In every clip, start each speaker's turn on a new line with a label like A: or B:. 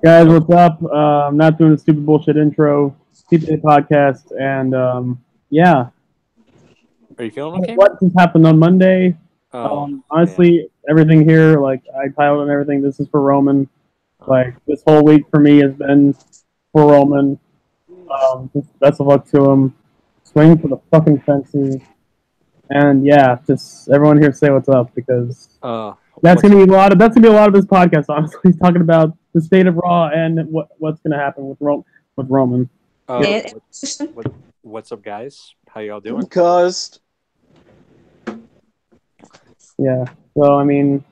A: Guys, what's up? I'm not doing the stupid bullshit intro. TPA podcast, and yeah,
B: Are you feeling okay, man?
A: what just happened on Monday?
B: Oh, man.
A: Honestly, everything here, like I titled and everything. This is for Roman.
B: Oh,
A: Like this whole week for me has been for Roman. Just best of luck to him. Swing for the fucking fences, and yeah, just everyone here say what's up because that's
B: what's
A: gonna be a lot of this podcast. Honestly, he's talking about the state of Raw and what's gonna happen with Roman. Yeah.
B: uh
C: And
B: what's up, guys? How y'all doing?
D: Cause
A: Yeah. So I mean,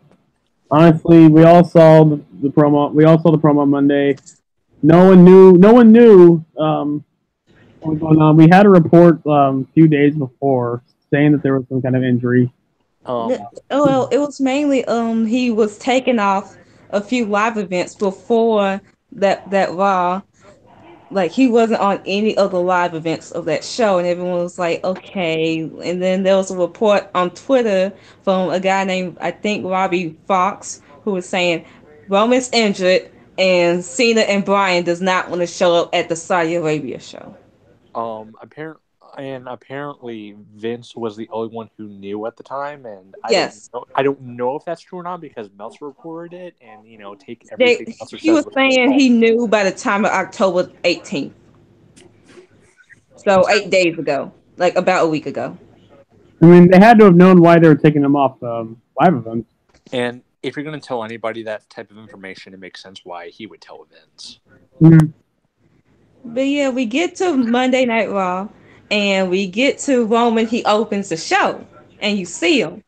A: honestly, we all saw the promo. We all saw the promo Monday. No one knew. No one knew what was going on. We had a report a few days before saying that there was some kind of injury.
B: Um,
C: well, it was mainly he was taking off a few live events before that Raw. Like he wasn't on any of the live events of that show, and everyone was like, okay. And then there was a report on Twitter from a guy named I think Robbie Fox who was saying Roman's injured and Cena and Bryan does not want to show up at the Saudi Arabia show.
B: apparently Vince was the only one who knew at the time, and
C: Yes,
B: I don't know if that's true or not because Meltzer reported it, and take
C: they.
B: everything Meltzer
C: He
B: says
C: was
B: with a grain of
C: saying
B: salt.
C: he knew by the time of October 18th, so 8 days ago, like about a week ago.
A: I mean, they had to have known why they were taking him off live events.
B: And if you're going to tell anybody that type of information, it makes sense why he would tell Vince.
A: Mm-hmm.
C: But yeah, we get to Monday Night Raw, and we get to Roman. He opens the show, and you see him,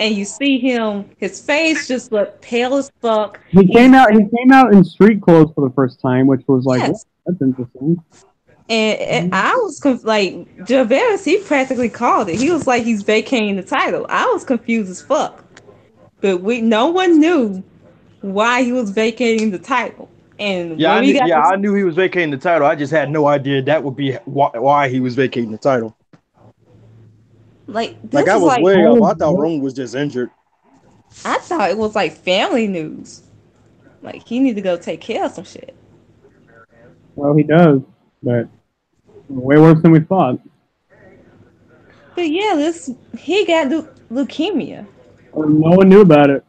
C: and you see him. His face just looked pale as fuck.
A: He
C: He's
A: came out. He came out in street clothes for the first time, which was like, well,
C: yes,
A: that's interesting.
C: and I was like Javert. He practically called it. He was like he's vacating the title. I was confused as fuck, but no one knew why he was vacating the title. And
D: yeah,
C: when we got
D: I
C: this,
D: knew he was vacating the title. I just had no idea that would be why he was vacating the title.
C: like
D: Like
C: this
D: I
C: is
D: was
C: like
D: way off. I thought Roman was just injured.
C: I thought it was like family news. Like he need to go take care of some shit.
A: Well, he does, but way worse than we thought.
C: But yeah, this he got leukemia,
A: No one knew about it.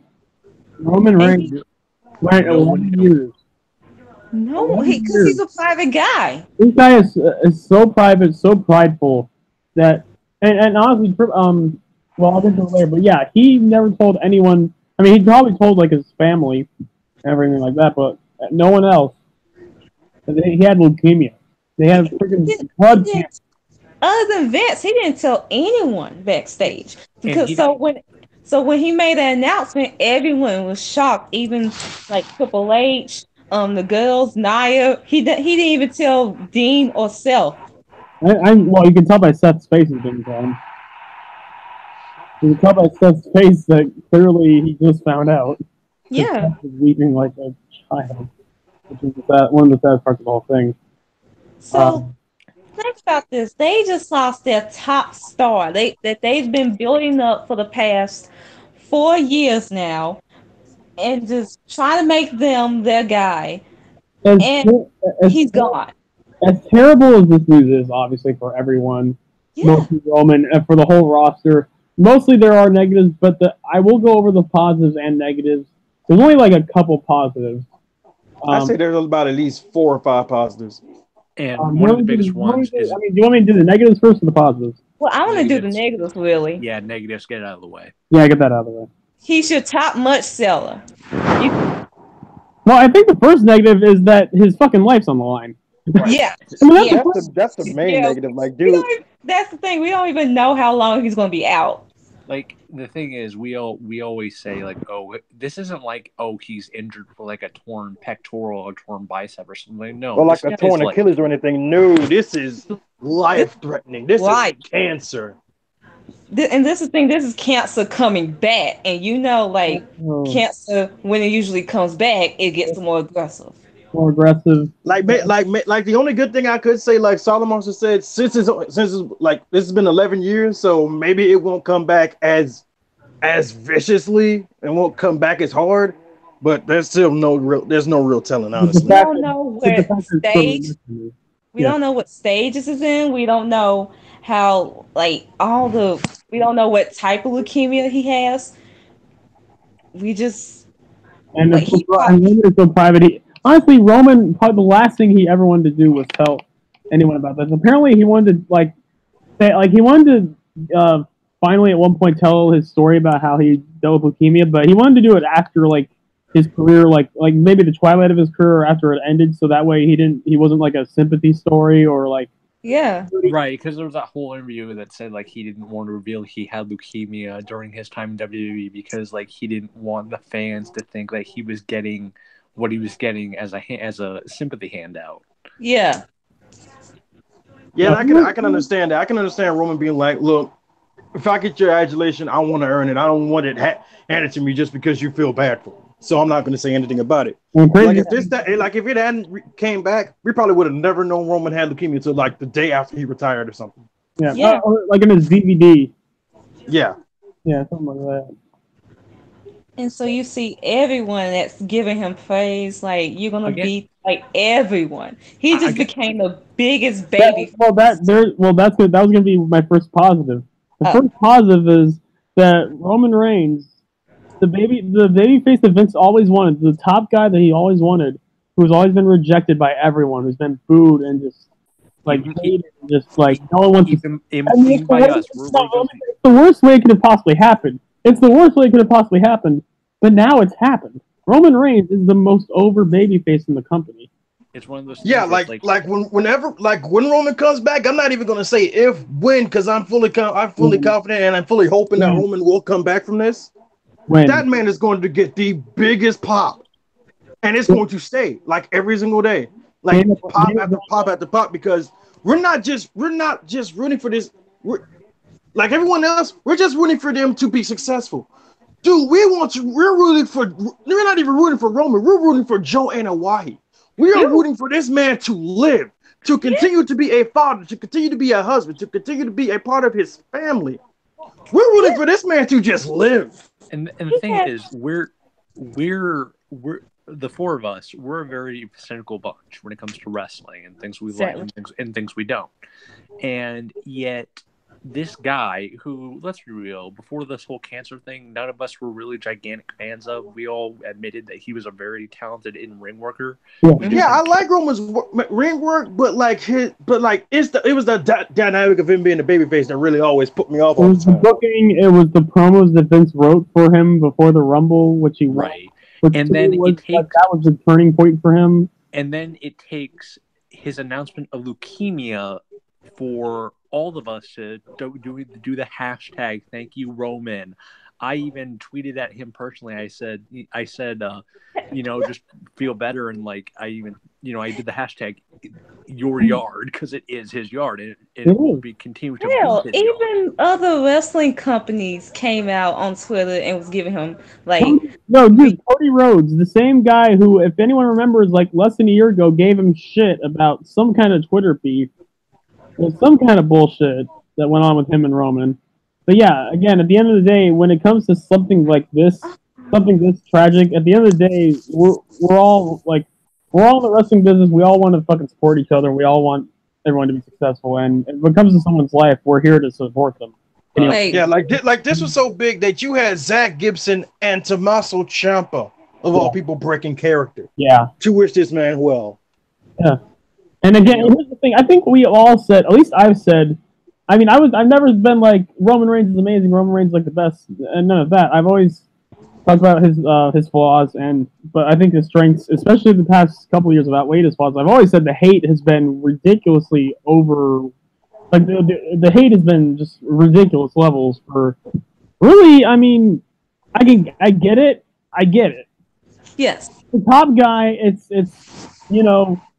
A: Roman
C: and he
A: Reigns went
B: No one
A: 11
B: knew.
A: years.
C: no, he
A: 11
C: because
A: years.
C: he's a private guy.
A: This guy is so private, so prideful that, and honestly, well, I'll get to it later, but yeah, he never told anyone. I mean, he probably told like his family and everything like that, but no one else. He had leukemia. They had freaking
C: He
A: blood cancer.
C: didn't. Other than Vince, he didn't tell anyone backstage
B: And
C: because
B: he
C: so when he made the announcement, everyone was shocked. Even like Triple H, the girls, Nia. He didn't even tell Dean or Self.
A: Well, you can tell by Seth's face he didn't tell him. You can tell by Seth's face that clearly he just found out.
C: Yeah.
A: Seth was weeping like a child, which is one of the saddest parts of the whole thing.
C: So think about this. They just lost their top star. They've been building up for the past 4 years now, and just trying to make them their guy.
A: As,
C: And
A: as,
C: he's gone.
A: as terrible as this news is, obviously for everyone,
C: Yeah.
A: mostly Roman, and for the whole roster, mostly there are negatives, but I will go over the positives and negatives. There's only like a couple positives.
D: I say there's about at least 4 or 5 positives.
B: and one of the biggest ones is
A: I mean, do you want me to do the negatives first or the positives?
C: Well, I want to do the
B: negatives.
C: negatives. Really,
B: Yeah, negatives. Get it out of the way.
A: Yeah, get that out of the way.
C: he's your top much seller.
A: Well, I think the first negative is that his fucking life's on the line.
C: Yeah.
A: I mean,
C: Yeah.
D: That's the main
C: Yeah.
D: negative. Like, dude,
C: That's the thing. We don't even know how long he's going to be out.
B: Like the thing is, we always say like, oh, this isn't like, oh, he's injured for like a torn pectoral or torn bicep or something. No,
D: or like
B: this
D: a
B: guy is
D: torn
B: like-
D: Achilles or anything. No, this is life threatening. This
C: Life.
D: is cancer.
C: And this is the thing. This is cancer coming back, and like cancer when it usually comes back, it gets more aggressive.
A: More aggressive.
D: Like the only good thing I could say, like Solomon just said, since it's like this has been 11 years, so maybe it won't come back as viciously and won't come back as hard. but there's no real telling,
A: But the
D: honestly.
C: We
A: fact
C: don't
A: that-
C: know
A: but the
C: what
A: fact that it's
C: stage.
A: so
C: We
A: yeah.
C: don't know what stages it's in. We don't know how like all the. We don't know what type of leukemia he has. We just
A: And
C: like
A: it's so,
C: he pop.
A: and Roman is so private. Honestly, Roman, probably the last thing he ever wanted to do was tell anyone about this. Apparently, he wanted to he wanted to finally at one point tell his story about how he dealt with leukemia, but he wanted to do it after like his career, like maybe the twilight of his career, or after it ended, so that way he wasn't like a sympathy story or like
C: Yeah.
B: Right, because there was that whole interview that said like he didn't want to reveal he had leukemia during his time in WWE because like he didn't want the fans to think that he was getting what he was getting as a sympathy handout.
C: Yeah.
D: Yeah, and I can understand that. I can understand Roman being like, look, if I get your adulation, I want to earn it. I don't want it handed to me just because you feel bad for me. So I'm not going to say anything about it. Like if if it hadn't came back, we probably would have never known Roman had leukemia until like the day after he retired or something.
A: yeah. Or, like in his DVD.
D: Yeah.
A: Yeah, something like that.
C: And so you see everyone that's giving him praise, like you're gonna
B: Again-
C: beat like everyone. He just became the biggest
A: That's
C: baby.
A: that's good. That was gonna be my first positive. The first positive is that Roman Reigns, the baby face that Vince always wanted, the top guy that he always wanted, who's always been rejected by everyone, who's been booed and just like hated, and just like no one wants to.
B: Even by us,
A: it's the worst way it could have possibly happened. It's the worst way it could have possibly happened, but now it's happened. Roman Reigns is the most over babyface in the company.
B: It's one of those.
D: Yeah, when Roman comes back, I'm not even gonna say when, because I'm fully confident and I'm fully hoping that Roman will come back from this. That man is going to get the biggest pop, and it's going to stay like every single day, like pop after pop after pop, because we're not just rooting for this. We're like everyone else. We're just rooting for them to be successful. Dude, we're not even rooting for Roman. We're rooting for Joanna White. We are rooting for this man to live, to continue to be a father, to continue to be a husband, to continue to be a part of his family. We're rooting for this man to just live.
B: And the thing is, we're the four of us. We're a very cynical bunch when it comes to wrestling and things we like and things we don't. And yet, this guy who, let's be real, before this whole cancer thing, none of us were really gigantic fans of. We all admitted that he was a very talented in-ring worker.
D: Yeah, I like Roman's ring work, but it was the dynamic of him being a babyface that really always put me off.
A: It was the booking. It was the promos that Vince wrote for him before the Rumble, which he won.
B: And then
A: that was the turning point for him.
B: And then it takes his announcement of leukemia for all of us to do the hashtag thank you Roman. I even tweeted at him personally. I said just feel better, and like I did the hashtag your yard because it is his yard, and it will be continue to be his
C: even
B: yard.
C: other wrestling companies came out on Twitter and was giving him
A: Cody Rhodes, the same guy who, if anyone remembers, like less than a year ago, gave him shit about some kind of Twitter beef. There's some kind of bullshit that went on with him and Roman. But yeah, again, at the end of the day, when it comes to something like this, something this tragic, at the end of the day, we're all in the wrestling business. We all want to fucking support each other. We all want everyone to be successful. And when it comes to someone's life, we're here to support them.
D: This was so big that you had Zach Gibson and Tommaso Ciampa, of all people, breaking character.
A: Yeah.
D: To wish this man well.
A: Yeah. And again, here's the thing. I think we all said, at least I've said, I've never been like Roman Reigns is amazing, Roman Reigns is like the best, and none of that. I've always talked about his flaws, but I think his strengths, especially the past couple of years, have outweighed his flaws. I've always said the hate has been ridiculously over, like the hate has been just ridiculous levels for. Really, I get it.
C: Yes.
A: The top guy, it's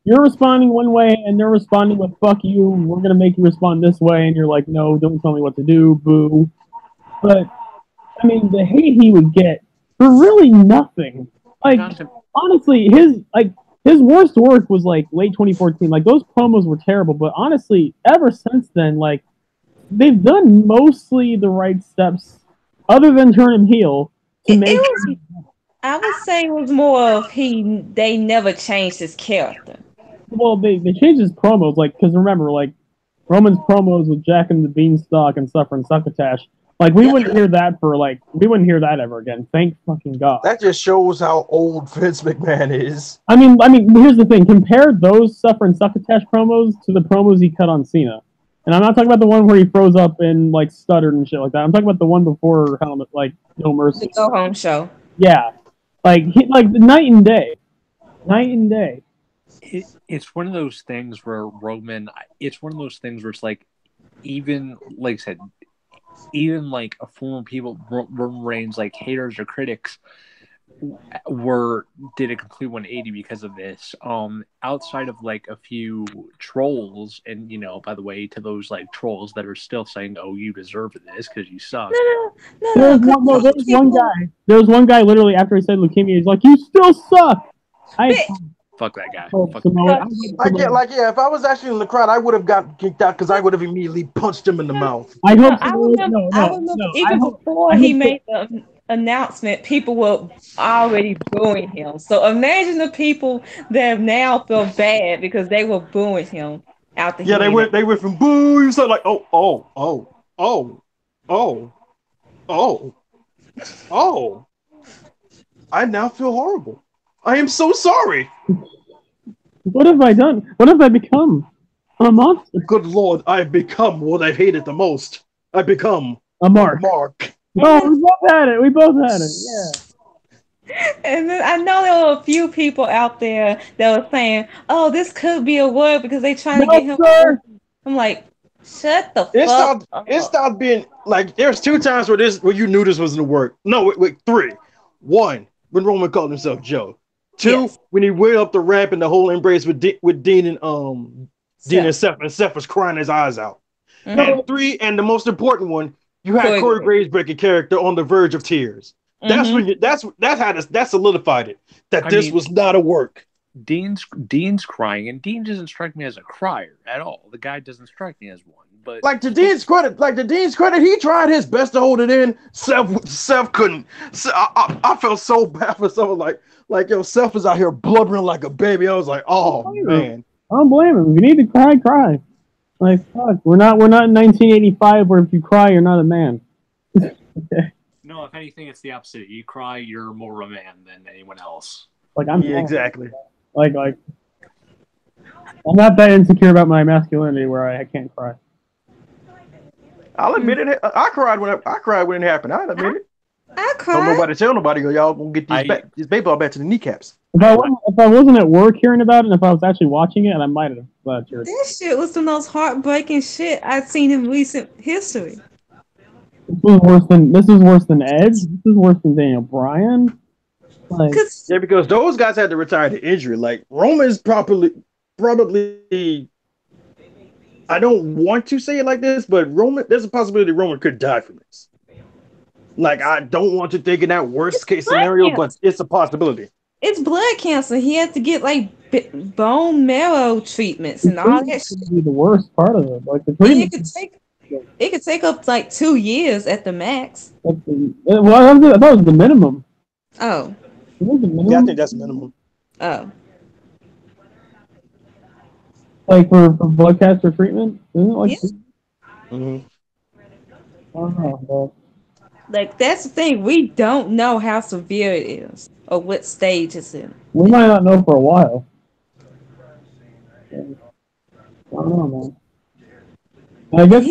A: you're responding one way and they're responding with fuck you, we're going to make you respond this way, and you're like, no, don't tell me what to do, boo. But, the hate he would get for really nothing. Like, honestly, his worst work was, like, late 2014. Like, those promos were terrible, but honestly, ever since then, like, they've done mostly the right steps, other than turn him heel, to make
C: I would say it was more of they never changed his character.
A: Well, they changed his promos, like, because remember, like, Roman's promos with Jack and the Beanstalk and Suffering Succotash. Like, we wouldn't hear that we wouldn't hear that ever again. Thank fucking God.
D: That just shows how old Vince McMahon is.
A: I mean, here's the thing. Compare those Suffering Succotash promos to the promos he cut on Cena. And I'm not talking about the one where he froze up and, like, stuttered and shit like that. I'm talking about the one before Helmet, like, No Mercy.
C: The Go Home Show.
A: Yeah. Like, night and day. Night and day.
B: It's one of those things where it's like, even, like I said, even like a former people, Roman Reigns, like haters or critics, did a complete 180 because of this. Outside of like a few trolls, and by the way, to those like trolls that are still saying, "Oh, you deserve this because you suck."
A: There was one guy literally after he said leukemia, he's like, "You still suck."
B: Fuck that guy.
D: If I was actually in the crowd, I would have got kicked out because I would have immediately punched him in the mouth.
A: I
C: remember even before he made the announcement, people were already booing him. So imagine the people that now feel bad because they were booing him out the
D: they went from boo, you said like oh. I now feel horrible. I am so sorry.
A: What have I done? What have I become? A monster.
D: Good Lord, I've become what I've hated the most. I've become
A: a mark. Oh, we both had it. Yeah.
C: And then I know there were a few people out there that were saying, "Oh, this could be a word because they trying to get him."
A: Sir.
C: I'm like, shut the fuck up.
D: It stopped being like there's 2 times where you knew this wasn't a word. No, wait, 3. 1, when Roman called himself Joe. 2, when he went up the ramp and the whole embrace with Dean and Dean and Seth, and Seth was crying his eyes out. Mm-hmm. And 3, and the most important one, you had Corey Graves break a character on the verge of tears. Mm-hmm. That solidified it. This was not a work.
B: Dean's crying, and Dean doesn't strike me as a crier at all. The guy doesn't strike me as one. But
D: like to Dean's credit, he tried his best to hold it in. Seth couldn't. I felt so bad for someone like Seth is out here blubbering like a baby. I was like, oh man.
A: I don't blame him. If you need to cry. Like fuck, we're not in 1985 where if you cry you're not a man.
B: Okay. No, if anything, it's the opposite. You cry, you're more of a man than anyone else.
A: Like I'm
D: exactly.
A: Like I'm not that insecure about my masculinity where I can't cry.
D: I'll admit it. I cried when it happened. I'll admit it.
C: I cried.
D: Don't nobody tell nobody. Y'all gonna get these baseball bats to the kneecaps.
A: If I wasn't at work hearing about it, and if I was actually watching it, and I might have.
C: That shit was the most heartbreaking shit I've seen in recent history.
A: This is worse than Edge. This is worse than Daniel Bryan.
D: Because those guys had to retire to injury. Like Roman's probably. I don't want to say it like this, but there's a possibility Roman could die from this. Like I don't want to think in that worst case scenario, but it's a possibility.
C: It's blood cancer. He had to get like bone marrow treatments and all that shit.
A: Be the worst part of it. Like
C: it could take up like 2 years at the max.
A: I thought it was the minimum.
C: Oh.
D: Yeah, I think that's minimum.
C: Oh.
A: Like for blood cancer treatment? Isn't it like
D: mm-hmm.
A: I don't know,
C: like that's the thing. We don't know how severe it is or what stage it's in.
A: We might not know for a while. I don't know, man. I guess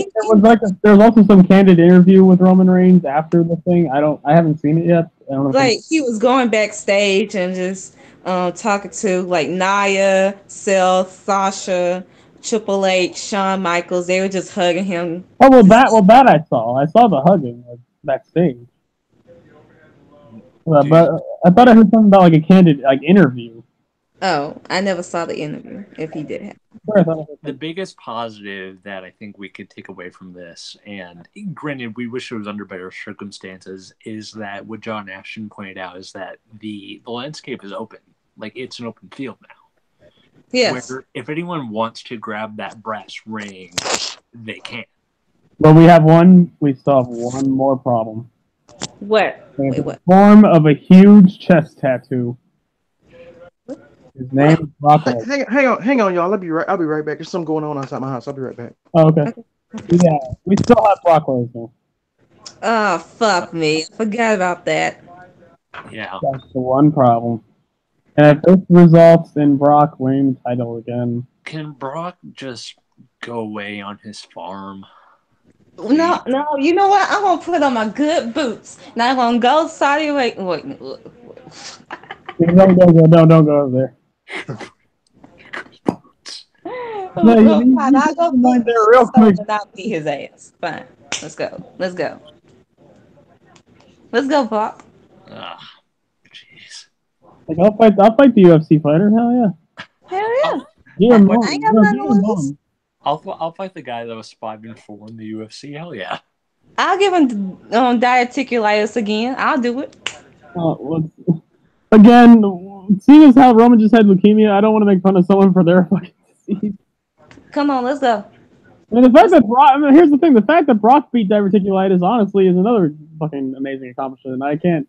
A: there's also some candid interview with Roman Reigns after the thing. I haven't seen it yet. I don't know
C: he was going backstage and just talking to like Nia, Seth, Sasha, Triple H, Shawn Michaels. They were just hugging him.
A: Oh that I saw. I saw the hugging backstage. But I thought I heard something about like a candid interview.
C: Oh, I never saw the interview. If he did have.
B: The biggest positive that I think we could take away from this, and granted, we wish it was under better circumstances, is that what John Ashton pointed out is that the landscape is open. Like it's an open field now.
C: Yes.
B: Where if anyone wants to grab that brass ring, they can.
A: But we still have one more problem.
C: What?
A: In
C: Wait,
A: the
C: what?
A: form of a huge chest tattoo. His name is Brock Lesnar.
D: Hang on, y'all. I'll be right back. There's something going on outside my house. I'll be right back.
A: Oh, okay. Yeah, we still have Brock Lesnar.
C: Oh, fuck me. I forgot about that.
B: Yeah.
A: That's the one problem. And if this results in Brock winning the title again.
B: Can Brock just go away on his farm?
C: No, you know what? I'm gonna put on my good boots. Now I'm gonna go Saudi Arabia. Wait.
A: Don't go over there.
C: Fine, I'll go
A: mind there real quick.
C: and I'll beat his ass. Fine. Let's go. Let's go, Brock.
B: Jeez.
A: Like I'll fight the UFC fighter. Hell yeah.
C: Hell yeah.
A: Yeah,
C: I ain't got nothing to lose.
B: I'll fight the guy that was 5-4 in the UFC. Hell yeah.
C: I'll give him diverticulitis again. I'll do it.
A: Again, seeing as how Roman just had leukemia, I don't want to make fun of someone for their fucking disease.
C: Come on, let's go.
A: I mean, the fact that Brock, here's the thing: the fact that Brock beat diverticulitis, honestly, is another fucking amazing accomplishment. And I can't.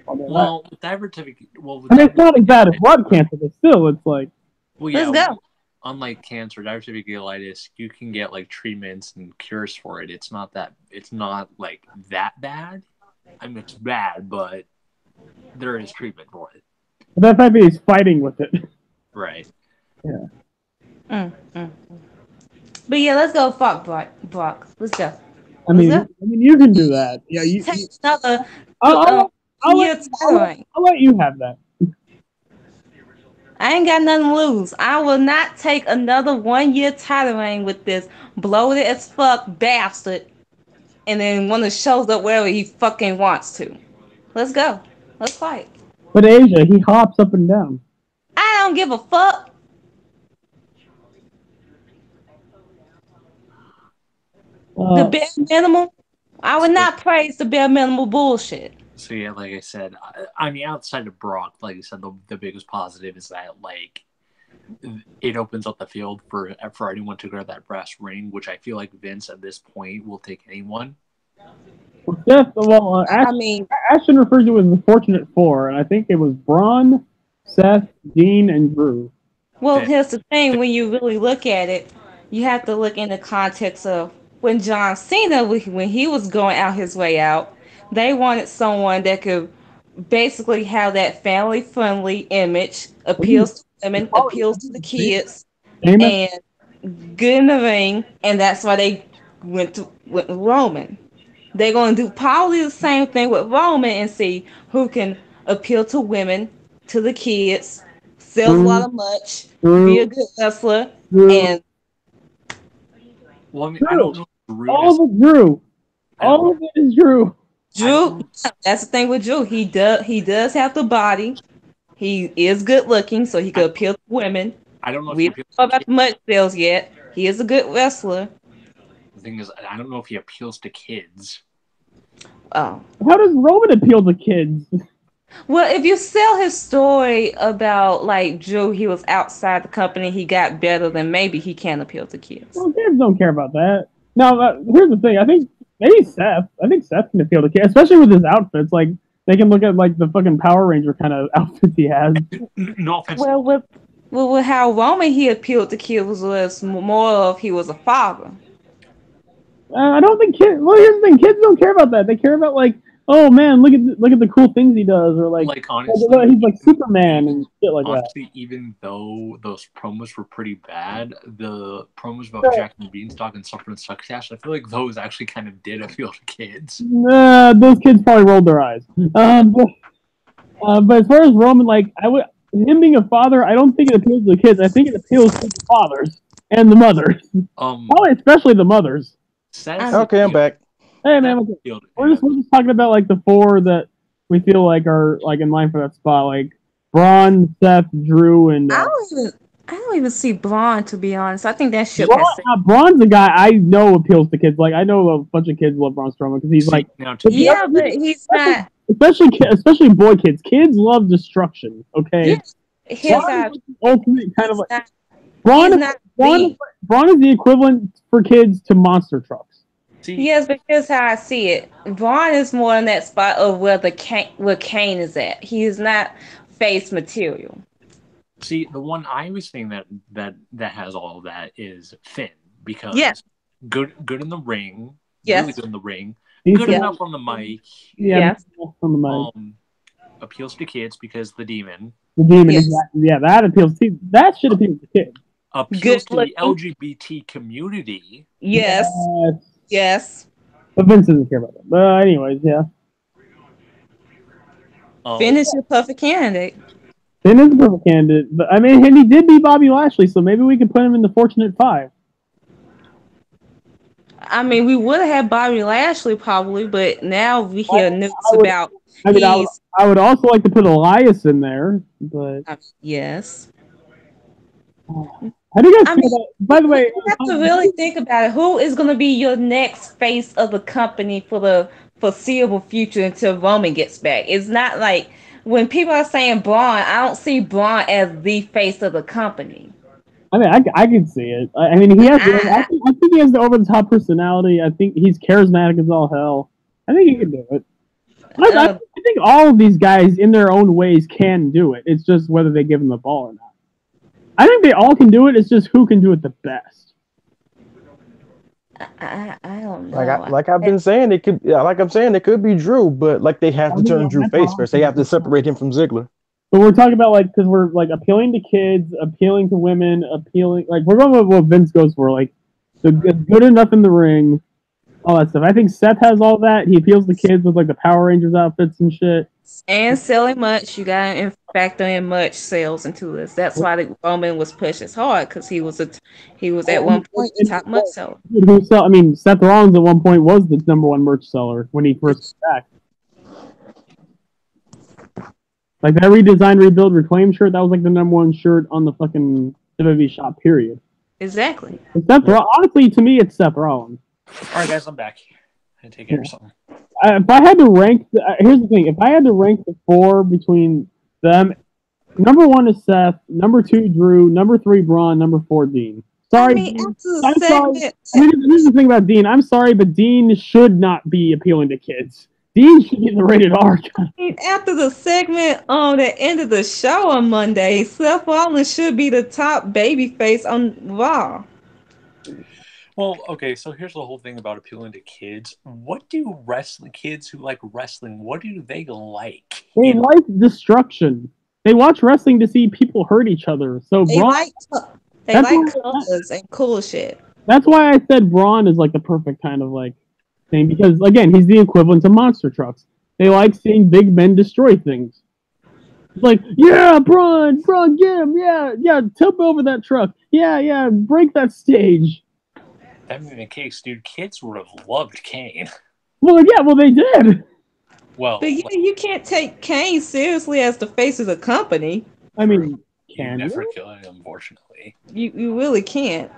B: Well, diverticulitis.
A: I mean, it's not as bad as blood cancer, but still, it's like.
B: Well, yeah,
C: let's go.
B: Unlike cancer, diverticulitis, you can get like treatments and cures for it. It's not like that bad. I mean, it's bad, but there is treatment for it.
A: But that fact that he's fighting with it.
B: Right.
A: Yeah.
C: But yeah, let's go fuck Brock. Let's go.
A: I mean, you can do that. Yeah, you.
C: Take another.
A: I'll let you have that.
C: I ain't got nothing to lose. I will not take another 1-year title reign with this bloated as fuck bastard, and then one that shows up wherever he fucking wants to. Let's go. Let's fight.
A: But Asia, he hops up and down.
C: I don't give a fuck. The bare minimum. I would not praise the bare minimum bullshit.
B: So yeah, like I said, I mean, outside of Brock, like I said, the biggest positive is that like it opens up the field for anyone to grab that brass ring, which I feel like Vince at this point will take anyone.
A: Ashton refers to it as the Fortunate Four, and I think it was Braun, Seth, Dean, and Drew.
C: Well, here's the thing: when you really look at it, you have to look in the context of when John Cena, when he was going out his way out. They wanted someone that could basically have that family-friendly image, appeals to women, appeals to the kids, and good in the ring, and that's why they went with Roman. They're going to do probably the same thing with Roman and see who can appeal to women, to the kids, sell a lot of merch, be a good wrestler, and...
B: Well, I mean, I don't know.
A: All of it, Drew. All of it is Drew.
C: Drew, that's the thing with Drew. He does have the body. He is good looking, so he could appeal to women.
B: I don't know.
C: We don't know about the merch sales yet. He is a good wrestler.
B: The thing is, I don't know if he appeals to kids.
C: Oh,
A: how does Roman appeal to kids?
C: Well, if you sell his story about like Drew, he was outside the company, he got better, then maybe he can appeal to kids.
A: Well, kids don't care about that. Now, here's the thing. I think maybe Seth. I think Seth can appeal to kids, especially with his outfits. Like they can look at like the fucking Power Ranger kind of outfits he has.
B: No offense.
C: Well, with how Roman he appealed to kids was more of he was a father.
A: I don't think kids. Well, here's the thing: kids don't care about that. They care about like, oh man, look at the cool things he does, or like
B: honestly,
A: he's like Superman and shit like
B: honestly,
A: that.
B: Even though those promos were pretty bad, the promos about Jack and Beanstalk and Suffer and Succotash, I feel like those actually kind of did appeal to kids.
A: Those kids probably rolled their eyes. But as far as Roman, like him being a father, I don't think it appeals to the kids. I think it appeals to the fathers and the mothers. Probably especially the mothers.
D: Okay, I'm back.
A: Hey man, we're just talking about like the four that we feel like are like in line for that spot, like Braun, Seth, Drew, and
C: I don't even see Braun, to be honest. I think that shit.
A: Braun's a guy I know appeals to kids. Like I know a bunch of kids love Braun Strowman because he's like
C: but he's not.
A: Especially boy kids. Kids love destruction. Okay,
C: Yeah,
A: ultimate kind of like Braun is the equivalent for kids to monster trucks.
B: See,
C: Yes, but here's how I see it. Braun is more in that spot of where Kane is at. He is not face material.
B: see, the one I was thinking that has all of that is Finn, because
C: Yes.
B: good in the ring,
C: Yes.
B: really good in the ring,
A: He's
B: good
A: good.
B: enough on the mic.
A: Yeah,
C: Yes.
A: on the mic.
B: Appeals to kids because the demon.
A: The demon,
C: Yes.
A: exactly. Yeah, that appeals to that should appeal to kids.
B: Appeals
C: Good
B: to the
C: looking.
B: LGBT community.
C: Yes. Yes.
A: But Vince doesn't care about that. But anyways, yeah.
C: Finish your perfect candidate.
A: Finn is a perfect candidate. But I mean, and he did beat Bobby Lashley, so maybe we could put him in the Fortunate Five.
C: I mean, we would have had Bobby Lashley probably, but now we hear news about
A: I would also like to put Elias in there, but
C: yes.
A: How do you guys feel about? By the way,
C: you have to really think about it. Who is going to be your next face of the company for the foreseeable future until Roman gets back? It's not like when people are saying Braun, I don't see Braun as the face of the company.
A: I mean, I can see it. I mean, he has. I think he has the over the top personality. I think he's charismatic as all hell. I think he can do it. I think all of these guys, in their own ways, can do it. It's just whether they give him the ball or not. I think they all can do it. It's just who can do it the best.
C: I don't know.
D: Like I've been saying, it could. Yeah, like I'm saying, it could be Drew, but like they have to turn Drew face first. They have to separate him from Ziggler.
A: But we're talking about because we're appealing to kids, appealing to women, we're going with what Vince goes for, the good enough in the ring, all that stuff. I think Seth has all that. He appeals to kids with the Power Rangers outfits and shit.
C: And selling much, you gotta factor in much sales into this. That's why the Roman was pushed as hard because he was at one point the top much seller.
A: I mean, Seth Rollins at one point was the #1 merch seller when he first came back. That redesign, rebuild, reclaim shirt, that was the #1 shirt on the fucking WWE shop, period.
C: Exactly.
A: Honestly, to me, it's Seth Rollins.
B: All right, guys, I'm back. I take care of something.
A: If I had to rank, here's the thing: if I had to rank the four between them, #1 is Seth, #2 Drew, #3 Braun, #4 Dean. Sorry,
C: I mean,
A: Dean.
C: after the segment,
A: This is the thing about Dean. I'm sorry, but Dean should not be appealing to kids. Dean should be the rated R guy.
C: After the segment on the end of the show on Monday, Seth Rollins should be the top babyface on Raw.
B: Well, okay, so here's the whole thing about appealing to kids. What do kids who like wrestling, what do they like?
A: They like destruction. They watch wrestling to see people hurt each other. So
C: they
A: Braun,
C: like colors and cool shit.
A: That's why I said Braun is the perfect kind of thing, because again, he's the equivalent to monster trucks. They like seeing big men destroy things. It's yeah, Braun, get him, yeah, tip over that truck, yeah, break that stage.
B: That being the case, dude, kids would have loved Kane.
A: Well, they did.
B: Well,
C: but you can't take Kane seriously as the face of the company.
A: I mean,
B: you never kill him, unfortunately.
C: You really can't.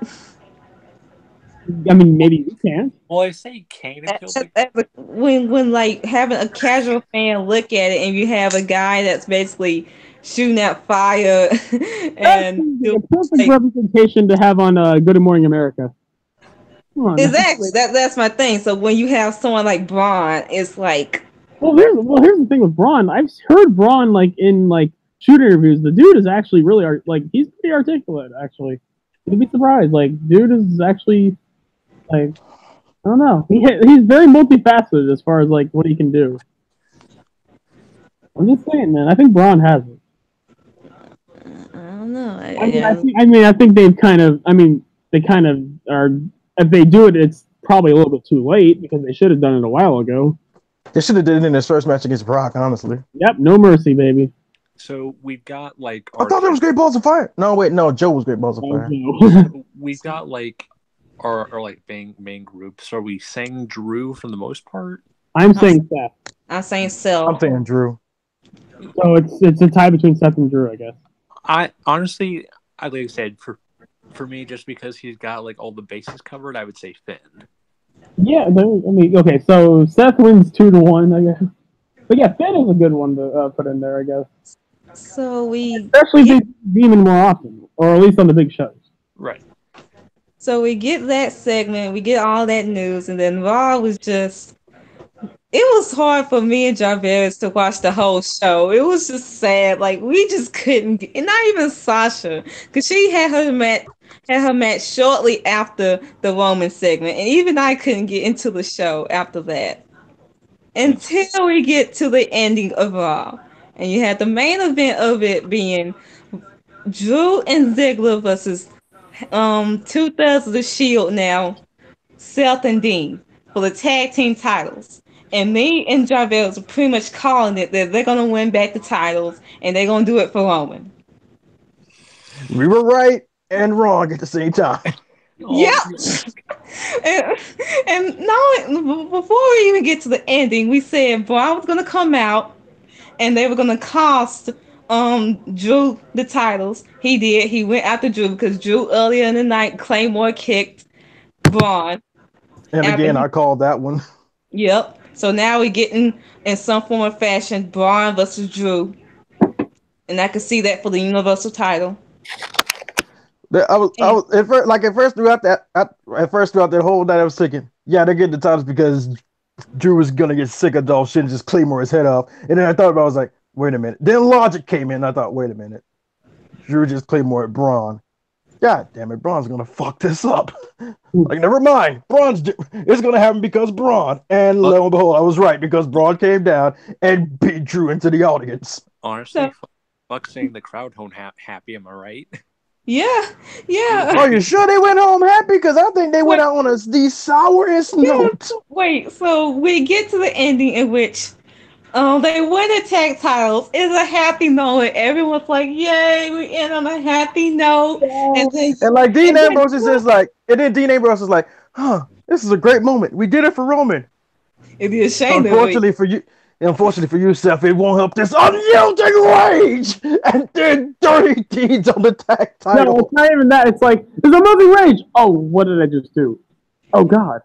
A: I mean, maybe you can.
B: Well, I say Kane
C: when having a casual fan look at it and you have a guy that's basically shooting out fire and
A: the perfect representation to have on Good Morning America.
C: Exactly. That's my thing. So when you have someone like Braun, it's like.
A: Well, here's the thing with Braun. I've heard Braun in shoot interviews. The dude is actually really he's pretty articulate. Actually, you'd be surprised. Dude is actually I don't know. He's very multifaceted as far as what he can do. I'm just saying, man. I think Braun has it.
C: I don't know.
A: I think they've kind of. I mean, they kind of are. If they do it, it's probably a little bit too late because they should have done it a while ago.
D: They should have did it in his first match against Brock, honestly.
A: Yep, no mercy, baby.
B: So we've got
D: I thought there was Great Balls of Fire. No, wait, no, Joe was Great Balls of Fire.
B: We've got our main group. So are we saying Drew for the most part?
A: I'm saying Seth.
C: I'm saying Seth.
D: I'm saying Drew.
A: So it's a tie between Seth and Drew, I guess.
B: I honestly, like I said, for me, just because he's got all the bases covered, I would say Finn. Yeah,
A: I mean, okay, so Seth wins 2-1, I guess. But yeah, Finn is a good one to put in there, I guess.
C: So
A: especially Demon more often, or at least on the big shows.
B: Right.
C: So we get that segment, we get all that news, and then Raw was just. It was hard for me and Jarvis to watch the whole show. It was just sad. Like we just couldn't get, and not even Sasha, because she had her match shortly after the Roman segment, and even I couldn't get into the show after that until we get to the ending of Raw, and you had the main event of it being Drew and Ziggler versus two-thirds of the Shield now, Seth and Dean, for the tag team titles. And me and Jarvis are pretty much calling it that they're gonna win back the titles and they're gonna do it for Roman.
D: We were right and wrong at the same time.
C: Yep. and now, before we even get to the ending, we said Braun was gonna come out and they were gonna cost Drew the titles. He did. He went after Drew because Drew earlier in the night Claymore kicked Braun.
D: And again, I called that one.
C: Yep. So now we're getting in some form of fashion Braun versus Drew, and I could see that for the Universal title.
D: I was at first throughout that whole night I was thinking, yeah, they're getting the titles because Drew was gonna get sick of Dolph shit and just Claymore his head off. And then I thought about it, I was like, wait a minute. Then logic came in. And I thought, wait a minute. Drew just Claymore at Braun. God damn it, Braun's gonna fuck this up. Like, never mind. It's gonna happen because Braun. And lo and behold, I was right because Braun came down and beat Drew into the audience.
B: Honestly, fuck saying the crowd home happy. Am I right?
C: Yeah.
D: Are you sure they went home happy? Because I think they went out on the sourest note.
C: Wait, so we get to the ending in which they win the tag titles. It's a happy moment. Everyone's like, yay, we end on a happy note.
D: And like Dean Ambrose is just like, and then Dean Ambrose is like, huh, this is a great moment. We did it for Roman.
C: It'd be a shame.
D: Unfortunately for you, Seth, it won't help this unyielding rage and then dirty deeds on the tag title.
A: No, it's not even that. It's like, there's a moving rage. Oh, what did I just do? Oh, God.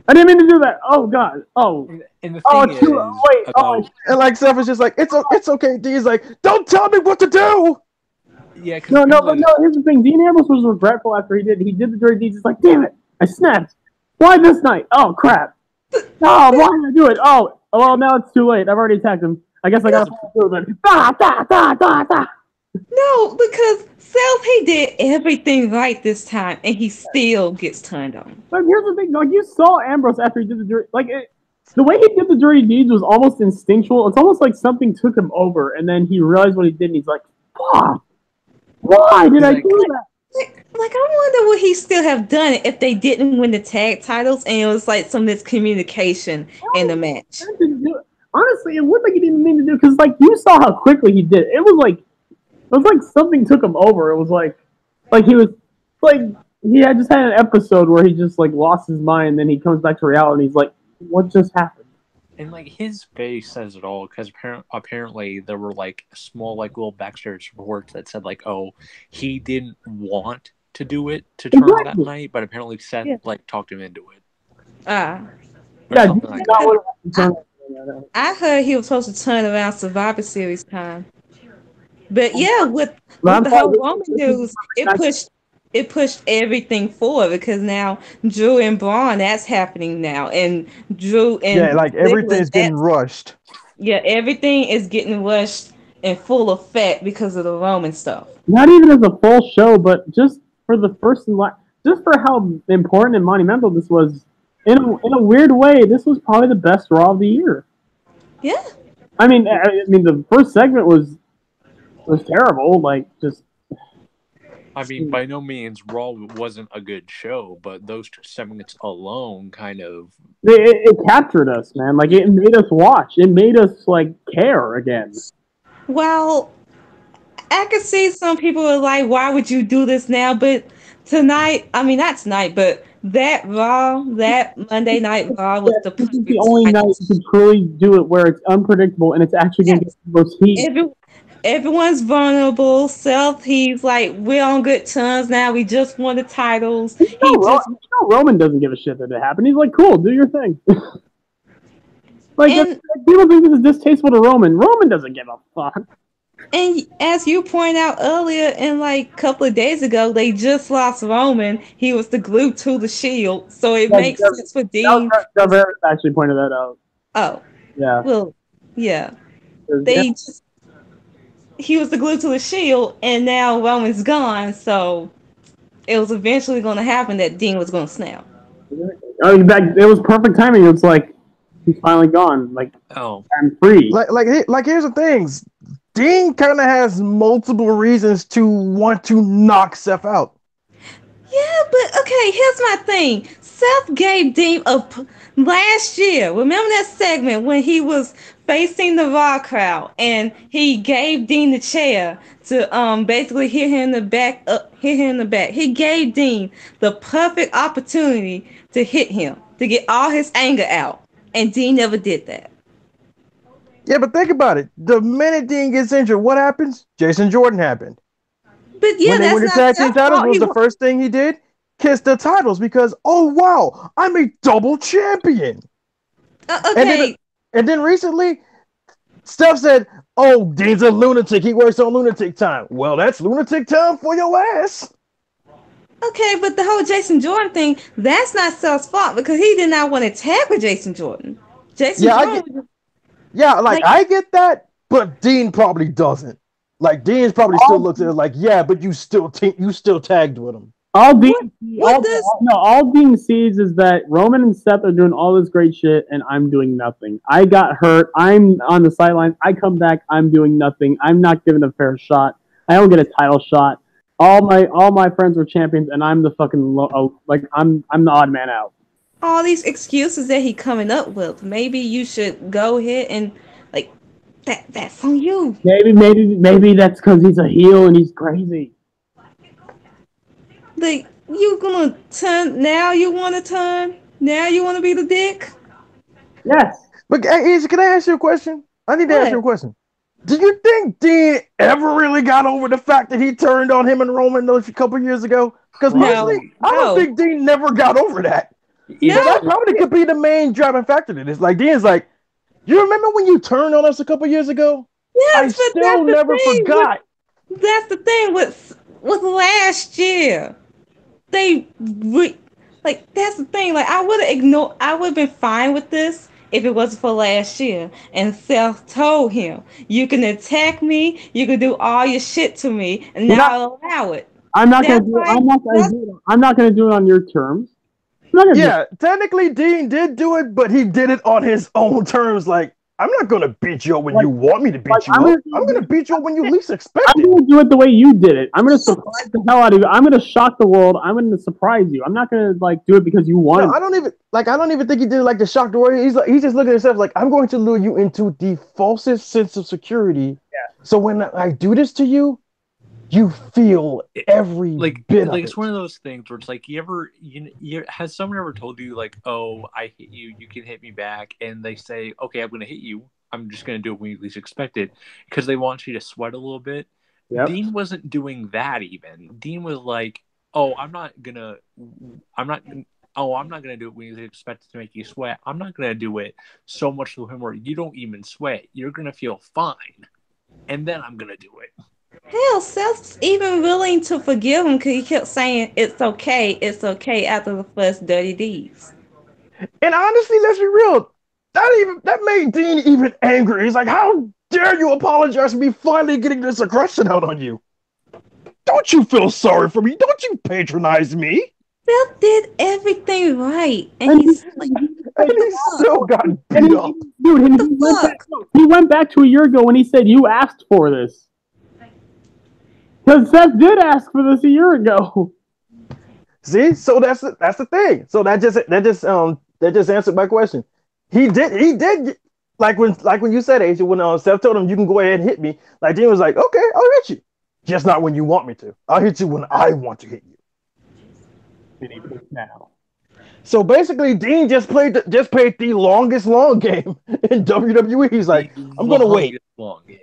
A: I didn't mean to do that. Oh, God. Oh.
B: And the thing is,
A: wait.
B: about,
D: and like Seth is just like, it's okay. Dean's like, don't tell me what to do.
B: Yeah.
A: No. Here's the thing. Dean Ambrose was regretful after he did the dirty deeds. He's like, damn it, I snapped. Why this night? Oh, crap. Oh, why did I do it? Oh, well, now it's too late. I've already attacked him. I guess I got to do it.
C: No, because Seth, he did everything right this time, and he still gets turned on.
A: But here's the thing. Like, you saw Ambrose after he did the dirty... the way he did the dirty deeds was almost instinctual. It's almost like something took him over, and then he realized what he did, and he's like, fuck. Why did I do that?
C: Like, I wonder would he still have done it if they didn't win the tag titles and it was like some miscommunication in the match.
A: Honestly, it wouldn't like he didn't mean to do because like you saw how quickly he did. It was like something took him over. It was like he was like he had just had an episode where he just like lost his mind, and then he comes back to reality. And he's like, what just happened?
B: And like his face says it all because apparently there were like small like little backstage reports that said like, oh, he didn't want to do it to turn that night, but apparently Seth like talked him into it.
C: Yeah,
B: like
C: I heard he was supposed to turn around Survivor Series time, but yeah, with the whole Roman news, it pushed everything forward because now Drew and Braun, that's happening now, and Drew and
D: everything's getting rushed.
C: Yeah, everything is getting rushed in full effect because of the Roman stuff.
A: Not even as a full show, but just for the first and last, just for how important and monumental this was. In a weird way, this was probably the best Raw of the year.
C: Yeah.
A: I mean, the first segment was terrible. Like, just.
B: I mean, by no means, Raw wasn't a good show, but those 2 segments alone kind of...
A: It captured us, man. Like, it made us watch. It made us, like, care again.
C: Well, I could see some people are like, why would you do this now? But tonight, I mean, not tonight, but that Raw, that Monday Night Raw was
A: this is the only night you can truly do it where it's unpredictable and it's actually going to get people's heat.
C: Everyone's vulnerable. Seth, he's like, we're on good terms now. We just won the titles.
A: Roman doesn't give a shit that it happened. He's like, cool, do your thing. People think this is distasteful to Roman. Roman doesn't give a fuck.
C: And as you pointed out earlier, and like a couple of days ago, they just lost Roman. He was the glue to the Shield, so it
A: Yeah,
C: makes sense for Dean.
A: Javert actually pointed that out.
C: Oh,
A: Yeah.
C: well, yeah.
A: Yeah.
C: They just he was the glue to the Shield, and now Roman's gone, so it was eventually going to happen that Dean was going to snap.
A: Oh, it was perfect timing. It's like he's finally gone. Like,
B: Oh,
A: I'm free.
D: Like here's the things. Dean kind of has multiple reasons to want to knock Seth out.
C: Yeah, but okay, here's my thing. Seth gave Dean last year. Remember that segment when he was facing the Raw crowd and he gave Dean the chair to basically hit him in the back. Hit him in the back. He gave Dean the perfect opportunity to hit him to get all his anger out, and Dean never did that.
D: Yeah, but think about it. The minute Dean gets injured, what happens? Jason Jordan happened.
C: But yeah,
D: When they win the tag team titles, what was the first thing he did? Kiss the titles because, oh wow, I'm a double champion.
C: Okay.
D: And then recently, Steph said, oh, Dean's a lunatic. He works on lunatic time. Well, that's lunatic time for your ass.
C: Okay, but the whole Jason Jordan thing, that's not Steph's fault because he did not want to tag with Jason Jordan.
D: I get that, but Dean probably doesn't. Like Dean probably still looks at it like, yeah, but you still tagged with him.
A: All Dean sees is that Roman and Seth are doing all this great shit, and I'm doing nothing. I got hurt. I'm on the sidelines. I come back. I'm doing nothing. I'm not given a fair shot. I don't get a title shot. All my friends are champions, and I'm the fucking I'm the odd man out.
C: All these excuses that he coming up with. Maybe you should go ahead and like that's on you.
A: Maybe that's because he's a heel and he's crazy.
C: Like you gonna turn now? You want to turn now? You want to be the dick?
A: Yes.
D: But can I ask you a question? I need to ask you a question. Do you think Dean ever really got over the fact that he turned on him and Roman a couple years ago? Because personally, I don't think Dean never got over that. No. That probably could be the main driving factor to this. Like Dean's like, you remember when you turned on us a couple years ago?
C: Yes,
D: I still never forgot.
C: That's the thing with last year. That's the thing. Like I would have been fine with this if it wasn't for last year. And Seth told him, you can attack me, you can do all your shit to me, and now I'll allow it.
A: I'm not gonna do it on your terms.
D: Yeah, technically Dean did do it, but he did it on his own terms. Like, I'm not gonna beat you up when you want me to beat you up. I'm gonna beat you up when you least expect it.
A: I'm gonna do it the way you did it. I'm gonna surprise the hell out of you. I'm gonna shock the world. I'm gonna surprise you. I'm not gonna do it because you want.
D: No, I don't even think he did it the shock the world. He's just looking at himself like, I'm going to lure you into the falsest sense of security. Yeah. So when I do this to you, you feel every bit of it.
B: It's one of those things where it's like, has someone ever told you like, oh, I hit you, you can hit me back, and they say, okay, I'm going to hit you. I'm just going to do it when you least expect it, because they want you to sweat a little bit. Yep. Dean wasn't doing that even. Dean was like, oh, I'm not gonna do it when you expect it to make you sweat. I'm not gonna do it so much to him where you don't even sweat. You're gonna feel fine, and then I'm gonna do it.
C: Hell, Seth's even willing to forgive him because he kept saying it's okay after the first dirty deeds.
D: And honestly, let's be real. That made Dean even angry. He's like, how dare you apologize for me finally getting this aggression out on you? Don't you feel sorry for me? Don't you patronize me?
C: Seth did everything right, and he
D: still got beat up.
A: Dude, he went back to a year ago when he said, you asked for this. Because Seth did ask for this a year ago.
D: See, so that's the thing. So that just answered my question. He did like when you said, Asia, when Seth told him you can go ahead and hit me, like Dean was like, okay, I'll hit you, just not when you want me to. I'll hit you when I want to hit you.
A: Now.
D: So basically, Dean just played the longest long game in WWE. He's like, I'm gonna wait.
B: Long game.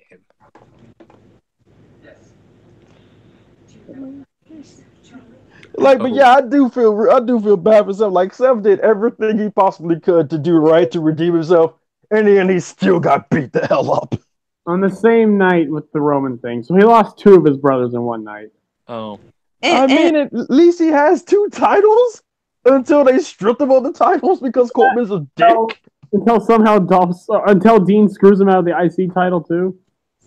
D: But yeah, I do feel bad for Seth. Like Seth did everything he possibly could to do right to redeem himself, and then he still got beat the hell up.
A: on the same night with the Roman thing. So he lost 2 of his brothers in one night.
B: Oh.
D: I mean, at least he has 2 titles until they stripped him of the titles because Corbin's a dick.
A: Until somehow until Dean screws him out of the IC title too.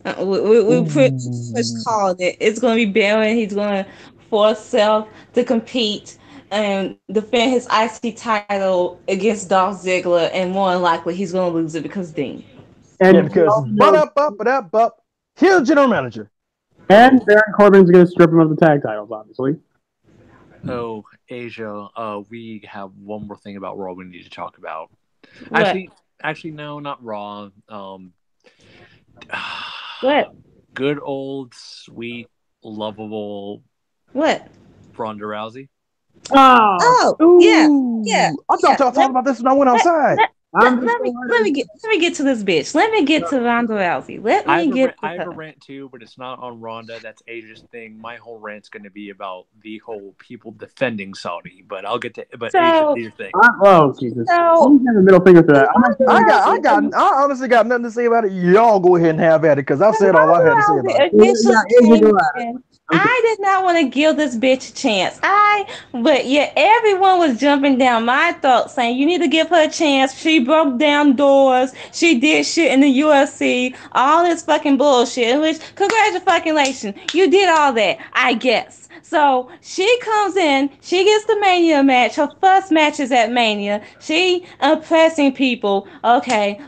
C: We pretty much called it. It's going to be Baron. He's going to force Seth to compete and defend his IC title against Dolph Ziggler, and more than likely he's going to lose it because Dean.
A: And
D: yeah, because here's general manager.
A: And Baron Corbin's going to strip him of the tag titles, obviously.
B: Oh, Asia. We have one more thing about Raw we need to talk about.
C: What?
B: Actually, no, not Raw.
C: What?
B: Good old, sweet, lovable.
C: What?
B: Ronda Rousey.
C: Oh, yeah.
D: I thought y'all talking about this when I went outside.
C: Let me get to this bitch. Let me get to Ronda Rousey.
B: I have a rant too, but it's not on Ronda. That's Asia's thing. My whole rant's going to be about the whole people defending Saudi. But I'll get to. But Asia's thing.
A: Oh Jesus! I'm having a middle finger for that.
D: I honestly got nothing to say about it. Y'all go ahead and have at it because I've said all I had to say about it.
C: I did not want to give this bitch a chance. But everyone was jumping down my throat saying you need to give her a chance. She broke down doors. She did shit in the UFC. All this fucking bullshit. Which, congratulations, you did all that, I guess. So she comes in. She gets the Mania match. Her first match is at Mania. She impressing people. Okay.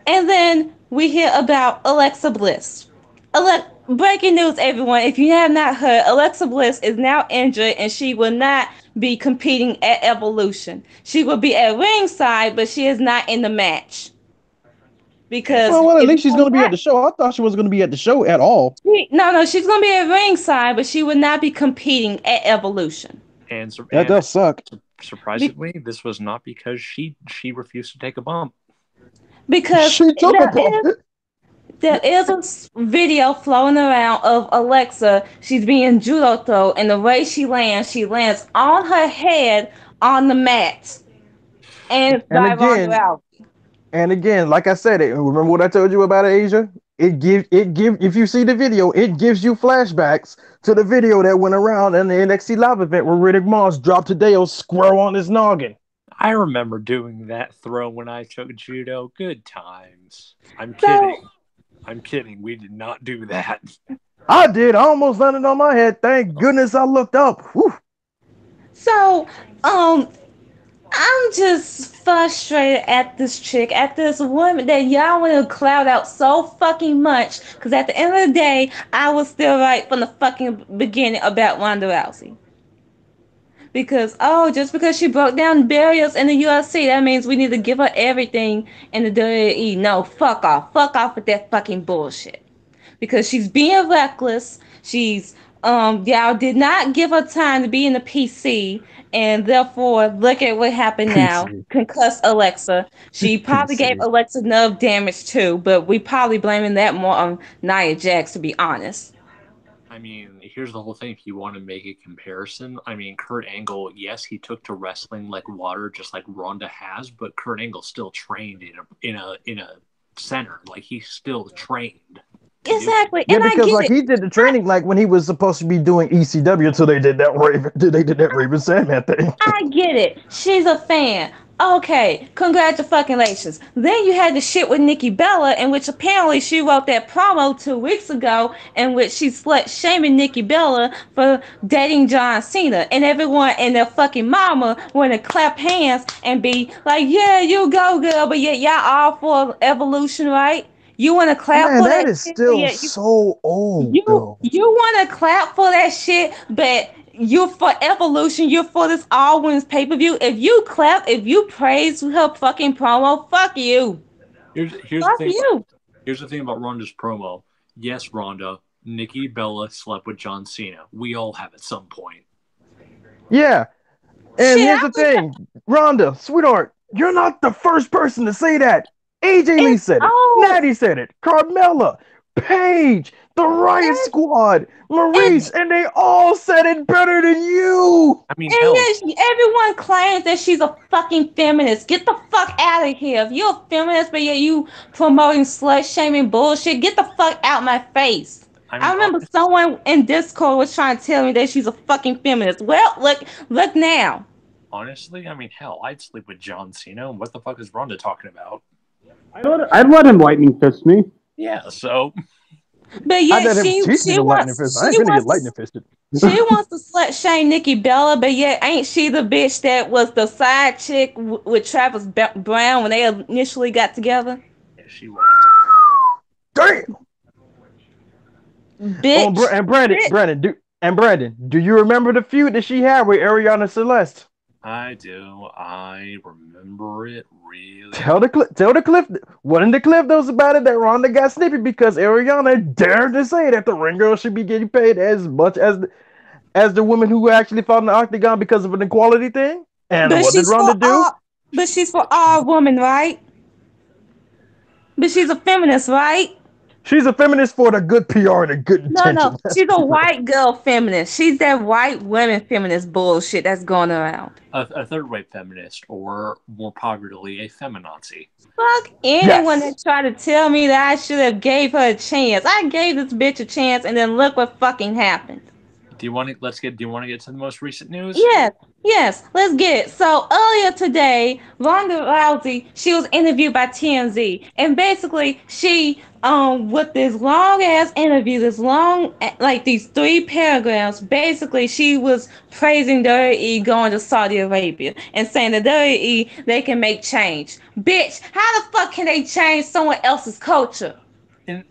C: And then we hear about Alexa Bliss. Breaking news, everyone. If you have not heard, Alexa Bliss is now injured and she will not be competing at Evolution. She will be at ringside, but she is not in the match. Because
D: at least she's going to be at the show. I thought she wasn't going to be at the show at all.
C: No, she's going to be at ringside, but she will not be competing at Evolution.
D: That does suck.
B: Surprisingly, this was not because she refused to take a bump.
C: Because
D: she took a bump.
C: There is a video floating around of Alexa. She's being judo thrown, and the way she lands on her head on the mat. And
D: again, like I said, remember what I told you about Asia? If you see the video, it gives you flashbacks to the video that went around in the NXT Live event where Riddick Moss dropped Hideo square on his noggin.
B: I remember doing that throw when I took judo. Good times. I'm kidding. We did not do that.
D: I did. I almost landed on my head. Thank goodness I looked up. Whew.
C: So, I'm just frustrated at this chick, at this woman that y'all want to cloud out so fucking much. Because at the end of the day, I was still right from the fucking beginning about Ronda Rousey. Because, just because she broke down barriers in the UFC, that means we need to give her everything in the WWE. No, fuck off. Fuck off with that fucking bullshit. Because she's being reckless. She's, y'all did not give her time to be in the PC. And therefore, look at what happened now. Concussed Alexa. She probably gave Alexa nerve damage too, but we probably blaming that more on Nia Jax, to be honest.
B: I mean, here's the whole thing. If you want to make a comparison, I mean, Kurt Angle, yes, he took to wrestling like water, just like Ronda has, but Kurt Angle still trained in a center. Like, he's still trained.
C: Exactly.
D: Yeah, and because he did the training like when he was supposed to be doing ECW until they did that Raven Sandman thing.
C: I get it. She's a fan. Okay, congratulations. Then you had the shit with Nikki Bella, in which apparently she wrote that promo 2 weeks ago, in which she shaming Nikki Bella for dating John Cena, and everyone and their fucking mama want to clap hands and be like, "Yeah, you go, girl," but yet y'all all for Evolution, right? You want to clap for that?
D: That is still so old.
C: You want to clap for that shit, but you're for Evolution. You're for this all women's pay-per-view. If you clap, if you praise her fucking promo, fuck you.
B: Here's the thing. Here's the thing about Ronda's promo. Yes, Ronda, Nikki Bella slept with John Cena. We all have at some point.
D: Yeah. And here's the thing. Ronda, sweetheart, you're not the first person to say that. AJ Lee said it. Natty said it. Carmella. Paige, the Riot Squad, Maurice, and they all said it better than you.
B: I mean,
C: And
B: hell,
C: yet everyone claims that she's a fucking feminist. Get the fuck out of here. If you're a feminist, but yet you promoting slut shaming bullshit, get the fuck out my face. I remember someone in Discord was trying to tell me that she's a fucking feminist. Well, look now.
B: honestly, I mean, hell, I'd sleep with John Cena. What the fuck is Ronda talking about?
A: I'd let him lightning fist me.
B: Yeah, so.
C: But yet she wants
D: She wants
C: to slut shame Nikki Bella, but yet ain't she the bitch that was the side chick with Travis Brown when they initially got together?
B: Yeah, she was.
D: Damn.
C: Bitch.
D: Oh, and Brandon, do you remember the feud that she had with Ariana Celeste?
B: I do. I remember it really.
D: Tell the cliff. Wasn't the cliff those about it that Ronda got snippy because Ariana dared to say that the ring girl should be getting paid as much as the women who actually fought in the octagon because of an equality thing? And what did Ronda do?
C: But she's for all women, right? But she's a feminist, right?
D: She's a feminist for the good PR and the good intention.
C: No, she's a white girl feminist. She's that white women feminist bullshit that's going around.
B: A third-rate feminist, or more popularly, a feminazi.
C: Fuck anyone that tried to tell me that I should have gave her a chance. I gave this bitch a chance, and then look what fucking happened.
B: Do you want to get to the most recent news?
C: Yes, let's get it. So earlier today, Ronda Rousey, she was interviewed by TMZ, and basically she with this long ass interview, these 3 paragraphs, basically she was praising WWE going to Saudi Arabia and saying that WWE, they can make change. Bitch, how the fuck can they change someone else's culture?
B: And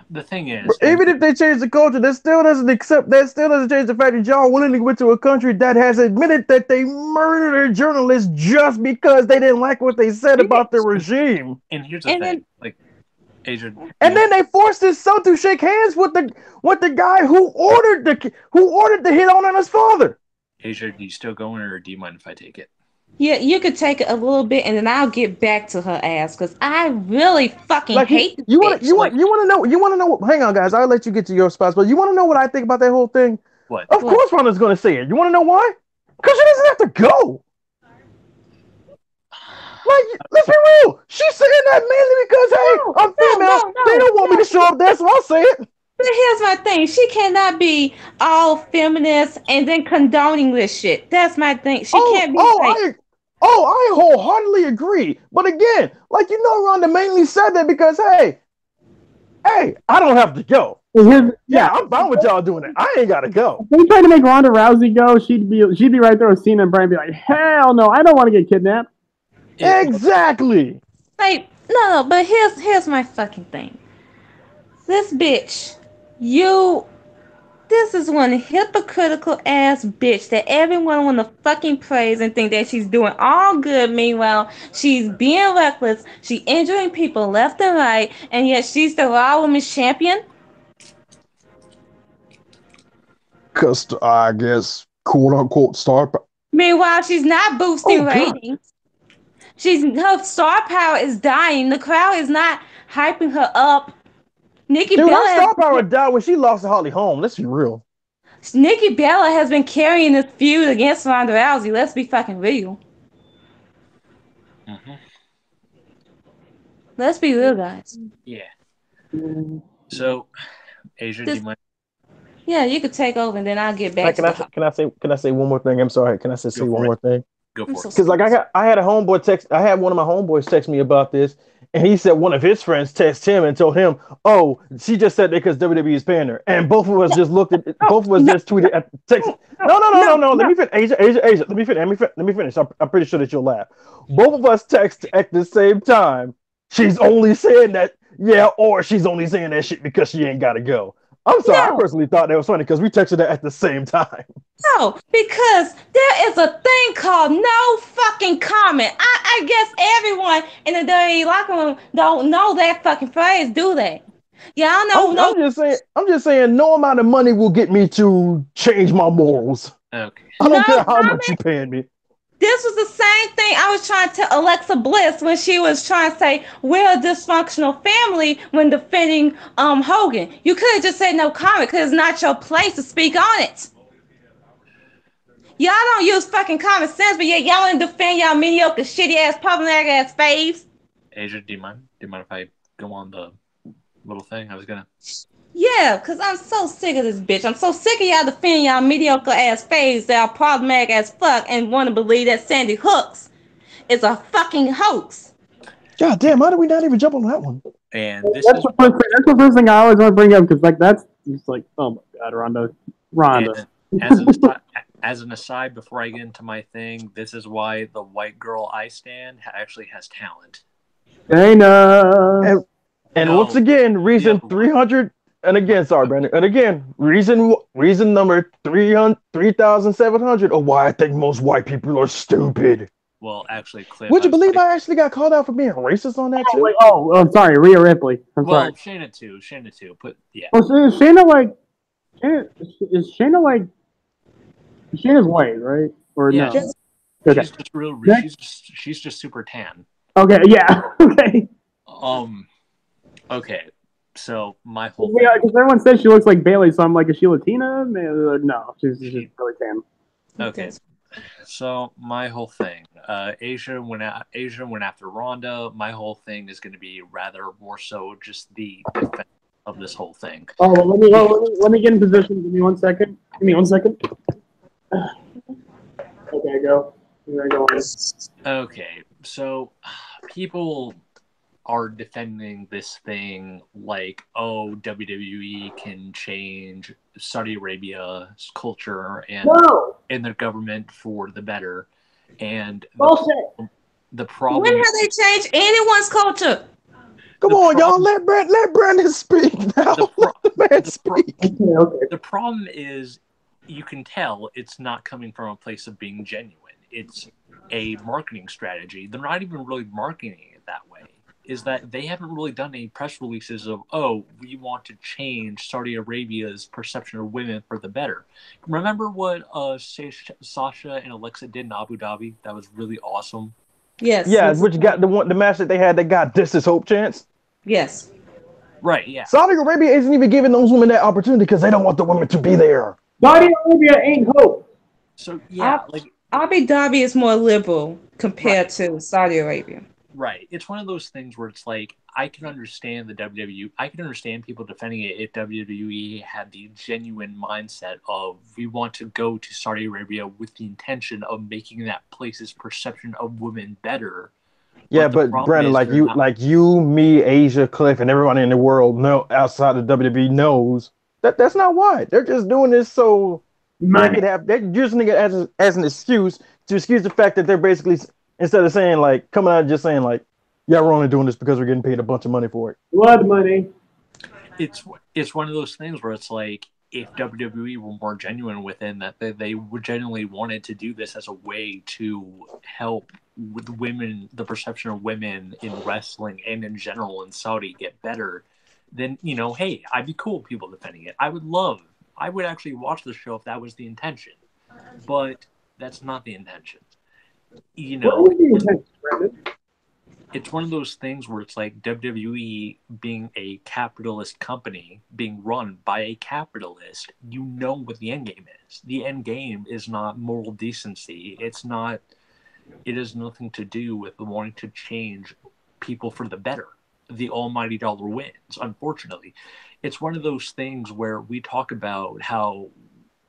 B: the thing is,
D: even if they change the culture, that still doesn't change the fact that y'all willingly went to a country that has admitted that they murdered a journalist just because they didn't like what they said about the regime.
B: And here's the thing, Asia.
D: And then they forced his son to shake hands with the guy who ordered the hit on his father.
B: Asia, do you still going, or do you mind if I take it?
C: Yeah, you could take it a little bit, and then I'll get back to her ass because I really fucking hate this bitch.
D: You want to know? Hang on, guys. I'll let you get to your spots, but you want to know what I think about that whole thing?
B: What?
D: Of course, Ronda's going to say it. You want to know why? Because she doesn't have to go. Let's be real. She's saying that mainly because, I'm female. They don't want me to show up there, so I'll say it.
C: But here's my thing. She cannot be all feminist and then condoning this shit. That's my thing. She can't be
D: I wholeheartedly agree. But again, Ronda mainly said that because, hey, I don't have to go. I'm fine with y'all doing it. I ain't gotta go.
A: If they tried to make Ronda Rousey go, she'd be right there with Cena and Bryan, be like, hell no, I don't want to get kidnapped.
D: Exactly.
C: No, but here's my fucking thing. This bitch, this is one hypocritical ass bitch that everyone want to fucking praise and think that she's doing all good. Meanwhile, she's being reckless. She injuring people left and right, and yet she's the Raw Women's Champion.
D: Because I guess quote unquote star.
C: Meanwhile, she's not boosting ratings. Her star power is dying. The crowd is not hyping her up. Nikki Bella
D: her star power died when she lost to Holly Holm. Let's be real.
C: Nikki Bella has been carrying this feud against Ronda Rousey. Let's be fucking real.
B: Mm-hmm.
C: Let's be real, guys.
B: Yeah. So, Asia, do you mind?
C: Yeah, you could take over, and then I'll get back.
D: Can I say one more thing? I'm sorry. Can I say one more thing?
B: Go for it.
D: Because I had a homeboy text. I had one of my homeboys text me about this, and he said one of his friends texted him and told him, "Oh, she just said that because WWE is paying her." And both of us just looked at both of us just tweeted at the text. No. Let me finish. Asia. Let me finish. I'm pretty sure that you'll laugh. Both of us text at the same time. She's only saying that, or she's only saying that shit because she ain't gotta go. I'm sorry. I personally thought that was funny because we texted that at the same time.
C: No, because there is a thing called no fucking comment. I guess everyone in the WWE locker room don't know that fucking phrase, do they? Yeah, I know.
D: I'm just saying, no amount of money will get me to change my morals.
B: Okay.
D: I don't care how much you're paying me.
C: This was the same thing I was trying to tell Alexa Bliss when she was trying to say we're a dysfunctional family when defending Hogan. You could have just said no comment because it's not your place to speak on it. Y'all don't use fucking common sense, but yeah, y'all ain't defend y'all mediocre, shitty ass, problematic ass faves.
B: Asia, do you mind? Do you mind if I go on the little thing? I was gonna.
C: Yeah, because I'm so sick of this bitch. I'm so sick of y'all defending y'all mediocre ass faves that are problematic as fuck and want to believe that Sandy Hooks is a fucking hoax.
D: God damn, how did we not even jump on that one?
B: And this
A: That's
B: is
A: the first thing. That's the first thing I always want to bring up because like that's just like oh my god, Rhonda.
B: As an aside, before I get into my thing, this is why the white girl I stand actually has talent.
A: Dana.
D: And
B: No,
D: once again, reason 300. And again, sorry, Brandon. And again, reason number 3,700 of why I think most white people are stupid.
B: Well, actually, Cliff.
D: Would you believe I actually got called out for being racist on that too?
A: Like, I'm sorry, Rhea Ripley. I'm sorry.
B: Shayna too. But yeah.
A: Well, Shayna like, is Shayna like, Shayna's white, right? Or
B: yeah,
A: no?
B: She's just real. She's just super tan.
A: Okay. Yeah. Okay.
B: Okay. So my whole
A: yeah, because everyone says she looks like Bailey, so I'm like, is she Latina? No, she's just really tan.
B: Okay. So my whole thing, Asia went after Ronda. My whole thing is going to be rather more so just the defense of this whole thing.
A: Oh, well, let me get in position. Give me 1 second. Okay, go.
B: Okay, so people are defending this thing like, oh, WWE can change Saudi Arabia's culture and their government for the better. And the problem.
C: When have they changed anyone's culture?
D: Come on, y'all. Let Brandon speak now. Let the man speak.
A: Okay.
B: The problem is, you can tell it's not coming from a place of being genuine. It's a marketing strategy. They're not even really marketing it that way. Is that they haven't really done any press releases of, oh, we want to change Saudi Arabia's perception of women for the better. Remember what Sasha and Alexa did in Abu Dhabi? That was really awesome.
C: Yes.
D: Yeah, which got the match that they had that got this is Hope Chance.
C: Yes.
B: Right, yeah.
D: Saudi Arabia isn't even giving those women that opportunity because they don't want the women to be there.
A: Saudi Arabia ain't Hope.
B: So, yeah.
C: Abu Dhabi is more liberal compared to Saudi Arabia.
B: Right. It's one of those things where it's like, I can understand the WWE. I can understand people defending it if WWE had the genuine mindset of, we want to go to Saudi Arabia with the intention of making that place's perception of women better.
D: Yeah, but Brandon, like you, me, Asia, Cliff, and everyone in the world know outside of WWE knows that's not why. They're just doing this so they could have. They're using it as an excuse to excuse the fact that they're basically, instead of saying like coming out and just saying like, yeah, we're only doing this because we're getting paid a bunch of money for it.
A: Blood money.
B: It's one of those things where it's like, if WWE were more genuine within that, they would genuinely wanted to do this as a way to help with women, the perception of women in wrestling and in general in Saudi get better, then, hey, I'd be cool with people defending it. I would actually watch the show if that was the intention. But that's not the intention.
A: What is the intention, Brandon?
B: It's one of those things where it's like WWE being a capitalist company being run by a capitalist, what the end game is. The end game is not moral decency. It has nothing to do with wanting to change people for the better. The almighty dollar wins, unfortunately. It's one of those things where we talk about how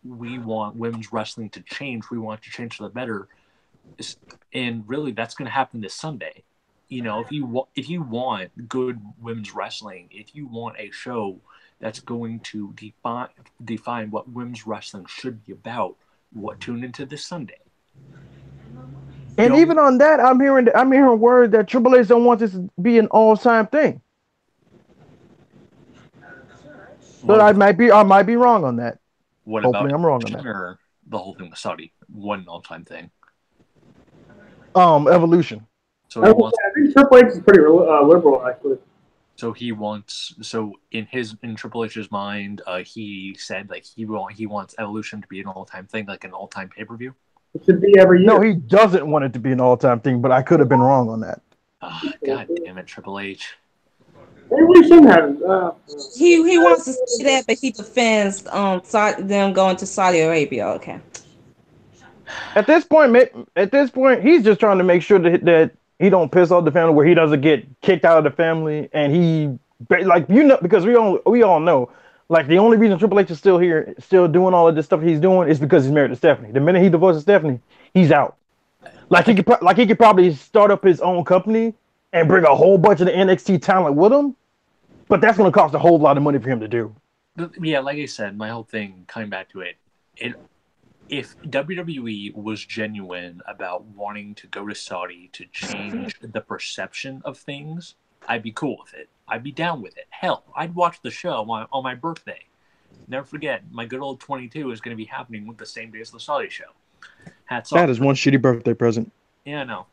B: we want women's wrestling to change. We want to change for the better. And really, that's going to happen this Sunday. If you want good women's wrestling, if you want a show that's going to define what women's wrestling should be about, tune into this Sunday.
D: And even on that, I'm hearing word that Triple H don't want this to be an all-time thing. But I might be wrong on that. Hopefully, I'm wrong on that.
B: Or the whole thing with Saudi, one all-time thing.
D: Evolution.
B: So I
A: think Triple H is pretty liberal, actually.
B: So in Triple H's mind, he said like he wants Evolution to be an all-time thing, like an all-time pay-per-view.
A: It should be every year.
D: No, he doesn't want it to be an all-time thing, but I could have been wrong on that.
B: Oh, God damn it, Triple H.
A: Maybe we shouldn't have.
C: He wants to say that, but he defends them going to Saudi Arabia. Okay.
D: At this point, he's just trying to make sure that he don't piss off the family, where he doesn't get kicked out of the family, and he because we all know, like, the only reason Triple H is still here, still doing all of this stuff he's doing, is because he's married to Stephanie. The minute he divorces Stephanie, he's out. Like he could probably start up his own company and bring a whole bunch of the NXT talent with him, but that's going to cost a whole lot of money for him to do.
B: Yeah, like I said, my whole thing, coming back to it, if WWE was genuine about wanting to go to Saudi to change the perception of things, I'd be cool with it. I'd be down with it. Hell, I'd watch the show on my birthday. Never forget, my good old 22 is going to be happening with the same day as the Saudi show. Hats off.
D: That is one shitty birthday present.
B: Yeah, I know.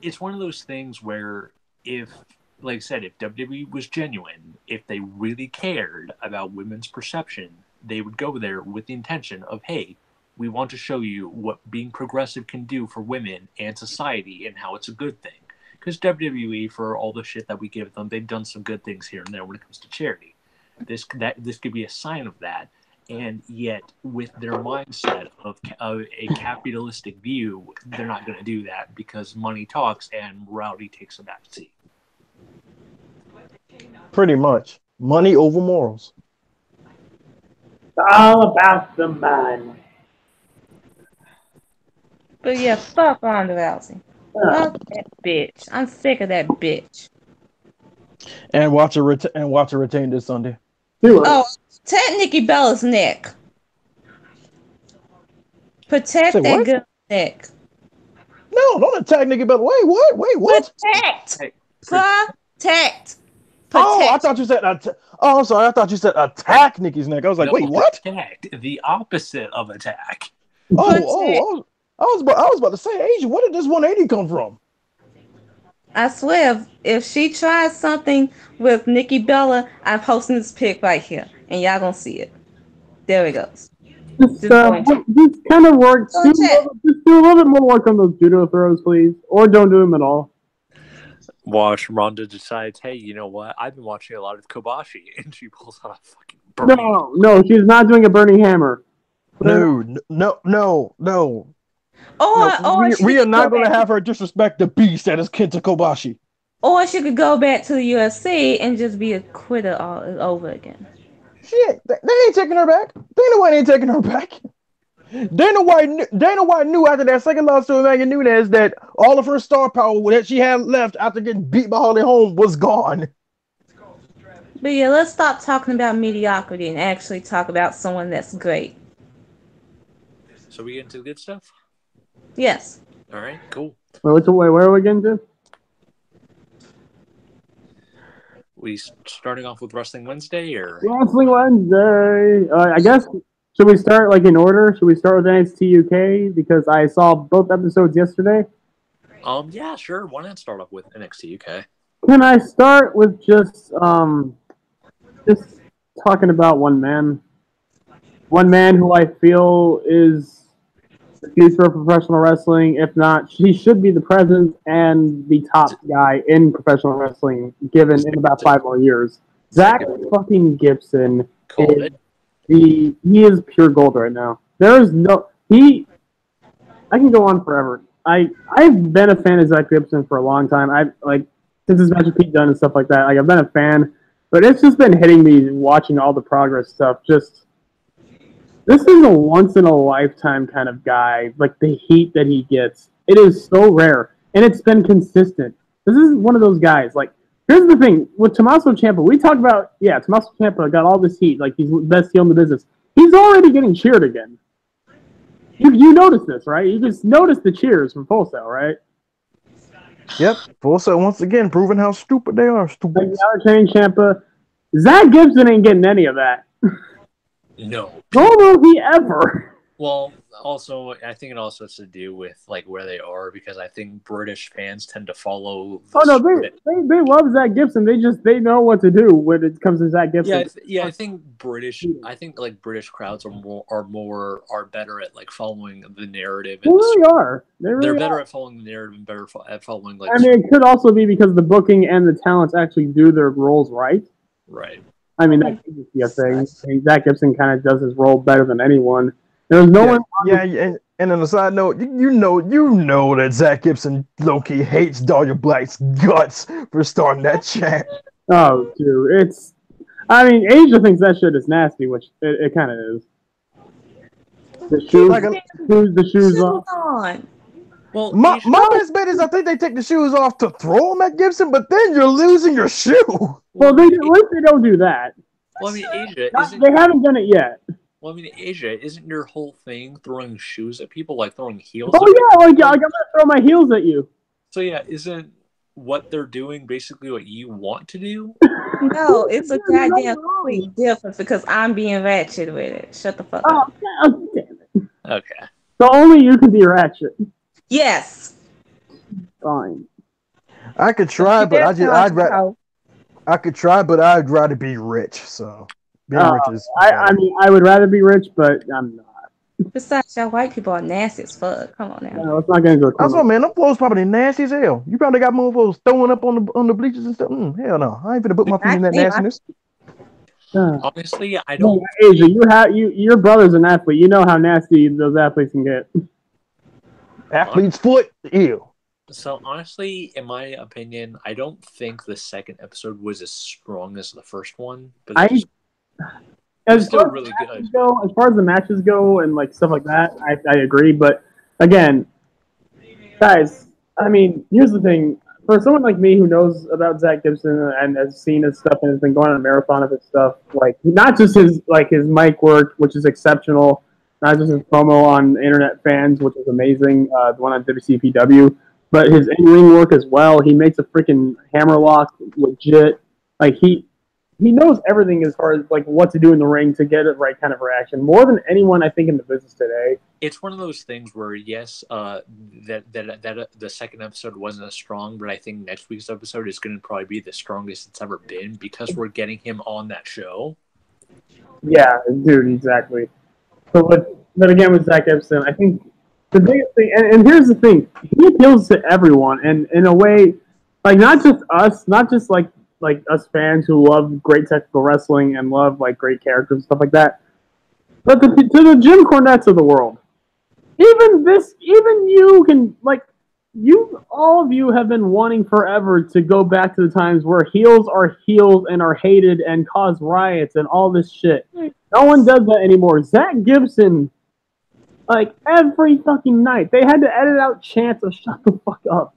B: It's one of those things where like I said, if WWE was genuine, if they really cared about women's perception, they would go there with the intention of, hey, we want to show you what being progressive can do for women and society and how it's a good thing. Because WWE, for all the shit that we give them, they've done some good things here and there when it comes to charity. This could be a sign of that. And yet, with their mindset of a capitalistic view, they're not going to do that because money talks and morality takes a back seat.
D: Pretty much. Money over morals.
A: It's all about the money.
C: But yeah, fuck Ronda Rousey. Fuck that bitch. I'm sick of that bitch.
D: And watch her retain this Sunday.
C: Oh, tap Nikki Bella's neck. Protect that good neck.
D: No, don't attack Nikki Bella. Wait, what?
C: Protect.
D: Oh, I thought you said. I'm sorry. I thought you said attack Nikki's neck. I was like,
B: no,
D: wait, what?
B: Attack. The opposite of attack.
D: I was about to say, Asia, where did this 180 come from?
C: I swear, if she tries something with Nikki Bella, I'm posting this pic right here, and y'all gonna see it. There it goes.
A: Just kind of works. Just do a little bit more work on those judo throws, please, or don't do them at all.
B: Watch Ronda decides, hey, you know what? I've been watching a lot of Kobashi, and she pulls out a fucking burning.
A: No, she's not doing a burning hammer.
D: No.
C: Or
D: we are not going to have her disrespect the beast that is Kenta Kobashi.
C: Or she could go back to the UFC and just be a quitter all over again.
D: Shit, they ain't taking her back. Dana White ain't taking her back. Dana White knew after that second loss to Amanda Nunes that all of her star power that she had left after getting beat by Holly Holm was gone.
C: But yeah, let's stop talking about mediocrity and actually talk about someone that's great.
B: So we get into the good stuff?
C: Yes.
B: All right, cool.
A: Wait, where are we getting to?
B: We starting off with Wrestling Wednesday, or
A: Wrestling Wednesday? I guess. Should we start like in order? Should we start with NXT UK because I saw both episodes yesterday?
B: Yeah, sure. Why not start off with NXT UK?
A: Can I start with just talking about one man who I feel is the future of professional wrestling. If not, he should be the president and the top guy in professional wrestling, given in about 5 more years. Zach fucking Gibson. He is pure gold right now. There is no I can go on forever. I've been a fan of Zach Gibson for a long time. Since his match with Pete Dunne and stuff like that. I've been a fan, but it's just been hitting me watching all the progress stuff. Just this is a once in a lifetime kind of guy. Like the heat that he gets, it is so rare, and it's been consistent. This is one of those guys. Like, here's the thing with Tommaso Ciampa. We talk about Tommaso Ciampa got all this heat. Like he's the best heel in the business. He's already getting cheered again. You noticed this, right? You just noticed the cheers from Full Sail, right?
D: Yep, Full Sail once again proving how stupid they are. Stupid.
A: Like Training Ciampa. Zach Gibson ain't getting any of that.
B: No.
A: Nor will he ever.
B: Well, also, I think it also has to do with like where they are because I think British fans tend to follow.
A: Oh no, they love Zach Gibson. They know what to do when it comes to Zach Gibson.
B: I think like British crowds are better at like following the narrative.
A: They really are.
B: They're better at following the narrative and better at following like.
A: I mean, it could also be because the booking and the talents actually do their roles right.
B: Right.
A: I mean, that could just be a thing. Zach Gibson kind of does his role better than anyone. There's no one.
D: Yeah. And on a side note, you know that Zach Gibson low-key hates Dahlia Black's guts for starting that chant.
A: Oh, dude, I mean, Asia thinks that shit is nasty, which it kind of is. The shoes off.
C: On.
B: Well,
D: my best bet is I think they take the shoes off to throw them at Gibson, but then you're losing your shoe.
A: Well, at least they don't do that.
B: Well, I mean, Asia
A: they haven't done it yet.
B: Well, I mean, Asia, isn't your whole thing throwing shoes at people, like throwing heels?
A: Oh yeah, like I'm gonna throw my heels at you.
B: So yeah, isn't what they're doing basically what you want to do?
C: No, it's a goddamn complete difference because I'm being ratchet with it. Shut the fuck up.
A: Oh, damn it.
B: Okay.
A: So only you can be ratchet.
C: Yes.
A: Fine.
D: I could try, but I'd rather be rich. So being rich is.
A: I mean, I would rather be rich, but I'm not.
C: Besides, y'all white people are nasty as fuck. Come on now.
A: No, it's not gonna go.
D: That's what, man. Them clothes probably nasty as hell. You probably got motherfuckers throwing up on the bleachers and stuff. Hell no, I ain't gonna put my feet in that nastiness.
B: Honestly, I don't.
A: No, Asia, your brother's an athlete. You know how nasty those athletes can get.
D: Athlete's foot, ew.
B: So honestly, in my opinion, I don't think the second episode was as strong as the first one. But
A: as
B: still really good.
A: As far as the matches go and like stuff like that, I agree. But again, guys, I mean, here's the thing. For someone like me who knows about Zach Gibson and has seen his stuff and has been going on a marathon of his stuff, like not just his mic work, which is exceptional, not just his promo on Internet Fans, which is amazing, the one on WCPW, but his in-ring work as well. He makes a freaking hammerlock legit. Like he knows everything as far as like what to do in the ring to get the right kind of reaction, more than anyone I think in the business today.
B: It's one of those things where yes, that the second episode wasn't as strong, but I think next week's episode is going to probably be the strongest it's ever been because we're getting him on that show.
A: Yeah, dude, exactly. But again, with Zach Gibson, I think the biggest thing, and here's the thing, he appeals to everyone, and in a way, like not just us, not just like us fans who love great technical wrestling and love like great characters and stuff like that, but to the Jim Cornettes of the world. Even you can, like, all of you have been wanting forever to go back to the times where heels are heels and are hated and cause riots and all this shit. No one does that anymore. Zach Gibson, like, every fucking night, they had to edit out chants of shut the fuck up.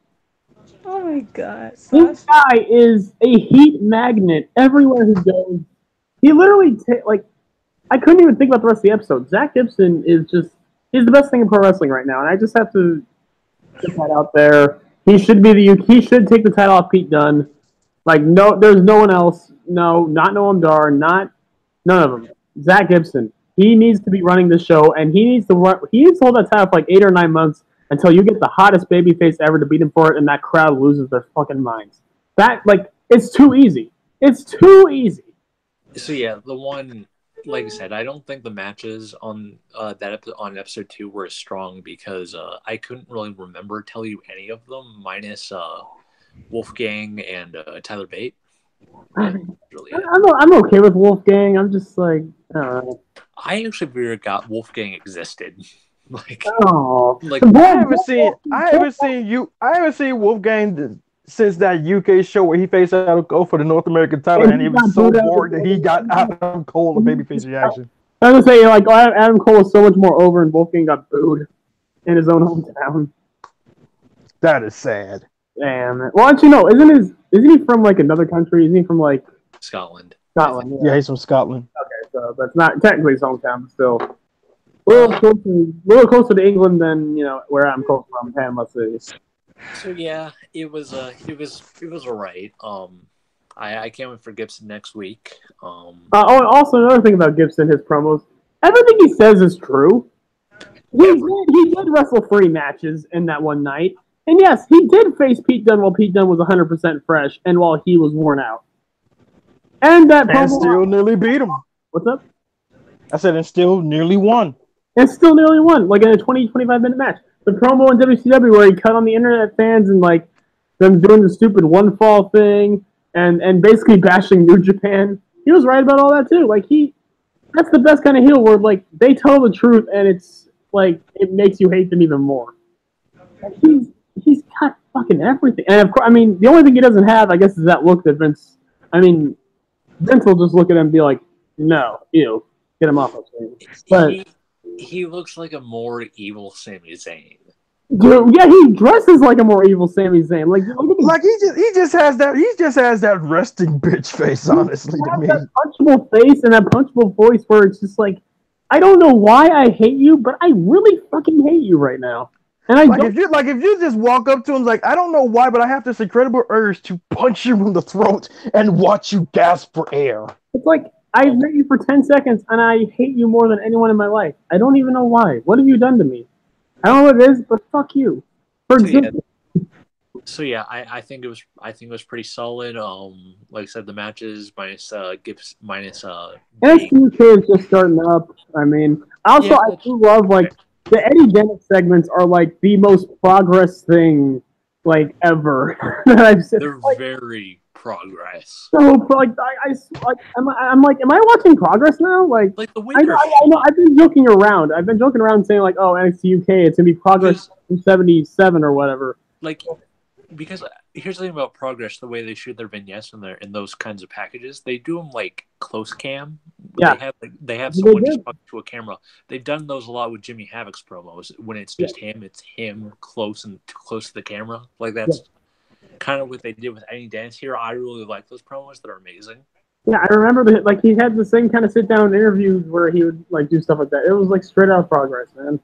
C: Oh my god.
A: This guy is a heat magnet everywhere he goes. He literally, I couldn't even think about the rest of the episode. Zach Gibson is just, he's the best thing in pro wrestling right now, and I just have to get that out there. He should take the title off Pete Dunne. Like, no, there's no one else. No, not Noam Dar, none of them. Zach Gibson. He needs to be running the show, and he needs to hold that title for like 8 or 9 months until you get the hottest babyface ever to beat him for it, and that crowd loses their fucking minds. It's too easy. It's too easy.
B: So yeah, the one, like I said, I don't think the matches on on episode 2 were as strong because I couldn't really tell you any of them minus Wolfgang and Tyler Bate.
A: I'm okay with Wolfgang. I'm just like, I don't know.
B: I actually forgot Wolfgang existed. I
D: haven't seen Wolfgang since that UK show where he faced Adam Cole for the North American title, and he was so bored that he got Adam Cole a babyface reaction.
A: I was gonna say, like, Adam Cole was so much more over, and Wolfgang got booed in his own hometown.
D: That is sad.
A: Damn. Well, actually, no. Isn't he from like another country? Isn't he from like
B: Scotland?
A: Scotland.
D: Yeah, he's from Scotland.
A: Okay, so that's not technically his hometown, but still a little closer to England than where I'm close from, Panama City.
B: So yeah, it was alright. I can't wait for Gibson next week.
A: Also, another thing about Gibson, his promos, everything he says is true. He did wrestle 3 matches in that one night. And yes, he did face Pete Dunne while Pete Dunne was 100% fresh and while he was worn out. And
D: still nearly beat him.
A: What's up?
D: I said, and still nearly won.
A: And still nearly won, like in a 20-25 minute match. The promo in WCW where he cut on the internet fans and like them doing the stupid one fall thing and basically bashing New Japan. He was right about all that too. Like that's the best kind of heel where like they tell the truth and it's like it makes you hate them even more. Like, he's got fucking everything. And of course, I mean, the only thing he doesn't have, I guess, is that look that Vince. I mean, Vince will just look at him and be like, "No, ew, get him off of me." But
B: he looks like a more evil Sami Zayn.
A: Dude, yeah, he dresses like a more evil Sami Zayn. Like
D: he just has that resting bitch face. Honestly, to me,
A: that punchable face and that punchable voice, where it's just like, I don't know why I hate you, but I really fucking hate you right now. And
D: if you just walk up to him like, I don't know why, but I have this incredible urge to punch you in the throat and watch you gasp for air.
A: It's like I've met you for 10 seconds and I hate you more than anyone in my life. I don't even know why. What have you done to me? I don't know what it is, but fuck you.
B: So yeah, I think it was pretty solid. Like I said, the matches minus Gibbs minus
A: NXT UK is just starting up. I mean, also I do love like the Eddie Bennett segments are like the most progress thing like ever that I've seen.
B: They're
A: like,
B: very progress.
A: So like I'm like, am I watching progress now? Like
B: the
A: I know I've been joking around. I've been joking around saying like, oh, NXT UK, it's gonna be progress in 77 or whatever.
B: Like, because here's the thing about progress: the way they shoot their vignettes in those kinds of packages, they do them like close cam.
A: Yeah,
B: they have someone just talking to a camera. They've done those a lot with Jimmy Havoc's promos. When it's just him, it's him close to the camera. Like that's kind of what they did with Eddie Dance here. I really like those promos; they're amazing.
A: Yeah, I remember that. Like he had the same kind of sit down interviews where he would like do stuff like that. It was like straight out progress, man.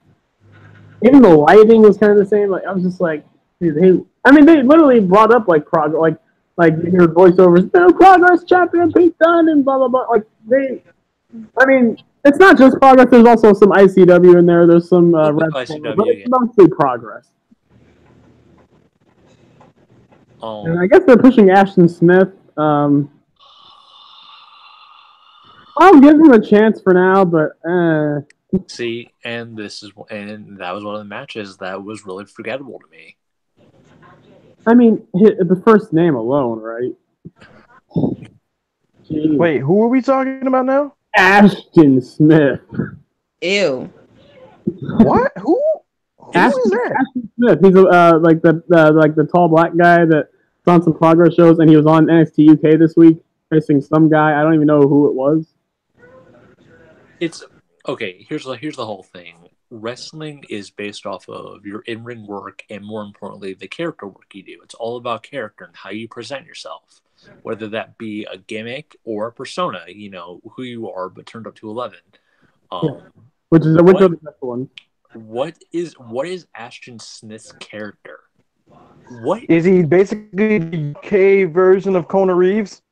A: Even the lighting was kind of the same. Like I was just like, dude, I mean, they literally brought up like progress, like you hear voiceovers, no progress, champion Pete Dunne, and blah blah blah. Like I mean, it's not just progress. There's also some ICW in there. There's some ICW, but it's mostly progress. And I guess they're pushing Ashton Smith. I'll give him a chance for now, but
B: see, and that was one of the matches that was really forgettable to me.
A: I mean, the first name alone, right?
D: Jeez. Wait, who are we talking about now?
A: Ashton Smith.
C: Ew.
D: What? Who is that?
A: Ashton Smith. He's like the tall black guy that's on some progress shows, and he was on NXT UK this week facing some guy. I don't even know who it was.
B: It's okay. Here's the whole thing. Wrestling is based off of your in-ring work and, more importantly, the character work you do. It's all about character and how you present yourself, whether that be a gimmick or a persona. You know who you are, but turned up to 11.
A: Which is the best one.
B: What is Ashton Smith's character? What
D: is he? Basically the UK version of Kona Reeves?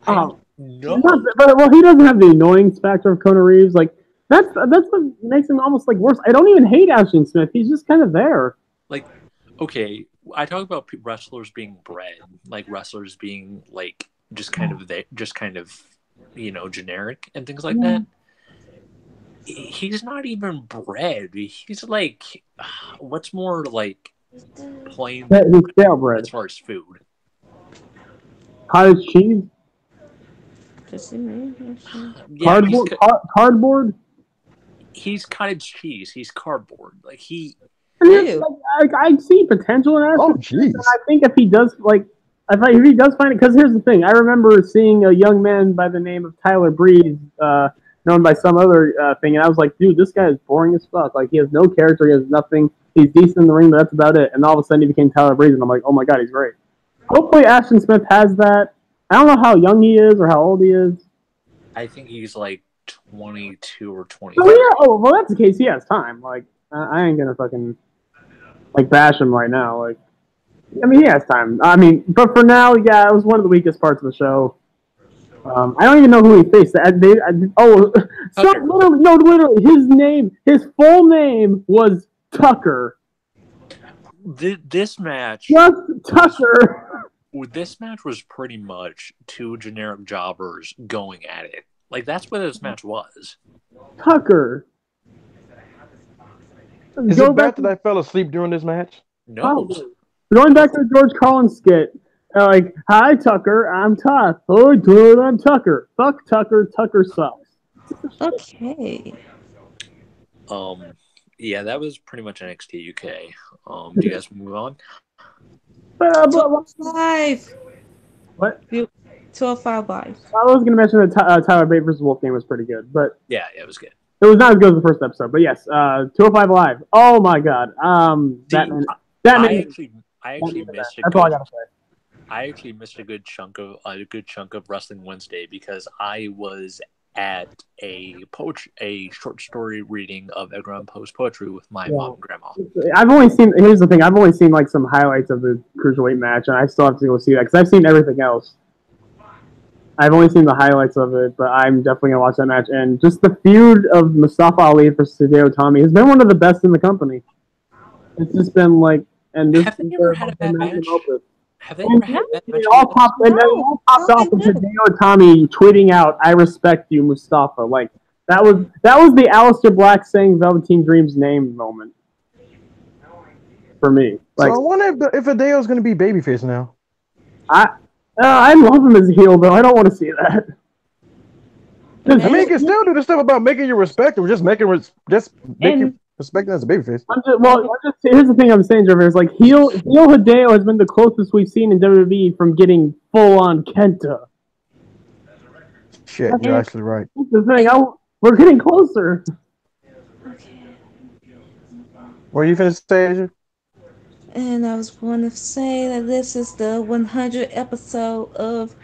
A: No, well, he doesn't have the annoying factor of Kona Reeves. Like that's what makes him almost like worse. I don't even hate Ashton Smith. He's just kind of there.
B: Like, okay, I talk about wrestlers being bred, like wrestlers being like just kind of generic and things like that. He's not even bred. He's like, what's more like plain
A: stale bread
B: as far as food?
A: Cottage cheese.
B: Yeah,
A: cardboard.
B: He's cottage cheese. He's cardboard. Like
A: I see potential in that.
D: Oh, jeez.
A: I think if he does find it, because here's the thing. I remember seeing a young man by the name of Tyler Breeze, known by some other thing, and I was like, dude, this guy is boring as fuck. Like, he has no character. He has nothing. He's decent in the ring, but that's about it. And all of a sudden, he became Tyler Breeze, and I'm like, oh my god, he's great. Hopefully, Ashton Smith has that. I don't know how young he is or how old he is.
B: I think he's like 22 or 20.
A: Oh yeah. Oh well, that's the case. He has time. Like I ain't gonna fucking like bash him right now. Like I mean, he has time. I mean, but for now, yeah, it was one of the weakest parts of the show. I don't even know who he faced. Literally, his full name was Tucker.
B: This match,
A: just Tucker.
B: This match was pretty much two generic jobbers going at it. Like that's what this match was.
A: Tucker.
D: Is it bad that I fell asleep during this match?
B: No.
A: Going back to the George Collins skit, like, hi Tucker, I'm tough. Oh, dude, I'm Tucker. Fuck Tucker. Tucker sucks.
C: Okay.
B: Yeah, that was pretty much NXT UK. Do you guys move on?
C: Live.
A: What?
C: 205 Live.
A: I was going to mention that Tyler Bate versus Wolfgang was pretty good, but
B: yeah, it was good.
A: It was not as good as the first episode, but yes, 205 Live. Oh my god, I actually missed. That's all I gotta say.
B: I actually missed a good chunk of Wrestling Wednesday because I was at a short story reading of Edgar Allan Poe's poetry with my mom and grandma.
A: Here's the thing. I've only seen like some highlights of the cruiserweight match, and I still have to go see that because I've seen everything else. I've only seen the highlights of it, but I'm definitely gonna watch that match. And just the feud of Mustafa Ali versus Hideo Itami has been one of the best in the company. It's just been like, and this.
B: Have they ever had a bad match? Have they
A: ever had a bad match? It all popped off with Hideo Itami tweeting out, "I respect you, Mustafa." Like that was the Aleister Black saying Velveteen Dream's name moment for me. Like,
D: so I wonder if Hideo's gonna be babyface now.
A: I love him as a heel, though. I don't want to see that.
D: I mean, you can still do the stuff about making you respect him, just make you respect him as a babyface.
A: Here's the thing I'm saying, Trevor, is like heel Hideo has been the closest we've seen in WWE from getting full on Kenta.
D: Shit, you're actually right.
A: That's the thing. We're getting closer.
C: Okay.
D: What are you finna say, Asia?
C: And I was going to say that this is the 100th episode of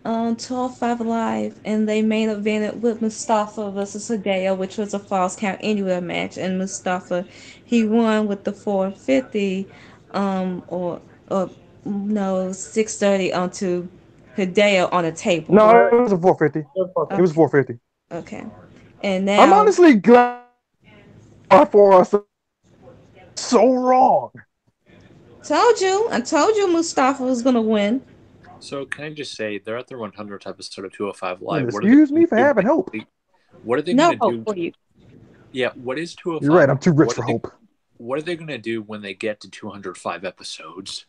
C: 205 Live, and they main evented with Mustafa versus Hideo, which was a Falls Count Anywhere match. And Mustafa, he won with the 450, or no, 630 onto Hideo on a table.
D: No, it was a 450. It was 450.
C: Okay, and now
D: I'm honestly glad for us. So wrong.
C: I told you Mustafa was gonna win.
B: So can I just say they're at their 100th episode of 205 Live.
D: Excuse me for having hope.
B: What are they going to do?
C: For you.
B: Yeah, what is 205?
D: You're right. I'm too rich for hope.
B: What are they going to do when they get to 205 episodes?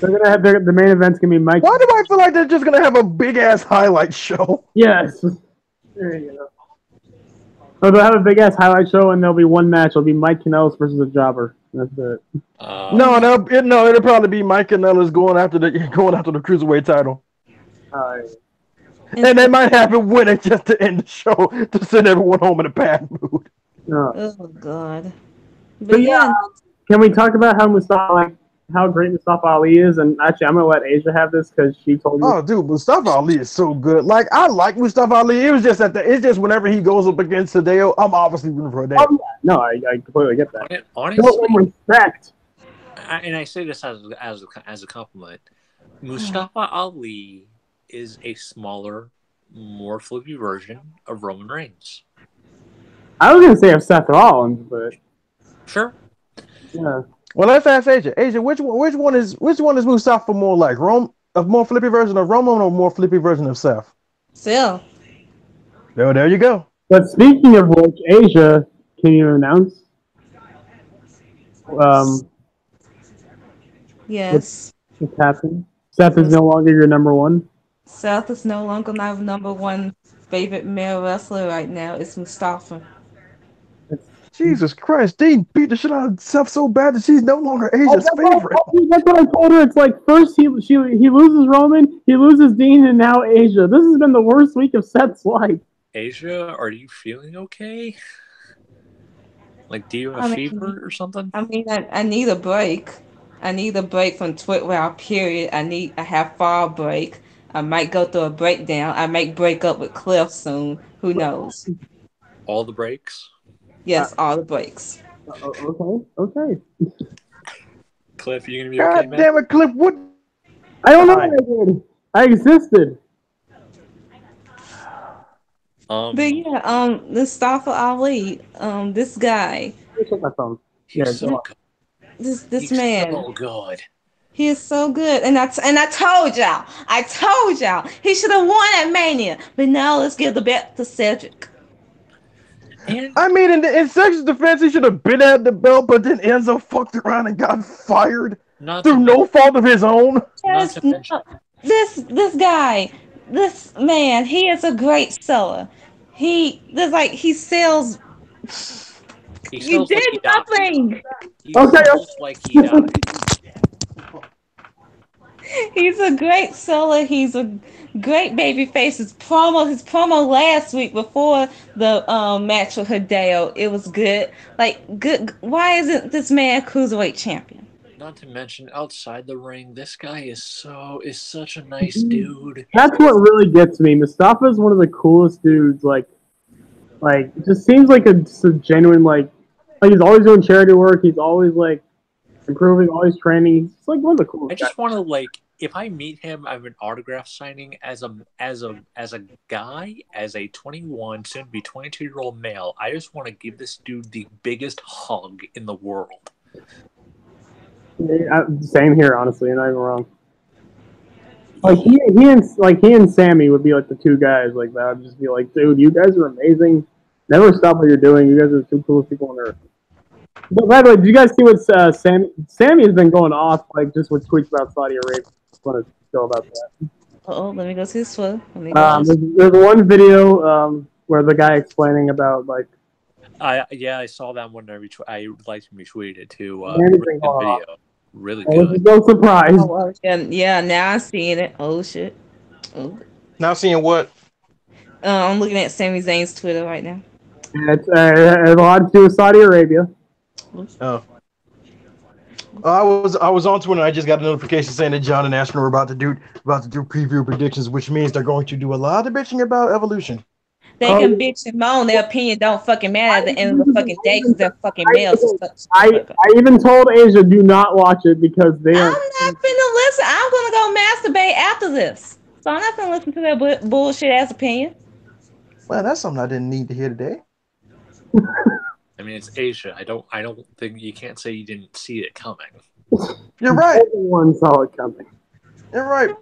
A: They're gonna have the main event's gonna be Mike.
D: Why do I feel like they're just gonna have a big ass highlight show?
A: Yes. There you go. So they'll have a big ass highlight show, and there'll be one match. It'll be Mike Kanellis versus a jobber. That's it.
D: It'll probably be Mike Kanellis going after the cruiserweight title. And they might have it winning just to end the show to send everyone home in a bad mood.
C: Oh God.
A: But yeah, can we talk about how great Mustafa Ali is? And actually, I'm gonna let Asia have this because she told me.
D: Oh, dude, Mustafa Ali is so good. Like, I like Mustafa Ali. It was just it's just whenever he goes up against Hideo, I'm obviously rooting for Hideo.
A: Oh, yeah. No, I completely get that.
B: Honestly,
A: respect.
B: And I say this as a compliment. Mustafa Ali is a smaller, more flippy version of Roman Reigns.
A: I was gonna say of Seth Rollins, but
B: sure.
A: Yeah.
D: Well, let's ask Asia. Asia, which one is Mustafa more like? A more flippy version of Roman or a more flippy version of Seth?
C: Seth.
D: There you go.
A: But speaking of which, Asia, can you announce?
C: Yes.
A: What's happened? Seth is no longer your number one.
C: Seth is no longer my number one favorite male wrestler right now. It's Mustafa.
D: Jesus Christ, Dean beat the shit out of Seth so bad that she's no longer Asia's favorite.
A: That's what I told her. It's like first he loses Roman, he loses Dean, and now Asia. This has been the worst week of Seth's life.
B: Asia, are you feeling okay? Like, do you have a fever or something?
C: I mean, I need a break. I need a break from Twitwell, period. I have fall break. I might go through a breakdown. I might break up with Cliff soon. Who knows?
B: All the breaks?
C: Yes, all the breaks.
A: Okay.
B: Cliff, you gonna be okay, man?
D: God damn it, Cliff! What?
A: I don't know what I did. I existed.
C: But yeah, Mustafa Ali, this guy,
A: Check my phone.
B: He's
A: Yeah,
B: so
A: go on.
B: good.
C: this
B: He's
C: man,
B: so good.
C: he is so good. And I told y'all, he should have won at Mania. But now let's give the belt to Cedric.
B: And
D: I mean, in Sex's defense, he should have been at the belt, but then Enzo fucked around and got fired
B: not
D: through no fault of his own.
B: not
C: Yes,
B: to mention,
C: no, this guy, this man, he is a great seller. He sells.
B: he
C: You
B: sells like
C: did
B: he died.
C: nothing.
B: He
A: Okay.
B: sells like he died.
C: He's a great seller. He's a great baby face. His promo last week before the match with Hideo, it was good. Like good. Why isn't this man cruiserweight champion?
B: Not to mention, outside the ring, this guy is such a nice dude.
A: That's what really gets me. Mustafa's one of the coolest dudes. Like it just seems like just a genuine like he's always doing charity work. He's always like improving, always training. He's like one of the coolest
B: I
A: guys.
B: just want to like, if I meet him, I'm an autograph signing as a guy, as a 21, soon to be 22-year-old male. I just want to give this dude the biggest hug in the world.
A: Yeah, same here, honestly. You're not even wrong. Like he and Sammy would be like the two guys like that. I'd just be like, dude, you guys are amazing. Never stop what you're doing. You guys are the two coolest people on earth. But by the way, did you guys see what Sammy has been going off like just with tweets about Saudi Arabia? Just want to go about that.
C: Oh, let me go to his Twitter.
A: There's one video where the guy explaining about like
B: I saw that one. I liked him retweeted it too.
A: anything
B: Really good
A: going on.
B: video. Really
A: I was
B: good.
A: no surprise.
C: Oh, well, yeah. Now I'm seeing it. Oh shit. Oh.
D: Now seeing what?
C: I'm looking at Sami Zayn's Twitter right now.
A: It's a lot to do with Saudi Arabia.
D: Oh. I was on Twitter and I just got a notification saying that John and Ashton are about to do preview predictions, which means they're going to do a lot of bitching about Evolution.
C: They can bitch and moan. Their opinion don't fucking matter at the end of the fucking day because they're fucking males.
A: I even told Asia, do not watch it because they are.
C: I'm not finna listen. I'm gonna go masturbate after this. So I'm not gonna listen to their bullshit ass opinion.
D: Well, that's something I didn't need to hear today.
B: I mean, it's Asia. I don't think you can't say you didn't see it coming.
D: You're right.
A: Everyone saw it coming.
D: You're right.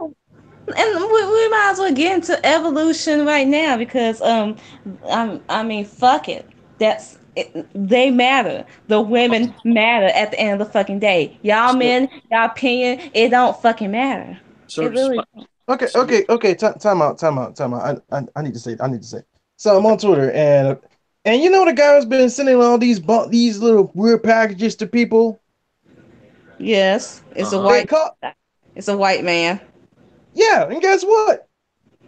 C: And we might as well get into Evolution right now because I mean fuck it. They matter. The women matter at the end of the fucking day. Y'all men, y'all opinion, it don't fucking matter.
B: So
C: it really
D: Okay. Time out. I need to say. So I'm on Twitter and you know the guy who's been sending all these little weird packages to people.
C: Yes, it's it's a white man.
D: Yeah, and guess what?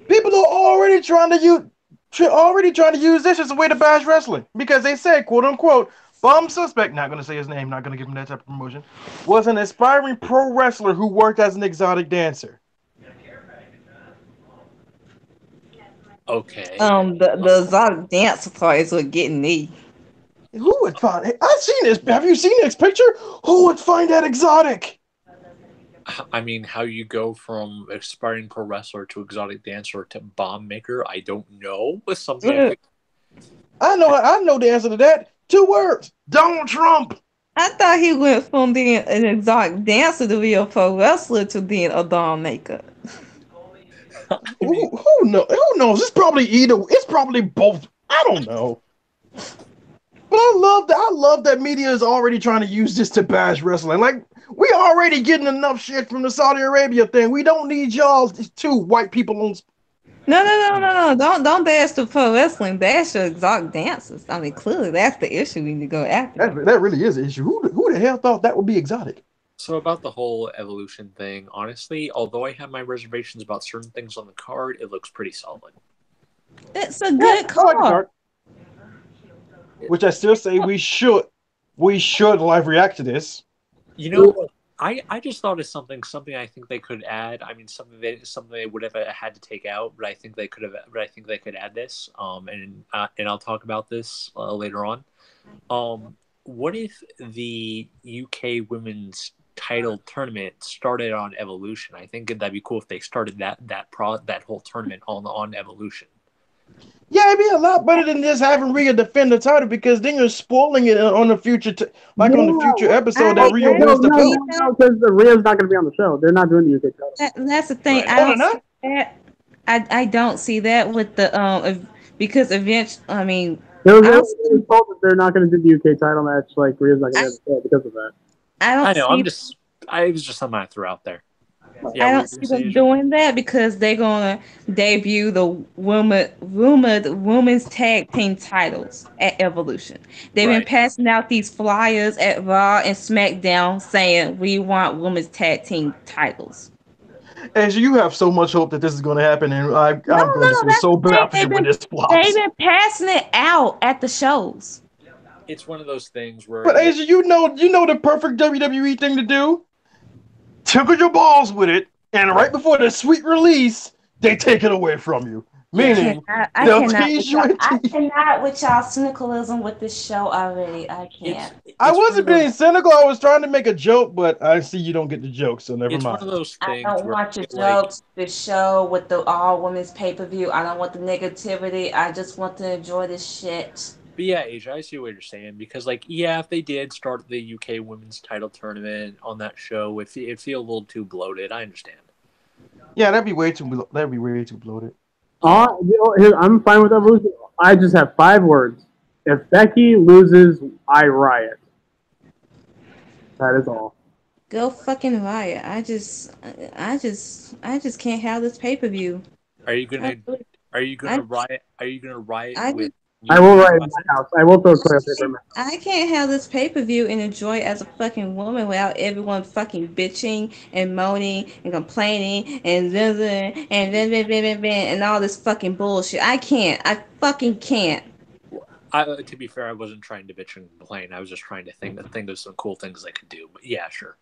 D: People are already trying to use this as a way to bash wrestling because they said, quote unquote, bomb suspect, not going to say his name, not going to give him that type of promotion, was an aspiring pro wrestler who worked as an exotic dancer.
B: Okay.
C: The exotic dance part is what getting me.
D: Who would find it? I've seen this. Have you seen this picture? Who would find that exotic?
B: I mean, how you go from aspiring pro wrestler to exotic dancer to bomb maker, I don't know. With something
D: I know the answer to that. 2 words. Donald Trump.
C: I thought he went from being an exotic dancer to be a pro wrestler to being a doll maker.
D: Who knows? It's probably either. It's probably both. I don't know. But I love that media is already trying to use this to bash wrestling. Like, we already getting enough shit from the Saudi Arabia thing. We don't need y'all two white people on.
C: No. Don't bash the pro wrestling. Bash the exotic dancers. I mean, clearly that's the issue we need to go after.
D: That really is an issue. Who the hell thought that would be exotic?
B: So about the whole Evolution thing, honestly, although I have my reservations about certain things on the card, it looks pretty solid.
C: It's a good card.
D: Which I still say we should live react to this.
B: You know, I just thought of something I think they could add. I mean, something they would have had to take out, but I think they could add this. And I'll talk about this later on. What if the UK women's title tournament started on Evolution. I think that'd be cool if they started that whole tournament on Evolution.
D: Yeah, it'd be a lot better than just having Rhea defend the title, because then you're spoiling it on the future, on the future episode that Rhea wins the belt.
A: No, because the Rhea's not going to be on the show. They're not doing the UK title.
C: That's the thing.
B: Right.
C: I don't see that. I don't see that with the because eventually, I mean,
A: They were told that they're not going to do the UK title match. Like Rhea's not going to have because of that.
C: I
B: know. It was just something I threw out there.
C: Yeah, I don't see them doing that because they're gonna debut the women's tag team titles at Evolution. They've been passing out these flyers at Raw and SmackDown saying we want women's tag team titles.
D: And you have so much hope that this is going to happen, and I'm going to feel so bad for you when this flops.
C: They've been passing it out at the shows.
B: It's one of those things where.
D: But Asia, you know the perfect WWE thing to do. Tickle your balls with it, and right before the sweet release, they take it away from you. Meaning, they'll tease you.
C: I cannot with y'all cynicalism with this show already. I can't.
D: I wasn't being cynical. I was trying to make a joke, but I see you don't get the joke, so never mind.
B: It's one of those things.
C: I don't want your jokes. This show with the all women's pay-per-view. I don't want the negativity. I just want to enjoy this shit.
B: But yeah, Asia, I see what you're saying, because if they did start the UK women's title tournament on that show, it'd feel a little too bloated. I understand.
D: Yeah, that'd be way too bloated.
A: I'm fine with Evolution. I just have 5 words. If Becky loses, I riot. That is all.
C: Go fucking riot. I just can't have this pay-per-view.
B: Are you gonna riot? Are you gonna riot with?
A: I will riot in my house. I will throw toilet paper in my house.
C: I can't have this pay-per-view and enjoy it as a fucking woman without everyone fucking bitching and moaning and complaining and all this fucking bullshit. I can't. I fucking can't.
B: To be fair, I wasn't trying to bitch and complain. I was just trying to think of some cool things I could do. But yeah, sure.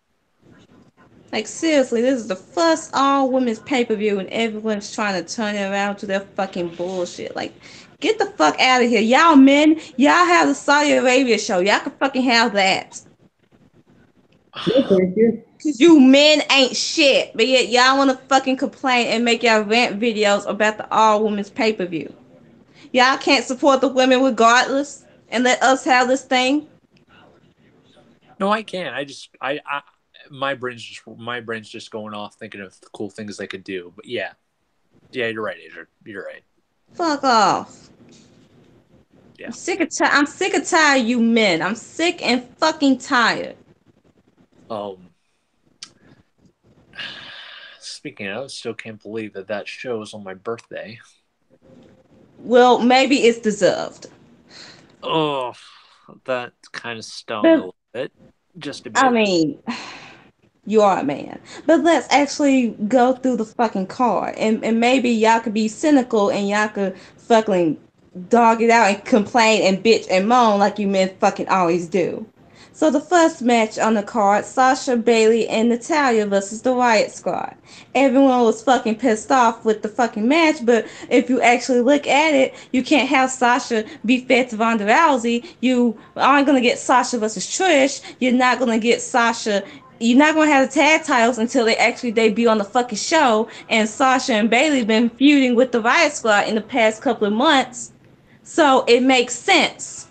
C: Like, seriously, this is the first all-women's pay-per-view and everyone's trying to turn it around to their fucking bullshit. Like, get the fuck out of here. Y'all men, y'all have the Saudi Arabia show. Y'all can fucking have that.
A: No, thank you.
C: Because you men ain't shit. But yet y'all want to fucking complain and make y'all rant videos about the all-women's pay-per-view. Y'all can't support the women regardless and let us have this thing.
B: No, I can't. My brain's just going off thinking of the cool things they could do. But yeah, you're right, Asia. You're right.
C: Fuck off.
B: Yeah.
C: I'm sick and tired, you men. I'm sick and fucking tired.
B: Speaking of, I still can't believe that show is on my birthday.
C: Well, maybe it's deserved.
B: Oh, that kind of stung a little bit. Just a bit.
C: I mean, you are a man. But let's actually go through the fucking card. And maybe y'all could be cynical and y'all could fucking dog it out and complain and bitch and moan like you men fucking always do. So the first match on the card, Sasha, Bailey, and Natalya versus the Riot Squad. Everyone was fucking pissed off with the fucking match, but if you actually look at it, you can't have Sasha be fed to Ronda Rousey. You aren't going to get Sasha versus Trish. You're not going to get Sasha. You're not going to have the tag titles until they actually debut on the fucking show. And Sasha and Bailey been feuding with the Riot Squad in the past couple of months. So it makes sense.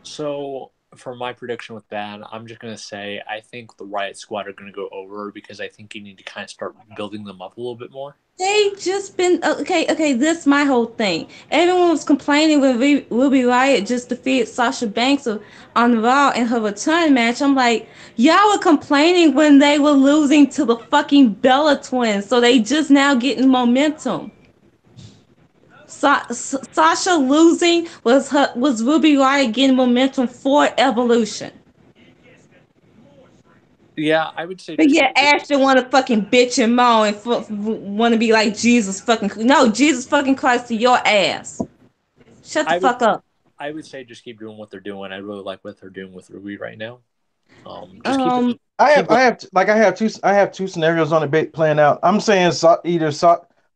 B: So for my prediction with that, I'm just going to say I think the Riot Squad are going to go over because I think you need to kind of start building them up a little bit more.
C: They just been okay. This is my whole thing. Everyone was complaining when Ruby Riot just defeated Sasha Banks on Raw in her return match. I'm like, y'all were complaining when they were losing to the fucking Bella Twins, so they just now getting momentum. Sasha losing was Ruby Riot getting momentum for Evolution.
B: Yeah, I would say.
C: But yeah, Ashton want to fucking bitch and moan and want to be like Jesus fucking. No, Jesus fucking Christ to your ass. Shut the fuck up.
B: I would say just keep doing what they're doing. I really like what they're doing with Ruby right now.
D: I have two scenarios on the playing out. I'm saying either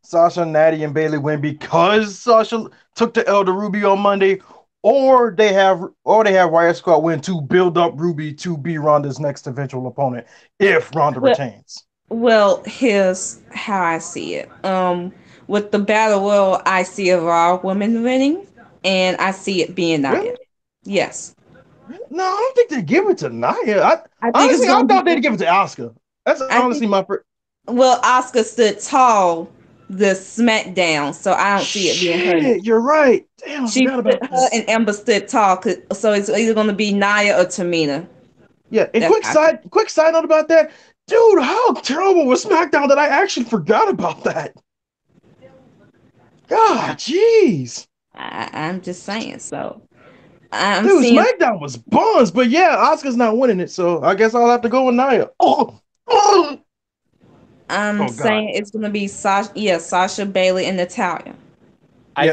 D: Sasha, Natty, and Bailey win because Sasha took the L to Ruby on Monday, or they have Riot Squad win to build up Ruby to be Ronda's next eventual opponent if Ronda retains.
C: Well, here's how I see it. With the battle royal, I see a Raw woman winning, and I see it being Nia.
D: Really?
C: Yes.
D: No, I don't think they give it to Nia.
C: I think it's
D: I
C: gonna
D: thought
C: be.
D: they'd give it to Asuka. That's honestly my first.
C: Well, Asuka stood tall the SmackDown, so I don't see it being her.
D: You're right. Damn, I forgot about
C: Her
D: that.
C: and Ember stood tall, so it's either going to be Nia or Tamina.
D: Yeah, and quick side note about that, dude. How terrible was SmackDown that I actually forgot about that? God, jeez.
C: I'm just saying. So I'm
D: Dude,
C: seeing.
D: SmackDown was buns, but yeah, Asuka's not winning it, so I guess I'll have to go with Nia.
C: I'm saying it's going to be Sasha, Bailey, and Natalya.
B: I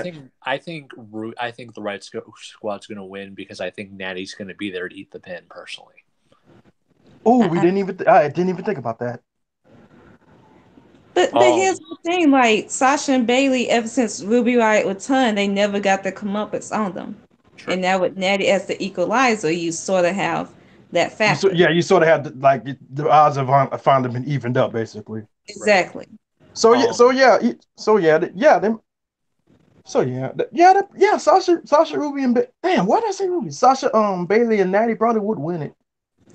B: think the Right Squad's going to win because I think Natty's going to be there to eat the pin personally.
D: Oh, I didn't even think about that.
C: But here's the thing: like Sasha and Bailey, ever since Ruby Riott returned, they never got the comeuppance on them. True. And now with Natty as the equalizer, you sort of have that factor.
D: You sort of have the odds of finding been evened up, basically.
C: Exactly.
D: Sasha, Ruby and damn, why did I say Ruby? Sasha, Bailey and Natty probably would win it.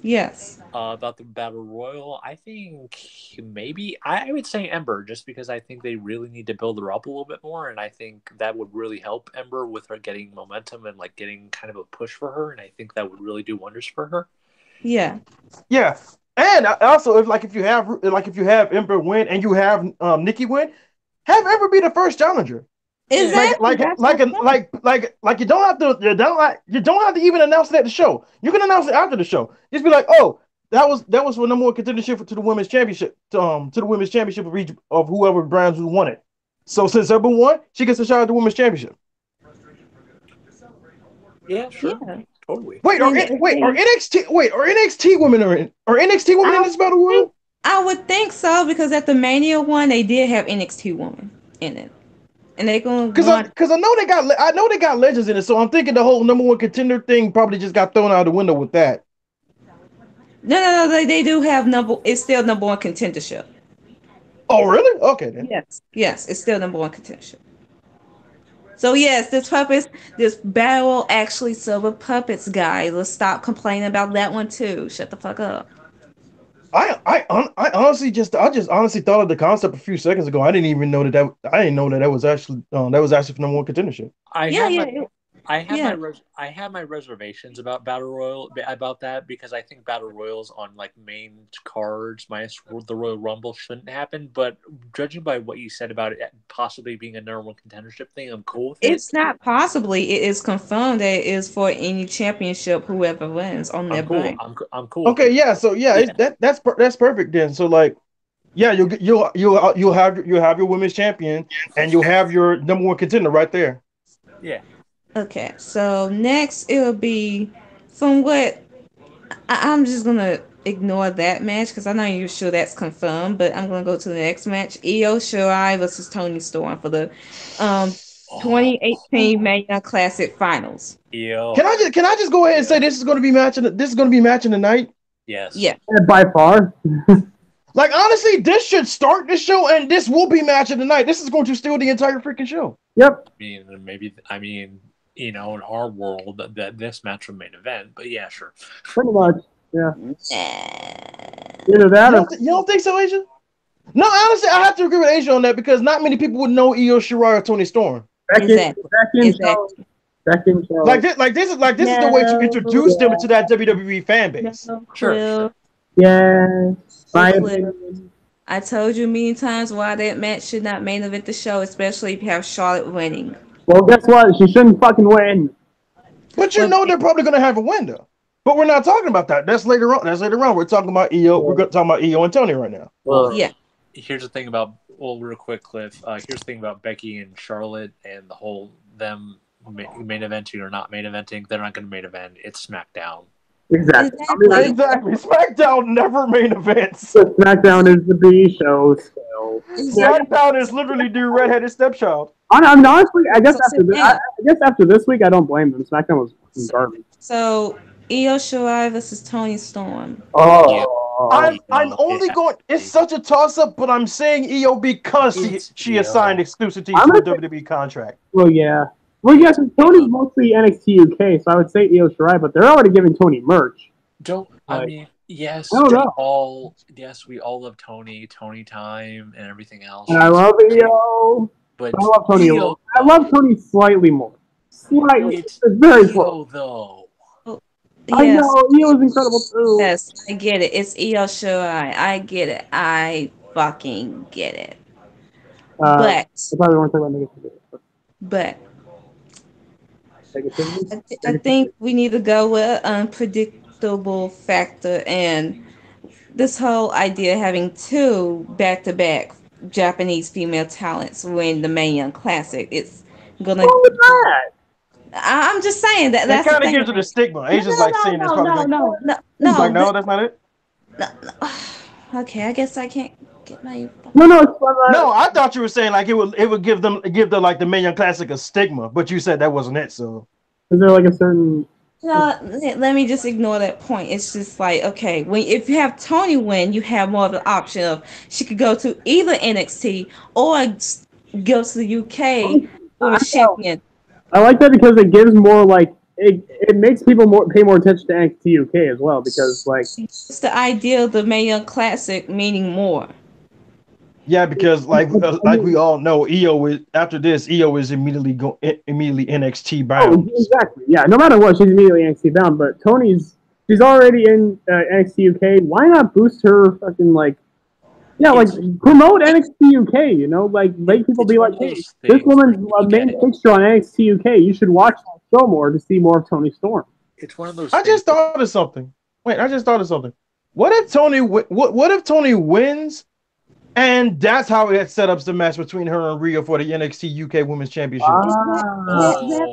C: Yes.
B: About the Battle Royal, I think maybe I would say Ember, just because I think they really need to build her up a little bit more, and I think that would really help Ember with her getting momentum and like getting kind of a push for her, and I think that would really do wonders for her.
C: Yeah.
D: Yeah. And also, if you have Ember win and you have Nikki win, have Ember be the first challenger.
C: Exactly.
D: Like you don't have to even announce it at the show. You can announce it after the show. Just be like, oh, that was for number one contendership to the women's championship, to the women's championship of whoever brands who won it. So since Ember won, she gets a shot at the women's championship.
B: Yeah, sure. Yeah. Totally.
D: Are NXT women in this battle royal?
C: I would think so, because at the Mania one they did have NXT women in it, and they're going
D: because I know they got legends in it, so I'm thinking the whole number one contender thing probably just got thrown out the window with that.
C: No, they do have it's still number one contendership.
D: Oh really? Okay then.
C: Yes, it's still number one contendership. So yes, this battle actually silver puppets, guys. Let's stop complaining about that one too. Shut the fuck up.
D: I honestly thought of the concept a few seconds ago. I didn't even know that was actually for number one contendership.
B: I have my reservations about Battle Royal about that, because I think Battle Royals on like main cards minus the Royal Rumble shouldn't happen. But judging by what you said about it possibly being a number one contendership thing, I'm cool with it.
C: It's not possibly. It is confirmed that it is for any championship whoever wins on their brand.
B: I'm cool.
D: Okay, yeah. So that's perfect then. So like, yeah, you'll have your women's champion and you'll have your number one contender right there.
B: Yeah.
C: Okay, so next it'll be from what I'm just gonna ignore that match because I'm not even sure that's confirmed, but I'm gonna go to the next match: Io Shirai versus Toni Storm for the 2018 Mania Classic Finals.
B: Io.
D: Can I just go ahead and say this is gonna be matching the night?
B: Yes.
C: Yeah.
A: By far.
D: Like honestly, this should start the show, and this will be match of the night. This is going to steal the entire freaking show.
A: Yep.
B: I mean, in our world, that this match will main event, but yeah, sure.
A: Pretty much, yeah. Either that
D: you don't think so, Asia? No, honestly, I have to agree with Asia on that because not many people would know Io Shirai or Toni Storm.
A: Exactly.
D: Like this is the way to introduce them to that WWE fan base.
B: Sure.
A: Yeah.
C: I told you many times why that match should not main event the show, especially if you have Charlotte winning.
A: Well, guess what? She shouldn't fucking win.
D: But they're probably going to have a win, though. But we're not talking about that. That's later on. We're talking about Io. We're talking about Io and Toni right now.
B: Well, yeah. Here's the thing about real quick, Cliff. Here's the thing about Becky and Charlotte and the whole them main eventing or not main eventing. They're not going to main event. It's SmackDown.
A: Exactly.
D: Exactly. SmackDown never main events.
A: SmackDown is the B show. So.
D: SmackDown is literally the redheaded stepchild.
A: I mean, honestly, I guess
C: So,
A: after this week, I don't blame them. SmackDown was garbage.
C: So Io Shirai versus Tony Storm.
A: Oh,
D: I'm only going. It's such a toss up, but I'm saying EO because she assigned exclusivity to a WWE contract.
A: Well, yeah. Well, yes, Tony's mostly NXT UK, so I would say Io Shirai, but they're already giving Tony merch.
B: I mean, yes,
A: I don't know.
B: we all love Tony time, and everything else.
A: And I love Io, but I love Tony. I love Tony slightly more. Slightly, it's very close.
B: Though.
A: I know Io is incredible too.
C: Yes, I get it. It's Io Shirai. I get it. I fucking get it. But
A: I probably won't talk about negativity.
C: But I think we need to go with unpredictable factor, and this whole idea of having two back-to-back Japanese female talents win the Mae Young Classic. It's gonna. I'm just saying that. That
D: kind of gives it a stigma. Asians saying it's probably
C: no.
D: Like, no, that's not it.
C: No. Okay, I guess I can't get my.
D: No, I thought you were saying like it would give the like the Mae Young Classic a stigma, but you said that wasn't it. So
A: is there like a certain?
C: No, let me just ignore that point. It's just like, okay, if you have Tony win, you have more of an option of she could go to either NXT or go to the UK for a champion.
A: I like that because it gives more like it makes people pay more attention to NXT UK as well because like
C: it's the idea of the Mae Young Classic meaning more.
D: Yeah, because like we all know, EO is after this. EO is immediately NXT bound.
A: Oh, exactly. Yeah, no matter what, she's immediately NXT bound. But she's already in NXT UK. Why not boost her fucking like? Yeah, like promote NXT UK. You know, like make people be like, hey, this woman's a main fixture on NXT UK. You should watch that show more to see more of Tony Storm.
B: It's one of those.
D: I just thought of something. Wait, I just thought of something. What if Tony wins? And that's how it set up the match between her and Rhea for the NXT UK Women's Championship.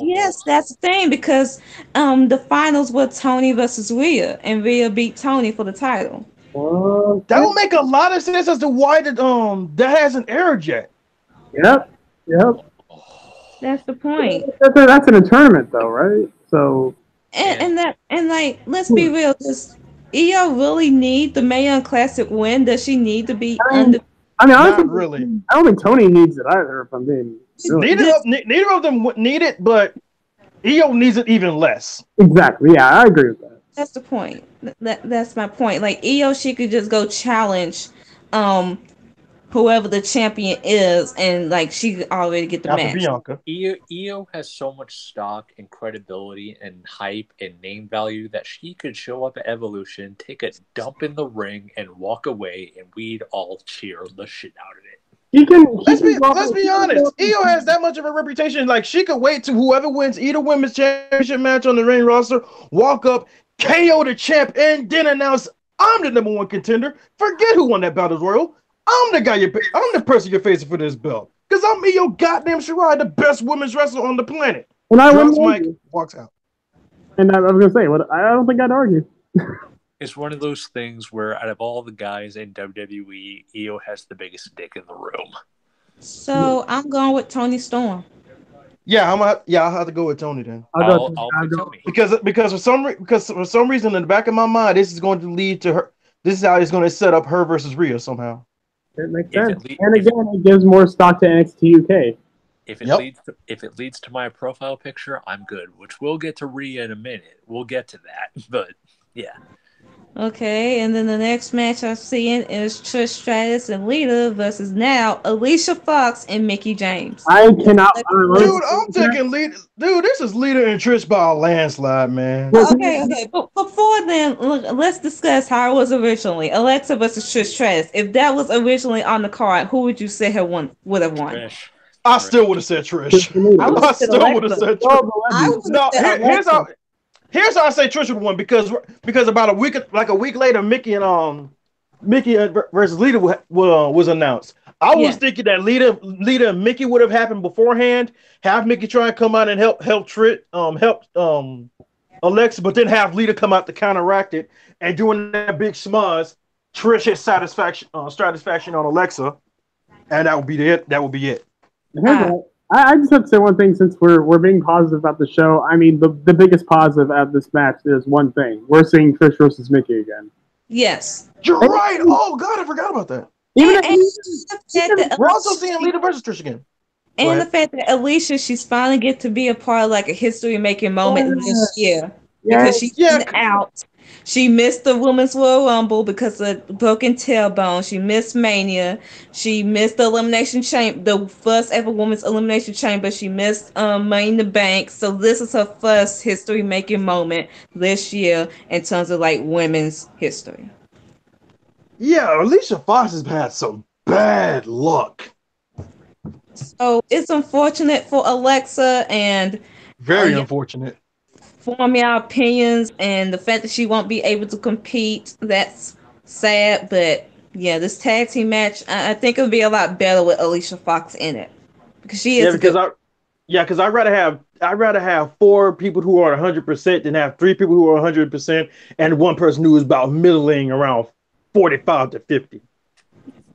C: Yes, that's the thing because the finals were Tony versus Rhea, and Rhea beat Tony for the title.
D: That will make a lot of sense as to why that hasn't aired yet.
A: Yep.
C: That's the point.
A: That's in a tournament, though, right? So
C: and like let's be real, does Io really need the Mae Young Classic win? Does she need to be under?
A: I mean, honestly,
D: not really.
A: I don't think Tony needs it either. If I'm being
D: neither of them need it, but Io needs it even less.
A: Exactly. Yeah, I agree with that.
C: That's the point. That's my point. Like Io, she could just go challenge, whoever the champion is, and like she could already get the match.
D: Bianca.
B: Io has so much stock and credibility and hype and name value that she could show up at Evolution, take a dump in the ring, and walk away, and we'd all cheer the shit out of it.
D: Let's be honest. Io has that much of a reputation. Like she could wait to whoever wins either women's championship match on the main roster, walk up, KO the champ, and then announce I'm the number one contender. Forget who won that battle royal. I'm the person you're facing for this belt. Because I'm Io goddamn Shirai, the best women's wrestler on the planet.
A: And I
D: drops mic, walks out.
A: And I was gonna say, I don't think I'd argue.
B: It's one of those things where out of all the guys in WWE, Io has the biggest dick in the room.
C: So I'm going with Tony Storm.
D: Yeah, I'll have to go with Tony then.
B: I'll pick Tony.
D: Because for some reason in the back of my mind, this is going to lead to her. This is how it's going to set up her versus Rhea somehow.
A: It makes sense. And again, it gives more stock to NXT UK.
B: If it leads to my profile picture, I'm good. Which we'll get to Rhea in a minute. We'll get to that, but yeah.
C: Okay, and then the next match I'm seeing is Trish Stratus and Lita versus now Alicia Fox and Mickie James.
A: I cannot.
D: Dude, I'm taking Lita. Dude, this is Lita and Trish by a landslide, man.
C: Okay. But before then, look, let's discuss how it was originally. Alexa versus Trish Stratus. If that was originally on the card, who would you say would have won?
B: Trish.
D: I still would have said Trish. I still would have said Trish. Here's how I say Trish would win because about a week later, Mickie versus Lita was announced. I was thinking that Lita and Mickie would have happened beforehand. Have Mickie try and come out and help Alexa, but then have Lita come out to counteract it and doing that big schmuzz. Trish hit satisfaction on Alexa, and that would be it.
A: I just have to say one thing since we're being positive about the show. I mean, the biggest positive out of this match is one thing: we're seeing Trish versus Mickey again.
C: Yes,
D: you're right. Oh God, I forgot about that.
C: We're
D: also seeing Lita versus Trish again.
C: And the fact that Alicia, she's finally get to be a part of like a history-making moment this year because she's been out. She missed the Women's Royal Rumble because of broken tailbone. She missed Mania. She missed the Elimination Chamber, the first ever Women's Elimination Chamber. She missed Money in the Bank. So this is her first history-making moment this year in terms of like women's history.
D: Yeah, Alicia Fox has had some bad luck.
C: So it's unfortunate for Alexa and
D: very unfortunate.
C: Forming our opinions and the fact that she won't be able to compete, that's sad. But yeah, this tag team match, I think it'll be a lot better with Alicia Fox in it because she is.
D: Because I'd rather have 4 people who are 100% than have 3 people who are 100% and 1 person who is about middling around 45 to 50.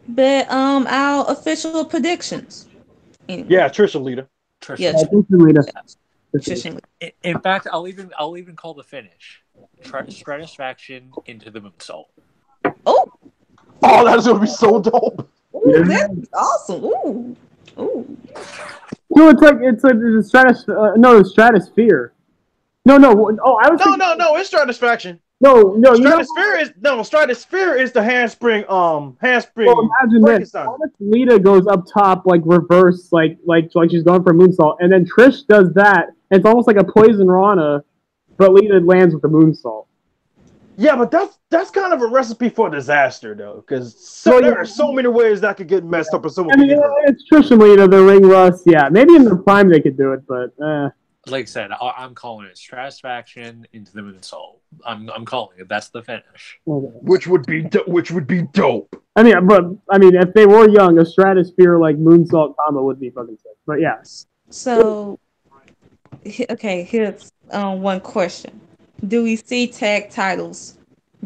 C: But our official predictions.
D: Anyway. Yeah, Trish and Lita.
B: In fact, I'll even call the finish Stratisfaction into the moonsault.
C: Oh,
D: that's gonna be so dope.
C: Ooh, that's awesome. Ooh.
A: No, it's the Stratosphere. No. Oh, I was
D: no, it's Stratisfaction.
A: No,
D: Stratosphere is the handspring. Well,
A: imagine this. Lita goes up top, like reverse, like she's going for a moonsault, and then Trish does that. And it's almost like a poison Rana, but Lita lands with the moonsault.
D: Yeah, but that's kind of a recipe for disaster, though, because there are so many ways that could get messed up. Or someone
A: it's Trish and Lita, the ring rust. Yeah, maybe in the prime they could do it, but.
B: Like I said, I'm calling it Stratisfaction into the moonsault. I'm calling it. That's the finish.
D: Which would be dope.
A: I mean, if they were young, a Stratosphere like moonsault combo would be fucking sick. But yeah.
C: So, okay, here's one question: do we see tag titles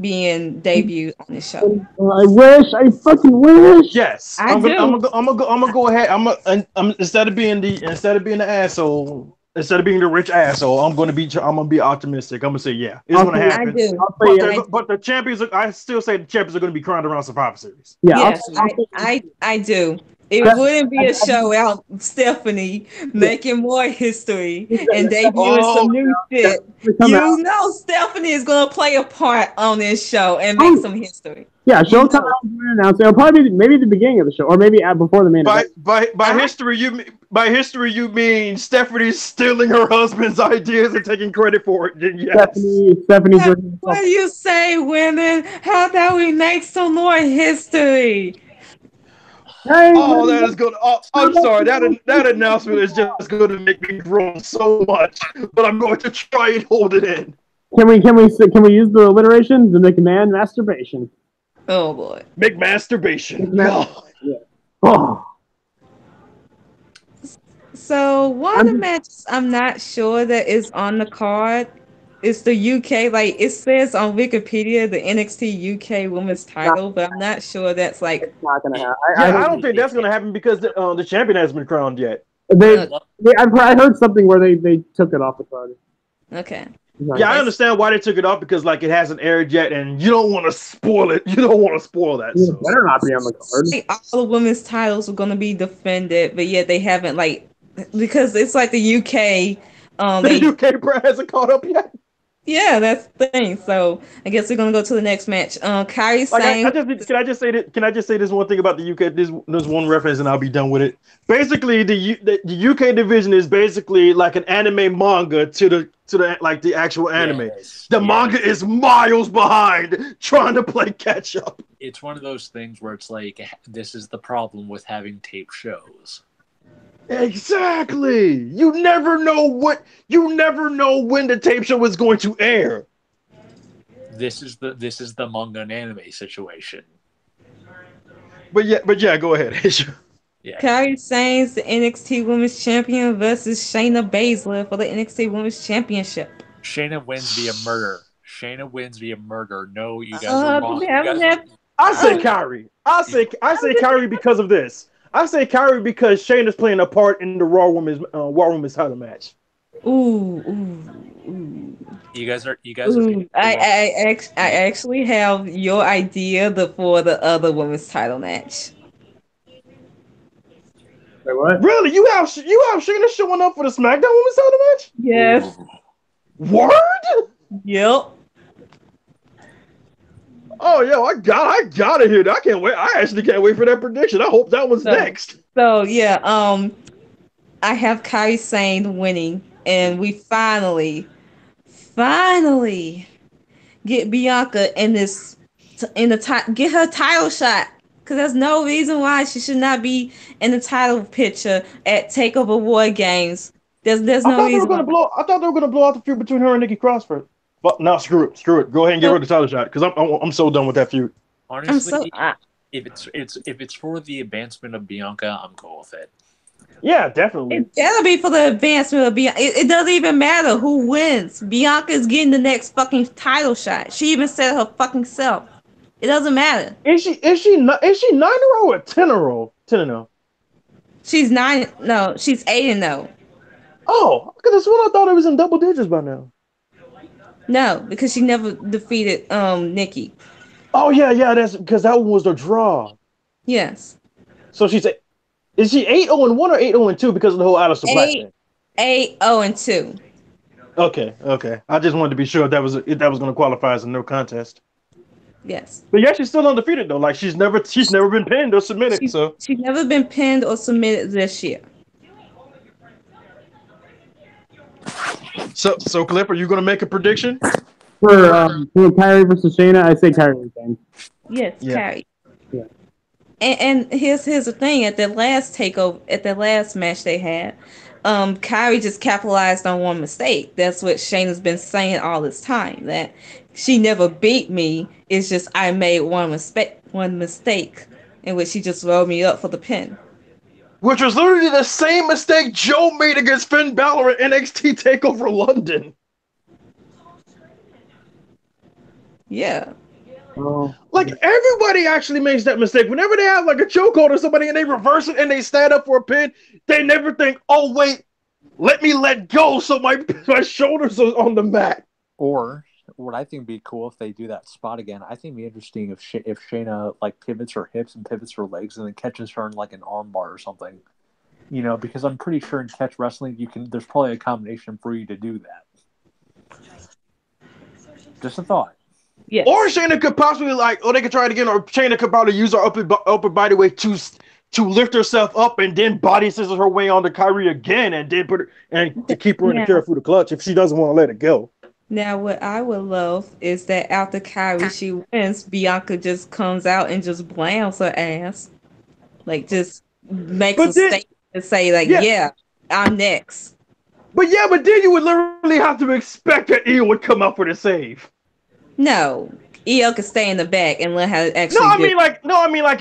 C: being debuted on the show?
A: I fucking wish.
D: Yes, I'm gonna go ahead. I'm instead of being the asshole. Instead of being the rich asshole, I'm gonna be optimistic. I'm gonna say yeah, it's gonna happen.
C: I do.
D: But the champions, I still say the champions are gonna be crowned around Survivor Series.
A: Yeah,
C: yes, I do. It wouldn't be a show without Stephanie making more history and debuting some new shit. Stephanie is gonna play a part on this show and make some history.
A: Yeah, Showtime announced. It'll probably be maybe the beginning of the show, or maybe before the main event.
D: By history you mean Stephanie stealing her husband's ideas and taking credit for it. Yes.
A: Stephanie.
C: What do you say, women? How about we make some more history?
A: Hey,
D: that is good. I'm sorry. That announcement is just going to make me groan so much, but I'm going to try and hold it in.
A: Can we use the alliteration? The McMahon masturbation.
C: Oh boy.
D: McMasturbation.
A: No. Yeah. Oh.
C: So one of the matches I'm not sure that is on the card is the UK. Like it says on Wikipedia, the NXT UK Women's Title, but I'm not sure that's like.
A: It's not gonna happen.
D: I don't think that's gonna happen because the champion hasn't been crowned yet.
A: I heard something where they took it off the card.
C: Okay.
D: Yeah, I understand why they took it off because like it hasn't aired yet, and you don't want to spoil it. You don't want to spoil that.
A: So. Better not be on the card.
C: All the women's titles are going to be defended, but yet they haven't because it's like the UK.
D: The UK brand hasn't caught up yet.
C: Yeah, that's the thing. So I guess we're gonna go to the next match. Kyrie saying,
D: can I just say this one thing about the UK? There's one reference, and I'll be done with it. Basically, the UK division is basically like an anime manga to the actual anime.
B: Yes,
D: the manga is miles behind, trying to play catch up.
B: It's one of those things where it's like this is the problem with having tape shows.
D: Exactly. You never know when the tape show is going to air.
B: This is the manga and anime situation.
D: But yeah, go ahead.
B: Yeah.
C: Kairi Sane's the NXT Women's Champion versus Shayna Baszler for the NXT Women's Championship.
B: Shayna wins via murder. No, you guys are wrong.
D: I say Kairi. I say Kairi because of this. I say Kyrie because Shayna's playing a part in the Raw Women's title match.
C: Ooh.
B: You guys are
C: Ooh. I actually have your idea for the other women's title match.
A: Wait, what?
D: Really? You have Shayna showing up for the SmackDown Women's title match?
C: Yes.
D: Word?
C: Yep.
D: Oh, yo, I gotta hear that. I can't wait. I actually can't wait for that prediction. I hope that one's next.
C: So yeah, I have Kairi Sane winning, and we finally get Bianca in get her title shot. Cause there's no reason why she should not be in the title picture at Takeover War Games. There's no reason.
D: I thought they were gonna blow out the feud between her and Nikki Cross first. But no, screw it. Go ahead and give her the title shot because I'm so done with that feud.
B: Honestly, if it's for the advancement of Bianca, I'm cool with it.
D: Yeah, definitely.
C: It gotta be for the advancement of Bianca. It doesn't even matter who wins. Bianca's getting the next fucking title shot. She even said her fucking self. It doesn't matter.
D: Is she 9-0 or 10-0? 10-0.
C: She's 9. No, she's 8-0.
D: Oh, because that's what I thought it was in double digits by now.
C: No, because she never defeated Nikki.
D: Oh yeah, that's because that one was the draw.
C: Yes.
D: So is she 8-0-1 or 8-0-2 because of the whole Aleister Black thing?
C: 8-0-2.
D: Okay. I just wanted to be sure if that was going to qualify as a no contest.
C: Yes.
D: But yeah, she's still undefeated though. Like she's never been pinned or submitted.
C: She's never been pinned or submitted this year.
D: So Cliff, are you going to make a prediction
A: for Kyrie versus Shayna? I say Kyrie wins.
C: Yes, yeah. Kyrie.
A: Yeah.
C: And here's the thing: at the last match they had, Kyrie just capitalized on one mistake. That's what Shayna's been saying all this time. That she never beat me. It's just I made one mistake, in which she just rolled me up for the pin.
D: Which was literally the same mistake Joe made against Finn Balor at NXT TakeOver London.
C: Yeah.
A: Oh.
D: Like everybody actually makes that mistake. Whenever they have like a chokehold or somebody and they reverse it and they stand up for a pin, they never think, "Oh wait, let me let go so my shoulders are on the mat."
B: Or what I think would be cool if they do that spot again. I think it'd be interesting if Shayna like pivots her hips and pivots her legs and then catches her in like an armbar or something. You know, because I'm pretty sure in catch wrestling there's probably a combination for you to do that. Just a thought.
C: Yes.
D: Or Shayna could possibly they could try it again, or Shayna could probably use her upper body weight to lift herself up and then body scissors her way onto Kyrie again and then put her and to keep her in the Karafuda clutch if she doesn't want to let it go.
C: Now, what I would love is that after Kyrie she wins, Bianca just comes out and just blams her ass, like just makes a statement and say like, "Yeah, I'm next."
D: But then you would literally have to expect that Io would come up with a save.
C: No, Io can stay in the back and let her actually.
D: I mean like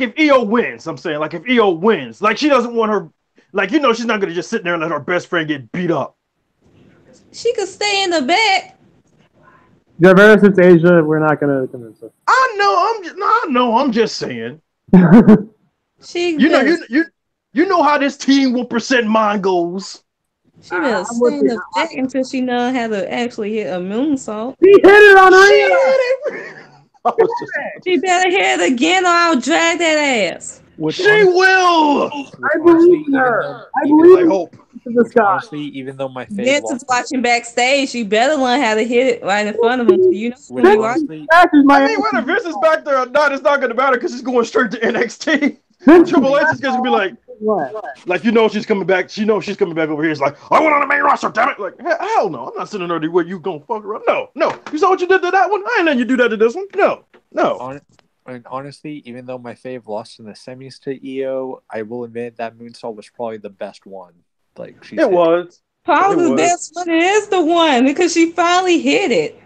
D: if Io wins, I'm saying like if Io wins, like she doesn't want her, like she's not gonna just sit there and let her best friend get beat up.
C: She could stay in the back.
A: Yeah, ever since Asia, we're not gonna convince her.
D: I know. I'm just saying. You know how this team 1% mind goes.
C: She better stay in the back until she knows how to actually hit a moonsault.
A: She hit it on her.
C: She better hit it again or I'll drag that ass.
D: She will.
A: I believe in her. I hope.
B: Honestly, even though my favorite
C: Vince is watching backstage, you better learn how to hit it right in front of him. You know,
D: whether Vince is back there or not, it's not going to matter because he's going straight to NXT. Triple H is going to be like, what? Like she's coming back. She knows she's coming back over here. It's like, I want on the main roster, damn it! Like, hell no, I'm not sitting there where you gonna fuck around. No. You saw what you did to that one? I ain't letting you do that to this one. No.
B: And honestly, even though my fave lost in the semis to Io, I will admit that moonsault was probably the best one. Like
D: it was.
C: Probably the best one is the one because she finally hit it.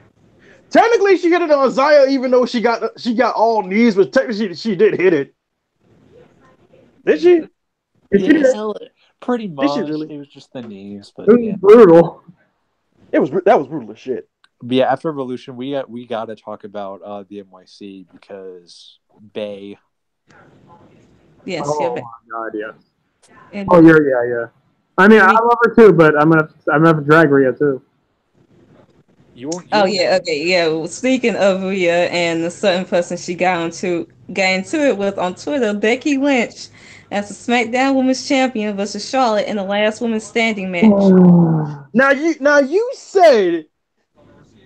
D: Technically, she hit it on Zaya, even though she got all knees, but technically she did hit it. Did she?
B: Yeah, pretty much. Really? It was just the knees, but
A: it was brutal.
D: That was brutal as shit.
B: But yeah, after Revolution, we got to talk about the NYC because Bay.
C: Yes,
A: Oh
C: yeah.
A: my god, yes.
C: And
A: Oh, yeah. I mean, I love her too, but I'm gonna have to drag Rhea too.
C: oh yeah, okay, yeah. Well, speaking of Rhea and the certain person she got into it with on Twitter, Becky Lynch as the SmackDown Women's Champion versus Charlotte in the last woman standing match.
D: Now you said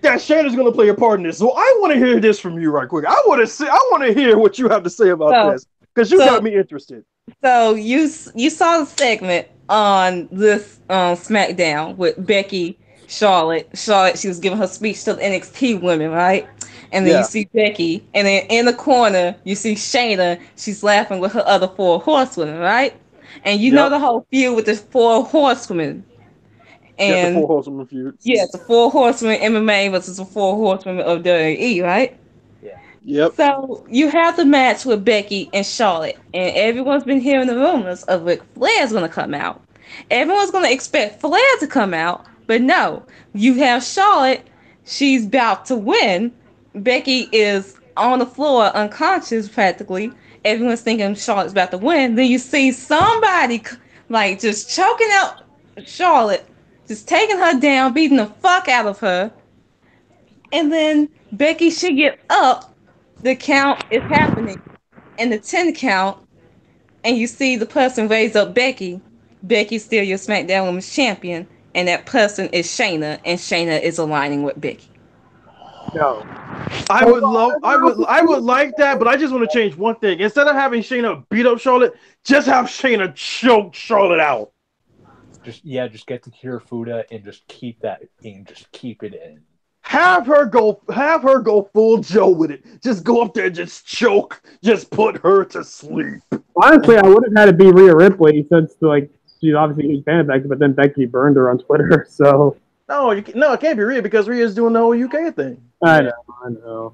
D: that Shayna's gonna play a part in this, so I want to hear this from you right quick. I want to hear what you have to say about this because you got me interested.
C: So you saw the segment on this SmackDown with Becky, Charlotte. She was giving her speech to the NXT women, right? And then you see Becky, and then in the corner you see Shayna. She's laughing with her other four horsewomen, right? And you know the whole feud with the four horsewomen. And
D: the four horsewomen feud.
C: Yeah, the four horsewomen MMA versus the four horsewomen of WWE, right?
D: Yep.
C: So you have the match with Becky and Charlotte, and everyone's been hearing the rumors of Ric Flair's going to come out. Everyone's going to expect Flair to come out, but no. You have Charlotte, she's about to win. Becky is on the floor, unconscious practically. Everyone's thinking Charlotte's about to win. Then you see somebody like just choking out Charlotte, just taking her down, beating the fuck out of her. And then Becky, she gets up. The count is happening, and the 10 count, and you see the person raise up Becky. Becky's still your SmackDown Women's Champion, and that person is Shayna, and Shayna is aligning with Becky.
A: No.
D: I would like that, but I just want to change one thing. Instead of having Shayna beat up Charlotte, just have Shayna choke Charlotte out.
B: Just get the Kirifuda and just keep that in. Just keep it in.
D: Have her go full Joe with it. Just go up there and just choke. Just put her to sleep.
A: Honestly, I would have had it be Rhea Ripley since like she's obviously a huge fan of Becky, but then Becky burned her on Twitter, so
D: No, it can't be Rhea because Rhea's doing the whole UK thing.
A: I know.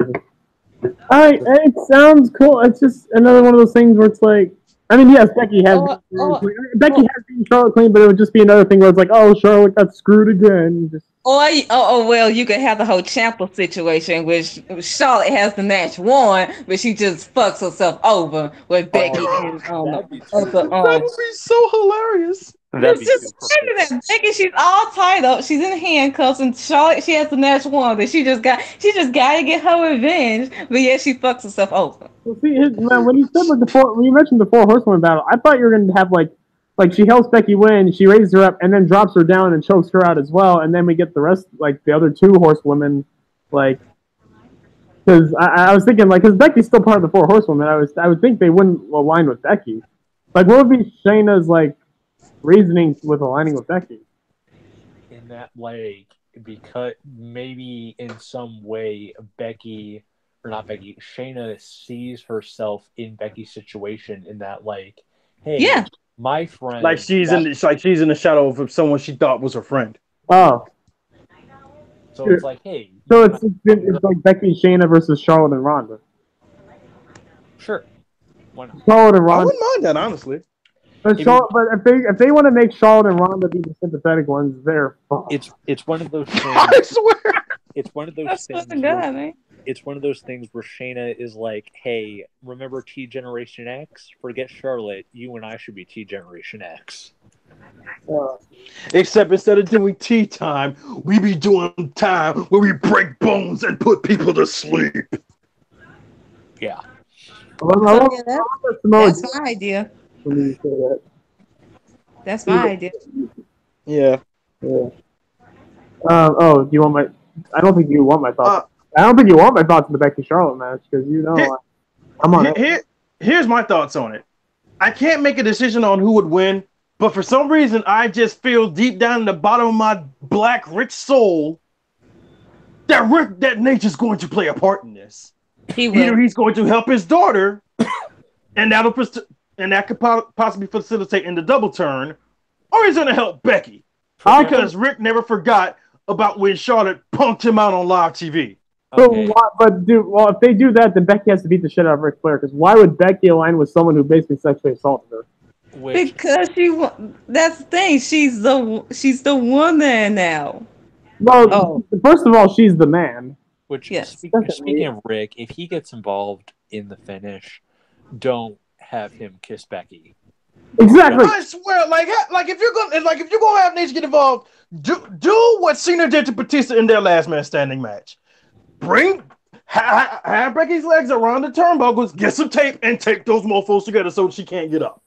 A: It sounds cool. It's just another one of those things where it's like, I mean, yes, Becky has beaten Charlotte clean, but it would just be another thing where it's like, oh, Charlotte got screwed again.
C: Well, you could have the whole Ciampa situation, which Charlotte has the match won, but she just fucks herself over with Becky and
D: that would be so hilarious.
C: Becky, she's all tied up. She's in handcuffs, and Charlotte, she has the match won, but she just got to get her revenge. But yeah, she fucks herself over.
A: Well, see, man, when you said when you mentioned the four horsewomen battle, I thought you were going to have like she helps Becky win, she raises her up, and then drops her down and chokes her out as well, and then we get the rest, like the other two horsewomen, like. Because I was thinking, like, because Becky's still part of the four horsewomen, I would think they wouldn't align with Becky. Like, what would be Shayna's like reasoning with aligning with Becky?
B: In that, like, because maybe in some way Shayna sees herself in Becky's situation in that, like, hey, my friend,
D: like she's in the shadow of someone she thought was her friend.
A: Oh.
B: So it's like, hey.
A: So it's like Becky and Shayna versus Charlotte and Ronda.
B: Sure. Why not?
A: Charlotte and Ronda.
D: I wouldn't mind that, honestly.
A: But if they want to make Charlotte and Ronda be the sympathetic ones, they're fucked.
B: It's one of those things.
D: I swear.
B: It's one of those things. It's one of those things where Shayna is like, hey, remember T Generation X? Forget Charlotte. You and I should be T Generation X.
D: Except instead of doing tea time, we be doing time where we break bones and put people to sleep.
B: Yeah.
C: That's my idea. That's my idea.
D: Yeah.
A: Do you want my? I don't think you want my thoughts. I don't think you want my thoughts on the Becky Charlotte match because I'm on it.
D: Here's my thoughts on it. I can't make a decision on who would win, but for some reason, I just feel deep down in the bottom of my black rich soul that Nature's going to play a part in this. Either he's going to help his daughter, and that could possibly facilitate in the double turn, or he's going to help Becky because Rick never forgot about when Charlotte punked him out on live TV.
A: Okay. If they do that, then Becky has to beat the shit out of Ric Flair. Because why would Becky align with someone who basically sexually assaulted her?
C: Because that's the thing. She's the woman now.
A: Well, first of all, she's the man.
B: Speaking of Rick, if he gets involved in the finish, don't have him kiss Becky.
A: Exactly.
D: I swear, if you're gonna have Nate get involved, do what Cena did to Batista in their last man standing match. Have Becky's legs around the turnbuckles, get some tape, and tape those mofos together so she can't get up.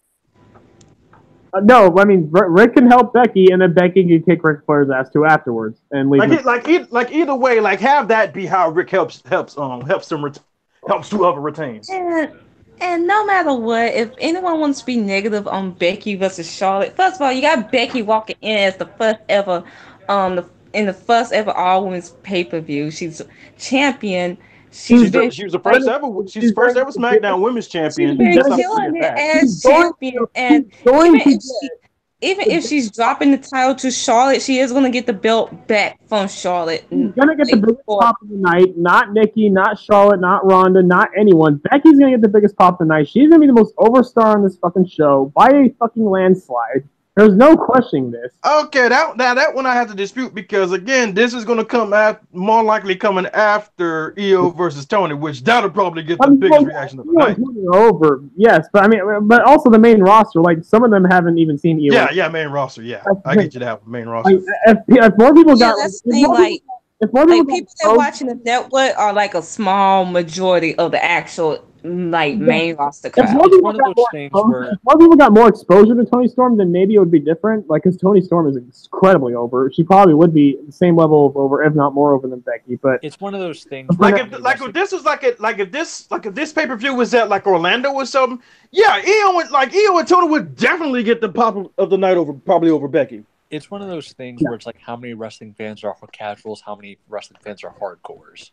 A: No, I mean Rick can help Becky, and then Becky can kick Ric Flair's ass too afterwards, and leave.
D: Either way, have that be how Rick helps whoever retains.
C: And no matter what, if anyone wants to be negative on Becky versus Charlotte, first of all, you got Becky walking in as the first ever, in the first ever all women's pay-per-view. She's champion. She was the first ever.
D: She's first ever SmackDown Women's Champion.
C: She's been killing it as champion, and even if she's dropping the title to Charlotte, she is going to get the belt back from Charlotte.
A: She's going to get the biggest pop of the night. Not Nikki, not Charlotte, not Ronda, not anyone. Becky's going to get the biggest pop of the night. She's going to be the most overstar on this fucking show by a fucking landslide. There's no questioning this.
D: Okay, that one I have to dispute because again, this is going to come more likely coming after Io versus Tony, which that'll probably get the biggest reaction of the night.
A: Over, yes, but but also the main roster, like some of them haven't even seen Io.
D: Yeah, main roster. Yeah, I get you that main roster.
A: If more people got,
C: if more people that are watching the network are like a small majority of the actual main roster crowd.
A: If more people got more exposure to Toni Storm, then maybe it would be different. Like, because Toni Storm is incredibly over. She probably would be the same level of over, if not more over than Becky. But
B: it's one of those things.
D: If this pay-per-view was at like Orlando or something, yeah, Io and Toni would definitely get the pop of the night over Becky.
B: It's one of those things where it's like how many wrestling fans are casuals, how many wrestling fans are hardcores.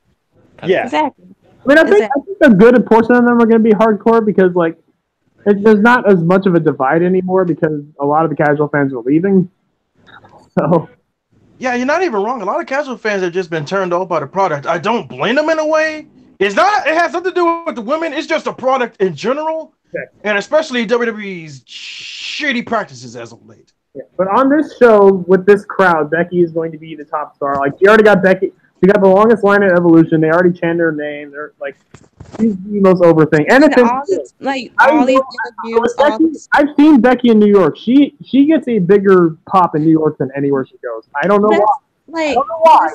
C: Exactly.
A: I mean, I think a good portion of them are going to be hardcore because, there's not as much of a divide anymore because a lot of the casual fans are leaving. So,
D: yeah, you're not even wrong. A lot of casual fans have just been turned off by the product. I don't blame them in a way. It has nothing to do with the women. It's just a product in general, and especially WWE's shitty practices as of late.
A: Yeah. But on this show with this crowd, Becky is going to be the top star. Like, you already got Becky. She got the longest line at Evolution. They already chanted her name. They're she's the most over thing. And I've seen Becky in New York. She gets a bigger pop in New York than anywhere she goes. I don't know why.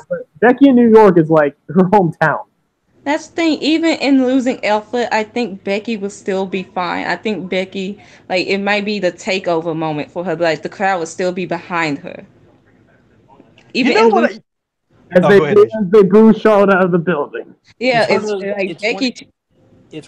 A: But Becky in New York is like her hometown.
C: That's the thing. Even in losing Alpha, I think Becky will still be fine. I think Becky, it might be the takeover moment for her, but the crowd will still be behind her. Even
A: as they boo Charlotte out of the building.
C: Yeah,
B: it's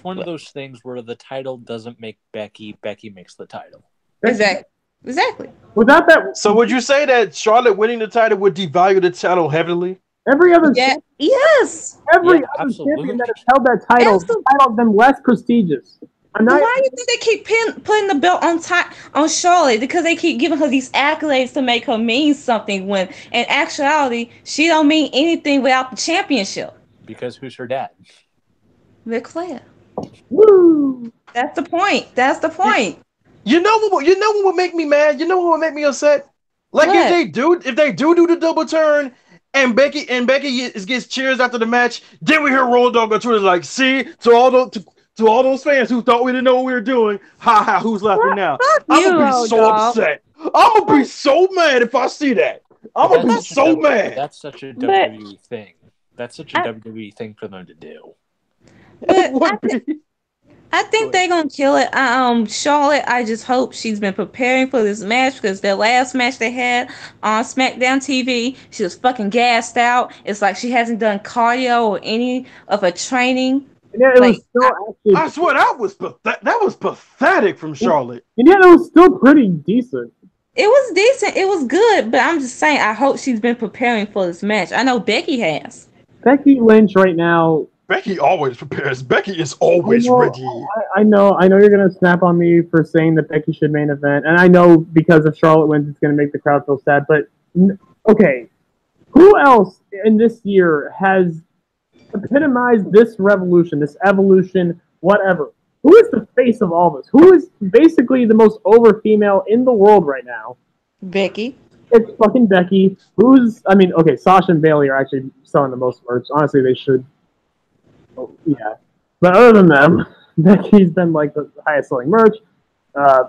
B: one of those things where the title doesn't make Becky. Becky makes the title.
C: Exactly.
A: Without that,
D: so would you say that Charlotte winning the title would devalue the title heavily?
A: Every other
C: yes.
A: Every other champion that has held that title has them less prestigious.
C: Why do you think they keep putting the belt on Charlotte? Because they keep giving her these accolades to make her mean something when in actuality she don't mean anything without the championship.
B: Because who's her dad?
C: Ric Flair.
A: Woo!
C: That's the point.
D: You know what would make me mad? You know what would make me upset? If they do the double turn and Becky gets cheers after the match, then we hear Road Dogg on Twitter see to all those fans who thought we didn't know what we were doing, who's laughing now? I'm gonna be so upset. I'm gonna be so mad if I see that. I'm gonna be so mad.
B: That's such a WWE thing. That's such a WWE thing for them to do.
C: I think they're gonna kill it. Charlotte, I just hope she's been preparing for this match because their last match they had on SmackDown TV, she was fucking gassed out. It's like she hasn't done cardio or any of her training.
A: Yeah, it was still
D: I swear that was pathetic from Charlotte.
A: And yet it was still pretty decent.
C: It was decent. It was good, but I'm just saying I hope she's been preparing for this match. I know Becky has.
A: Becky Lynch right now.
D: Becky always prepares. Becky is always ready.
A: I know you're gonna snap on me for saying that Becky should main event, and I know because if Charlotte wins, it's gonna make the crowd feel sad. But okay, who else in this year has epitomized this revolution, this evolution, whatever? Who is the face of all this? Who is basically the most over female in the world right now?
C: Becky.
A: It's fucking Becky. Sasha and Bayley are actually selling the most merch. Honestly, they should. Oh, yeah. But other than them, Becky's been like the highest selling merch,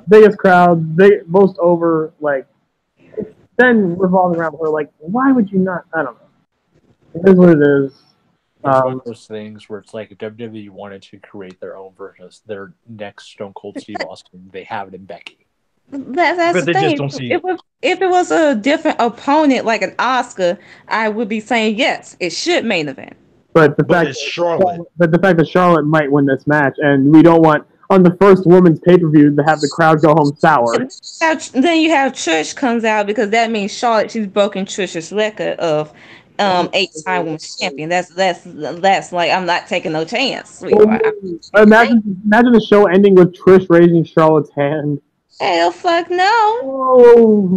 A: biggest crowd, most over. Like it's been revolving around her. Like, why would you not? I don't know. It is what it is.
B: It's one of those things where it's like if WWE wanted to create their own version of their next Stone Cold Steve Austin, they have it in Becky.
C: That's
D: But
C: the
D: they just
C: thing.
D: don't see it.
C: If it was a different opponent, like an Oscar, I would be saying yes, it should main event.
A: But the fact that Charlotte might win this match, and we don't want on the first women's pay-per-view to have the crowd go home sour.
C: Then you have Trish comes out because that means Charlotte, she's broken Trish's record of 8-time women's champion. That's like I'm not taking no chance, sweetheart.
A: Imagine the show ending with Trish raising Charlotte's hand.
C: Hell, fuck no.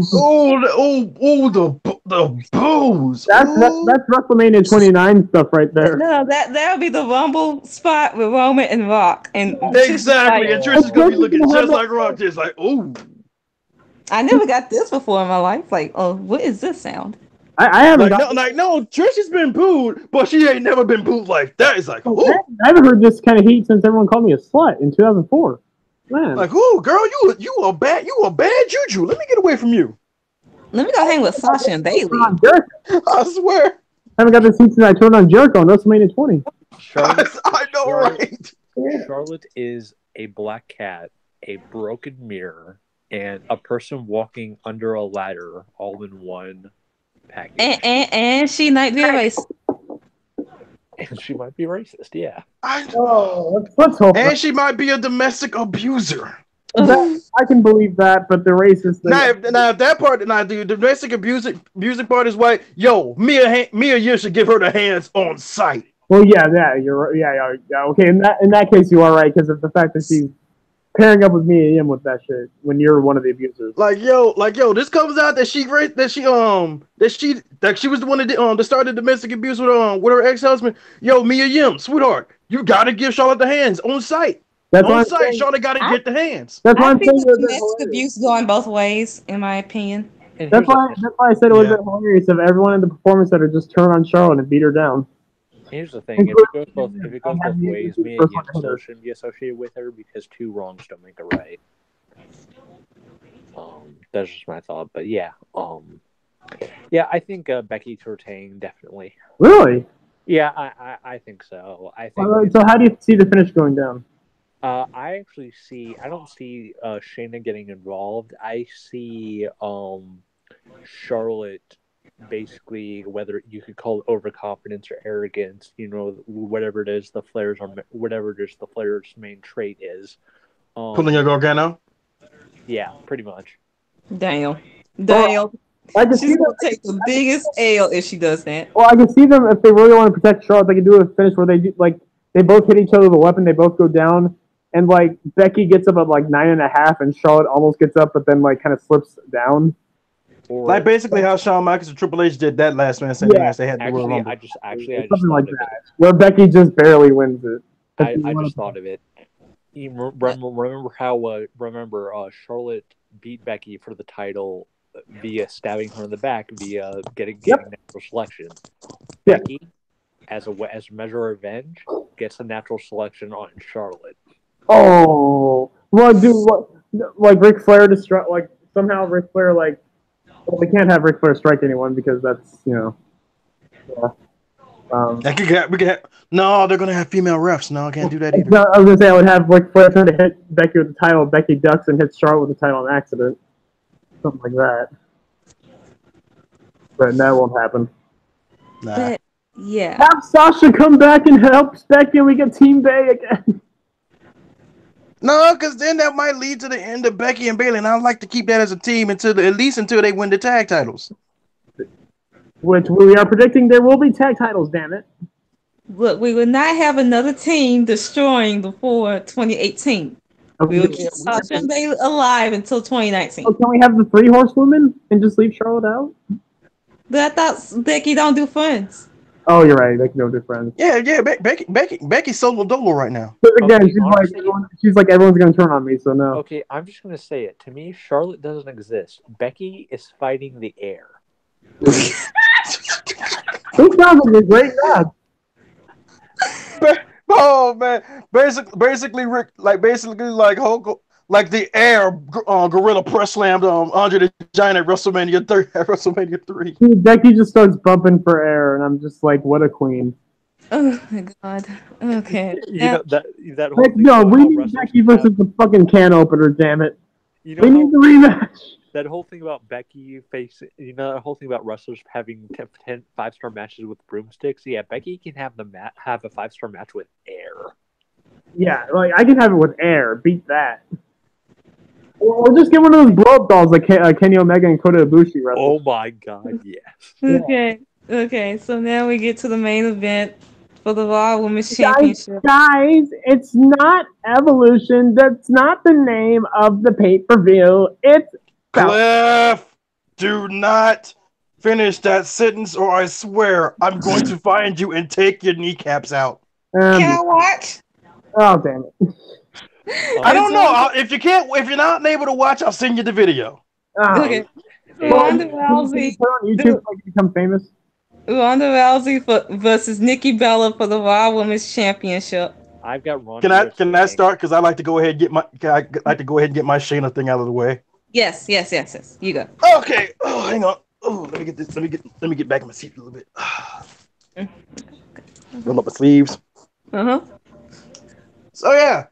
D: The booze.
A: That's WrestleMania 29 stuff right there.
C: No, that'll be the Rumble spot with Roman and Rock, and
D: exactly. And Trish is gonna be looking just like Rock, just like ooh.
C: I never got this before in my life. Like, oh, what is this sound?
A: I haven't
D: no. Trish has been booed, but she ain't never been booed like that. It's like, ooh.
A: I haven't heard this kind of heat since everyone called me a slut in 2004. Man.
D: Like, ooh, girl, you a bad juju. Let me get away from you.
C: Let me go hang with Sasha and Bailey.
D: I swear.
A: I haven't got this heat since I turned on Jericho in WrestleMania 20.
D: I know, right?
B: Charlotte is a black cat, a broken mirror, and a person walking under a ladder all in one package.
C: And she might be a racist.
B: And she might be racist, yeah.
D: I know.
A: Let's hope.
D: And she might be a domestic abuser.
A: I can believe that, but the racist thing.
D: Now if that part, the domestic music part is white. Yo, Mia Yim should give her the hands on sight.
A: Well, yeah, you're right. Yeah. Okay, in that case, you are right because of the fact that she's pairing up with Mia Yim with that shit when you're one of the abusers.
D: Like yo, this comes out that she was the one that started domestic abuse with her ex-husband. Yo, Mia Yim, sweetheart, you gotta give Charlotte the hands on sight.
A: That's
D: on sight, Charlotte gotta get the hands.
A: That's why
C: I think domestic abuse going both ways, in my opinion.
A: That's why I said it was a bit hilarious of everyone in the performance center just turn on Charlotte and beat her down.
B: Here's the thing: if it goes both ways, Mia Yim still shouldn't be associated with her because two wrongs don't make a right. That's just my thought, but yeah, I think Becky Turtain definitely.
A: Really?
B: Yeah, I think so. I think.
A: So how do you see the finish going down?
B: I don't see Shayna getting involved. I see Charlotte basically, whether you could call it overconfidence or arrogance, whatever it is, the Flair's main trait is.
D: Pulling a Gargano?
B: Yeah, pretty much.
C: Damn.
A: I can
C: She's gonna take the biggest L if she does that.
A: Well, I can see them if they really want to protect Charlotte, they can do a finish where they both hit each other with a weapon, they both go down. And, Becky gets up at, 9.5, and Charlotte almost gets up, but then, kind of slips down.
D: Like, basically how Shawn Michaels and Triple H did that last man saying they had the Royal Rumble.
B: I just
A: something like that, where Becky just barely wins it.
B: I just thought of it. Remember Charlotte beat Becky for the title via stabbing her in the back via getting natural selection.
A: Yeah.
B: Becky, as a measure of revenge, gets a natural selection on Charlotte.
A: Oh, well, dude, Ric Flair somehow Ric Flair, we can't have Ric Flair strike anyone because that's, yeah.
D: No, they're gonna have female refs. No, I can't do that either.
A: No, I was gonna say I would have Ric Flair trying to hit Becky with the title, Becky ducks and hits Charlotte with the title on accident, something like that. But that won't happen.
D: Nah.
C: But, yeah.
A: Have Sasha come back and help Becky, and we get Team Bay again.
D: No, because then that might lead to the end of Becky and Bayley, and I'd like to keep that as a team at least until they win the tag titles.
A: Which we are predicting there will be tag titles, damn it.
C: Look, we will not have another team destroying before 2018. We will keep Sasha and Bayley alive until 2019.
A: Oh, can we have the 3 horsewomen and just leave Charlotte out?
C: But I thought Becky don't do friends.
A: Oh, you're right. Becky don't do friends.
D: Yeah. Becky's solo dolo right now.
A: But again, she's like everyone's gonna turn on me, so no.
B: Okay, I'm just gonna say it. To me, Charlotte doesn't exist. Becky is fighting the air.
A: Who sounds like a great god?
D: Oh man, basically, Rick, like Hulk, like the air gorilla press slammed Andre the Giant at WrestleMania 3.
A: Dude, Becky just starts bumping for air, and I'm just like, what a queen.
C: Oh my god. Okay.
B: You know that whole thing
A: No,
B: about
A: we
B: how
A: need
B: wrestlers
A: Becky
B: can
A: versus
B: have,
A: the fucking can opener, damn it.
B: you know
A: We
B: how
A: need the rematch.
B: that whole thing about Becky facing, that whole thing about wrestlers having 10 5-star matches with broomsticks. Yeah, Becky can have have a 5-star match with air.
A: Yeah, like I can have it with air. Beat that. Or just get one of those blow up dolls like Kenny Omega and Kota Ibushi wrestle.
B: Oh my god, yes.
C: Okay. Okay. So now we get to the main event for the Raw Women's Championship.
A: Guys, it's not Evolution. That's not the name of the pay-per-view. It's
D: Cliff, do not finish that sentence, or I swear I'm going to find you and take your kneecaps out.
C: Can I watch?
A: Oh damn it!
D: I don't know if you're not able to watch. I'll send you the video.
A: Oh.
C: Okay.
A: Well,
C: Ronda
A: can
C: Rousey.
A: you put it on YouTube so I can become famous?
C: Ronda Rousey versus Nikki Bella for the Raw Women's Championship.
B: I've got Ronda.
D: Can I start? Because I like to go ahead and get my Shayna thing out of the way.
C: Yes. You go.
D: Okay. Oh, hang on. Oh, let me get this. Let me get back in my seat a little bit. Roll up my sleeves. So yeah,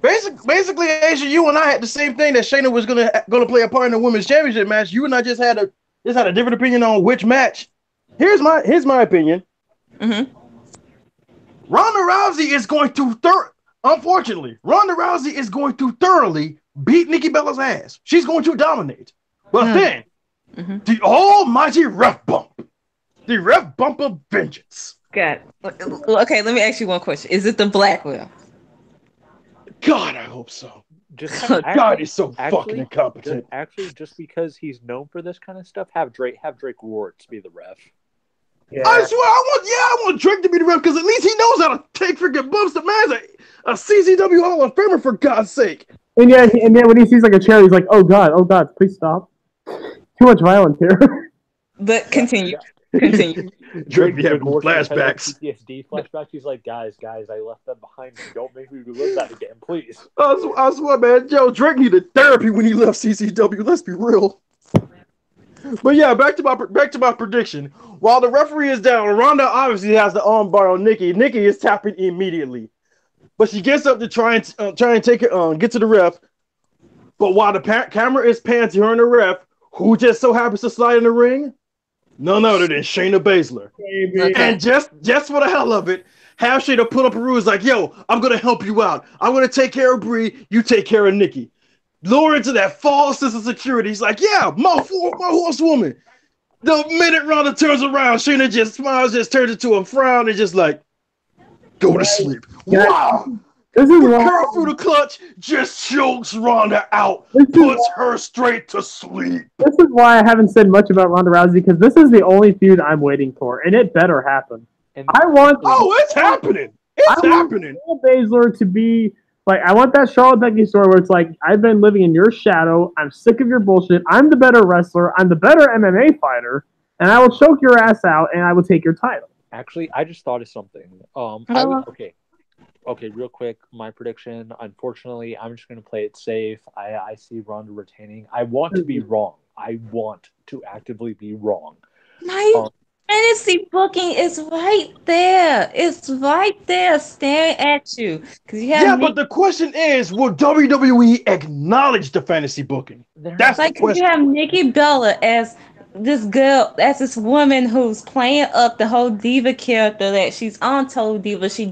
D: basically, Asia, you and I had the same thing, that Shayna was gonna play a part in the women's championship match. You and I just had a different opinion on which match. Here's my opinion. Ronda Rousey is going to unfortunately, Ronda Rousey is going to thoroughly beat Nikki Bella's ass. She's going to dominate. But then the almighty ref bump. The ref bump of vengeance.
C: God. Okay, let me ask you one question. Is it the black ref?
D: God, I hope so.
B: God,
D: he's so fucking incompetent.
B: Just because he's known for this kind of stuff, have Drake Wuertz be the ref.
A: Yeah.
D: I swear, I want Drake to be the ref, because at least he knows how to take freaking bumps. The man's a CCW Hall of Famer, for God's sake.
A: And yeah, when he sees like a chair, he's like, "Oh God, please stop! Too much violence here."
C: But continue.
D: Drake had flashbacks.
B: PTSD flashbacks. He's like, guys, I left them behind me. Don't make me relive that again, please.
D: I swear, man, Joe, Drake needed therapy when he left CCW. Let's be real. But yeah, back to my prediction. While the referee is down, Ronda obviously has the armbar on Nikki. Nikki is tapping immediately, but she gets up to try and take it get to the ref. But while the camera is panned to her and the ref, who just so happens to slide in the ring, none other than Shayna Baszler.
C: Okay.
D: And just for the hell of it, have Shayna put up a ruse like, "Yo, I'm gonna help you out. I'm gonna take care of Brie. You take care of Nikki." Lure into that false sense of security. He's like, "Yeah, my horsewoman." The minute Ronda turns around, Shayna just smiles, just turns into a frown, and just like, "Go to sleep." Wow.
A: This is
D: Curl through the clutch, just chokes Ronda out, puts her straight to sleep.
A: This is why I haven't said much about Ronda Rousey, because this is the only feud I'm waiting for, and it better happen.
D: It's happening. It's happening.
A: I want Baszler to be like, I want that Charlotte Becky story where it's like, I've been living in your shadow. I'm sick of your bullshit. I'm the better wrestler. I'm the better MMA fighter, and I will choke your ass out, and I will take your title.
B: Actually, I just thought of something. Okay, real quick, my prediction. Unfortunately, I'm just going to play it safe. I see Ronda retaining. I want to be wrong. I want to actively be wrong.
C: My fantasy booking is right there. It's right there staring at you.
D: But the question is, will WWE acknowledge the fantasy booking? That's the question.
C: You have Nikki Bella as this girl, as this woman who's playing up the whole diva character that she's on Total Diva. She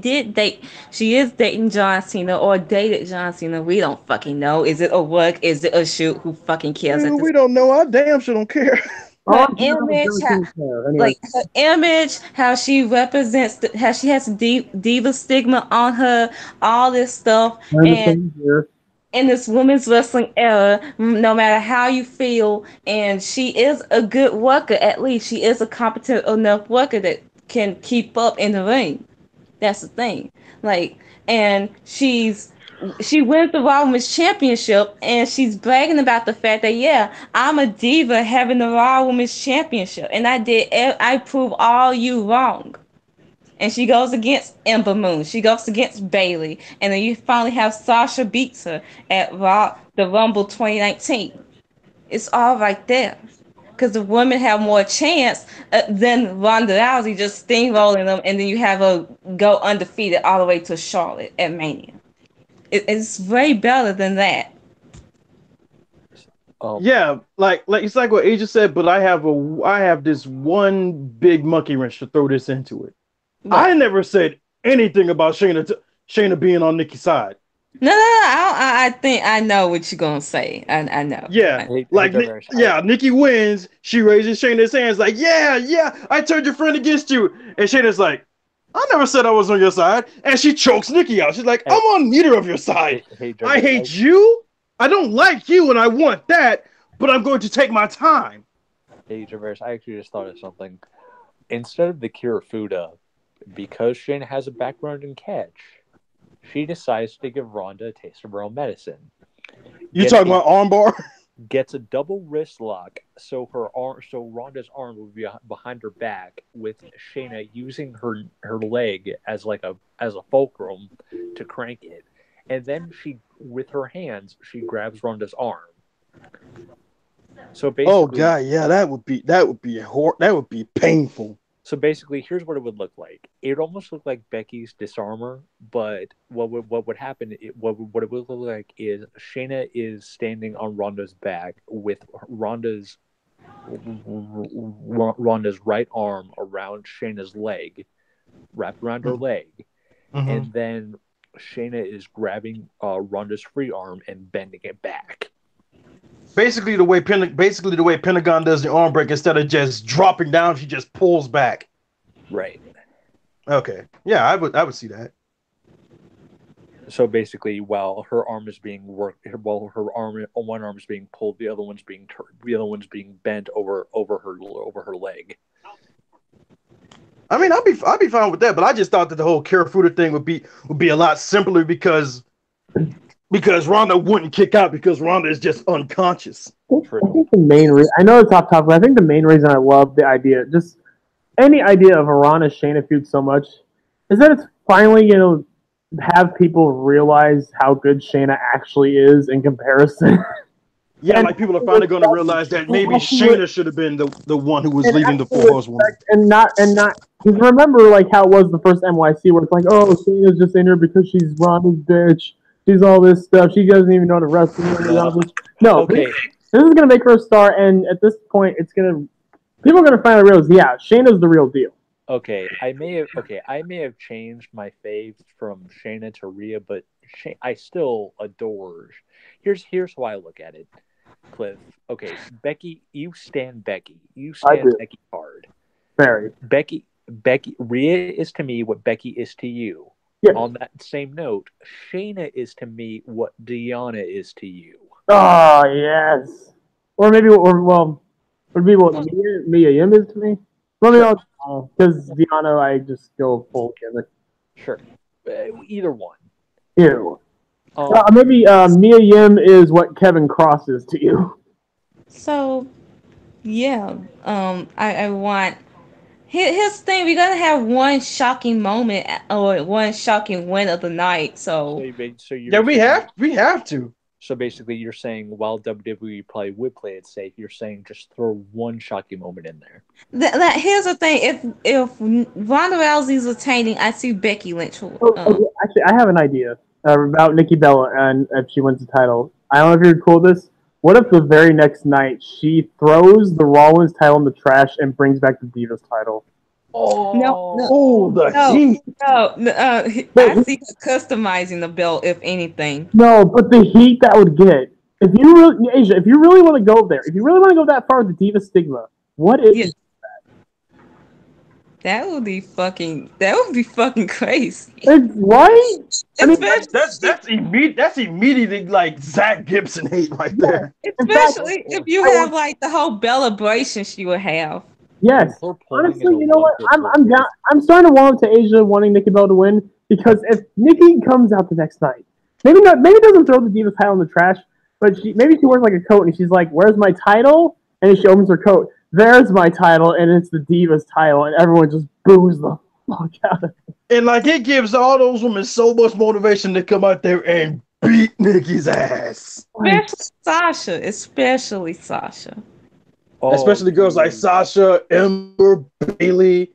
C: is dating John Cena or dated John Cena. We don't fucking know. Is it a work? Is it a shoot? Who fucking cares?
D: We don't know. I damn sure don't care.
C: Her image, how she represents, how she has diva stigma on her, all this stuff, and in this women's wrestling era, no matter how you feel, and she is a good worker. At least she is a competent enough worker that can keep up in the ring. That's the thing. And she wins the Raw Women's Championship, and she's bragging about the fact that, yeah, I'm a diva having the Raw Women's Championship, and I prove all you wrong. and she goes against Ember Moon. She goes against Bailey, and then you finally have Sasha beats her at the Rumble 2019. It's all right there. Because the women have more chance than Ronda Rousey just steamrolling them, and then you have her go undefeated all the way to Charlotte at Mania. It's way better than that.
D: Yeah, like it's like what Asia said, but I have this one big monkey wrench to throw this into it. Right. I never said anything about Shayna being on Nikki's side.
C: No. I think I know what you're gonna say. I know.
D: Yeah, Nikki wins. She raises Shayna's hands like, yeah, I turned your friend against you, and Shayna's like, I never said I was on your side, and she chokes Nikki out. She's like, I'm on neither of your side. I hate you. I don't like you, and I want that, but I'm going to take my time.
B: Hey, Traverse, I actually just thought of something. Instead of the Kirifuda, because Shayna has a background in catch, she decides to give Ronda a taste of her own medicine.
D: You talking about armbar?
B: Gets a double wrist lock, so Ronda's arm will be behind her back, with Shayna using her leg as a fulcrum to crank it. And then she, with her hands, she grabs Ronda's arm. So basically,
D: oh god, yeah, that would be painful.
B: So basically, here's what it would look like. It almost looked like Becky's disarmer, but what would happen? What it would look like is Shayna is standing on Ronda's back with Ronda's right arm around Shayna's leg, wrapped around her leg, and then Shayna is grabbing Ronda's free arm and bending it back.
D: Basically, the way Pentagon does the arm break, instead of just dropping down, she just pulls back.
B: Right.
D: Okay. Yeah, I would see that.
B: So basically, while her arm is being worked, one arm is being pulled, the other one's being bent over her leg.
D: I mean, I'd be fine with that, but I just thought that the whole Kirifuda thing would be a lot simpler because Ronda wouldn't kick out because Ronda is just unconscious.
A: I think the main reason, I know it's off topic, but I think the main reason I love the idea, just any idea of a Ronda Shayna feud so much, is that it's finally going to have people realize how good Shayna actually is in comparison.
D: Yeah, like people are finally going to realize that maybe Shayna should have been the one who was leading the Four Horsewomen.
A: And not because remember like how it was the first NYC where it's like, oh, Shayna's just in here because she's Ronda's bitch. She's all this stuff. She doesn't even know how to wrestle. No, okay. This is gonna make her a star, and at this point, people are gonna finally realize, yeah, Shayna's the real deal.
B: Okay, I may have changed my fave from Shayna to Rhea, but I still adore. Here's how I look at it, Cliff. Okay, Becky, you stand Becky. You stand Becky hard.
A: Very.
B: Becky. Rhea is to me what Becky is to you.
A: Yes.
B: On that same note, Shayna is to me what Deonna is to you.
A: Oh, yes. Or maybe, would be what Mia Yim is to me. Well, because Deonna, I just go full together.
B: Sure. Either one.
A: Ew. Maybe Mia Yim is what Kevin Cross is to you.
C: So, yeah. I want... His thing, we're gonna have one shocking moment or one shocking win of the night. So
D: yeah, we have to.
B: So basically, you're saying while WWE probably would play it safe, you're saying just throw one shocking moment in there.
C: Here's the thing: if Ronda Rousey's retaining, I see Becky Lynch.
A: Actually, I have an idea about Nikki Bella, and if she wins the title, I don't know if you're cool with this. What if the very next night she throws the Rollins title in the trash and brings back the Divas title?
C: Heat. I see her customizing the belt, if anything.
A: No, but the heat that would get. If you really want to go there, if you really want to go that far with the Divas stigma, what is that?
C: That would be fucking crazy.
A: Right?
D: I mean, that's immediately like Zach Gibson hate right there.
C: Especially if you have like the whole celebration she would have.
A: Yes. Honestly, you know what? I'm down. I'm starting to warm up to Asia wanting Nikki Bella to win because if Nikki comes out the next night, maybe doesn't throw the Divas title in the trash, but maybe she wears like a coat and she's like, "Where's my title?" And then she opens her coat. There's my title, and it's the Divas title, and everyone just boos the fuck out of it.
D: And like it gives all those women so much motivation to come out there and beat Nikki's ass.
C: Especially Sasha.
B: Oh,
D: Especially girls like Sasha, Emma, Bailey.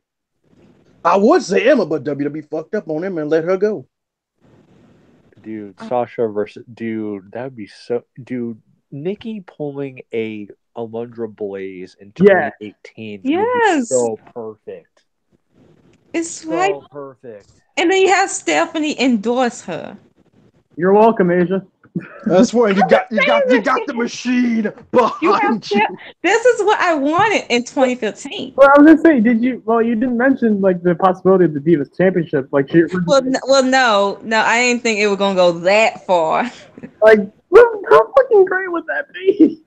D: I would say Emma, but WWE fucked up on Emma and let her go.
B: Dude, Sasha versus that would be so. Dude, Nikki pulling a Alundra Blaze in 2018 would be so perfect.
C: It's
B: so
C: right.
B: Perfect.
C: And then you have Stephanie endorse her.
A: You're welcome, Asia.
D: That's why you got the machine behind you.
C: This is what I wanted in 2015.
A: Well, I was gonna say, you didn't mention like the possibility of the Divas Championship, like she.
C: No, I didn't think it was gonna go that far.
A: Like, how fucking great would that be?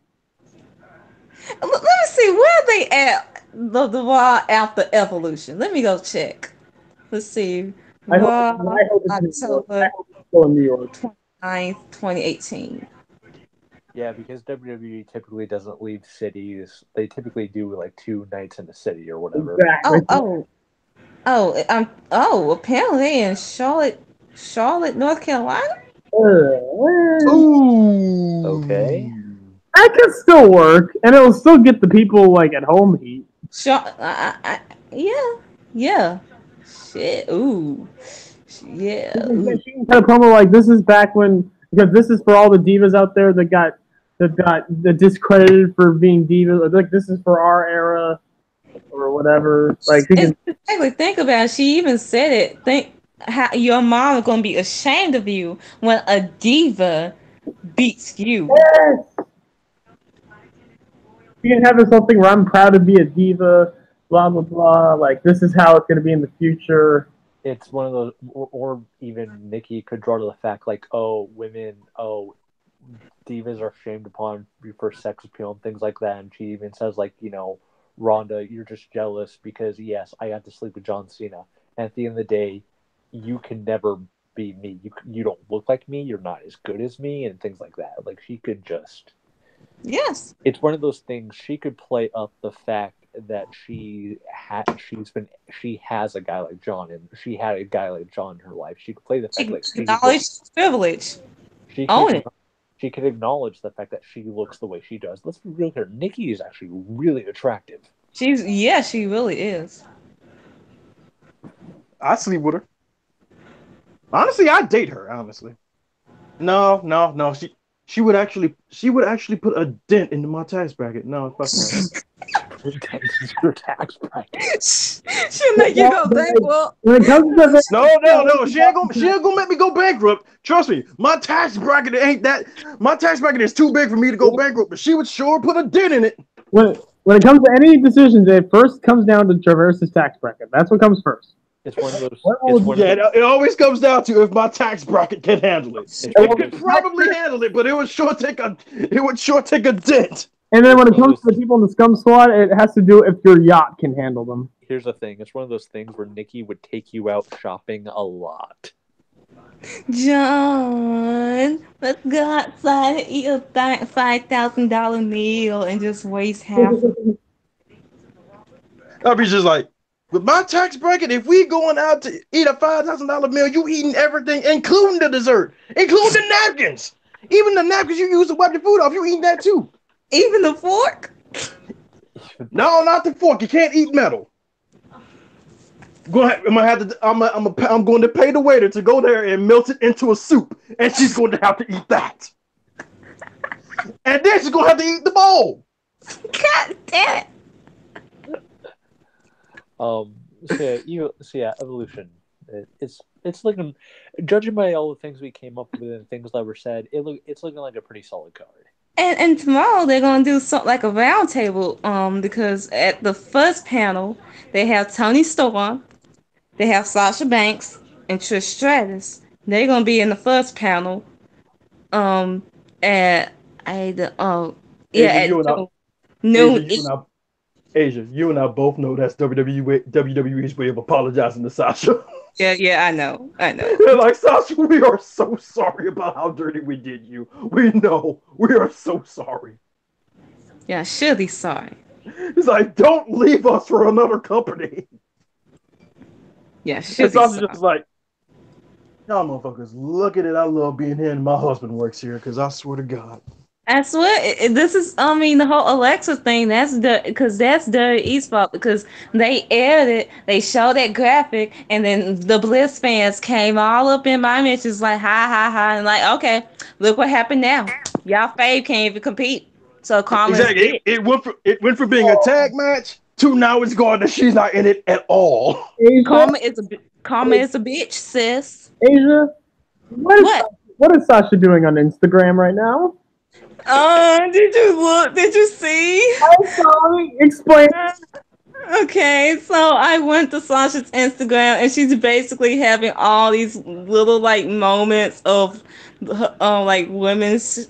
C: Let me see, where are they at the Raw after Evolution? Let me go check. Let's see.
A: I hope it's
C: October
A: in New York.
C: 29th, 2018.
B: Yeah, because WWE typically doesn't leave cities. They typically do like 2 nights in the city or whatever.
A: Exactly.
C: Apparently in Charlotte, North Carolina.
D: Ooh.
B: Okay.
A: I can still work, and it'll still get the people like at home heat.
C: Yeah. Shit. Ooh. Yeah.
A: She can kind of promo like this is back when, because this is for all the divas out there that got discredited for being divas. Like this is for our era or whatever. Like
C: exactly. Think about it. She even said it. Think how your mom is gonna be ashamed of you when a diva beats you.
A: Yes. You can have this whole thing where I'm proud to be a diva, blah blah blah. Like this is how it's going to be in the future.
B: It's one of those, or even Nikki could draw to the fact like, divas are shamed upon for sex appeal and things like that. And she even says like, Rhonda, you're just jealous because yes, I got to sleep with John Cena. And at the end of the day, you can never be me. You don't look like me. You're not as good as me, and things like that. Like she could just.
C: Yes.
B: It's one of those things. She could play up the fact that she has a guy like John, and she had a guy like John in her life. She could play the fact that she
C: acknowledge privilege.
B: She could acknowledge the fact that she looks the way she does. Let's be real here. Nikki is actually really attractive.
C: She really is.
D: I sleep with her. Honestly, I'd date her. Honestly, no. She would actually put a dent into my tax bracket. No, fuck that.
B: Your tax bracket.
C: She'll make you go bankrupt.
A: When it comes to
D: No. She ain't gonna make me go bankrupt. Trust me, my tax bracket ain't that. My tax bracket is too big for me to go bankrupt. But she would sure put a dent in it.
A: When it comes to any decisions, it first comes down to Traverse's tax bracket. That's what comes first.
B: It's one of those.
D: It always comes down to if my tax bracket can handle it. It could probably handle it, but it would sure take a dent.
A: And then when it comes to the people in the scum squad, it has to do if your yacht can handle them.
B: Here's the thing. It's one of those things where Nikki would take you out shopping a lot.
C: John, let's go outside and eat a $5,000 meal and just waste half of it.
D: I'd be just like, with my tax bracket, if we going out to eat a $5,000 meal, you eating everything, including the dessert, including the napkins. Even the napkins you use to wipe the food off, you eating that too.
C: Even the fork?
D: No, not the fork. You can't eat metal. Go ahead. I'm going to pay the waiter to go there and melt it into a soup, and she's going to have to eat that. And then she's going to have to eat the bowl.
C: God damn it.
B: Evolution. It's looking, judging by all the things we came up with and things that were said, it's looking like a pretty solid card.
C: And tomorrow they're gonna do something like a round table, because at the first panel they have Tony Storm, they have Sasha Banks and Trish Stratus. They're gonna be in the first panel. At noon.
D: Asia, you and I both know that's WWE's way of apologizing to Sasha.
C: Yeah, I know.
D: They're like, Sasha, we are so sorry about how dirty we did you. We know. We are so sorry.
C: Yeah, I should be sorry.
D: It's like, don't leave us for another company.
C: Yeah, she'll
D: And
C: be
D: Sasha's
C: soft.
D: just like, y'all motherfuckers, look at it. I love being here and my husband works here because I swear to God.
C: I swear, this is. I mean, the whole Alexa thing. That's Dirty East fault because they aired it. They showed that graphic, and then the Bliss fans came all up in my mentions like, "Ha ha ha!" And like, okay, look what happened now. Y'all fave can't even compete. So karma is a
D: Exactly.
C: bitch.
D: It went from being a tag match to now it's gone that she's not in it at all.
A: Asia,
C: Karma is a bitch, sis.
A: Asia, what is
C: What?
A: what is Sasha doing on Instagram right now?
C: Did you look? Did you see?
A: I'm sorry. Explain.
C: Okay, so I went to Sasha's Instagram and she's basically having all these little like moments of women's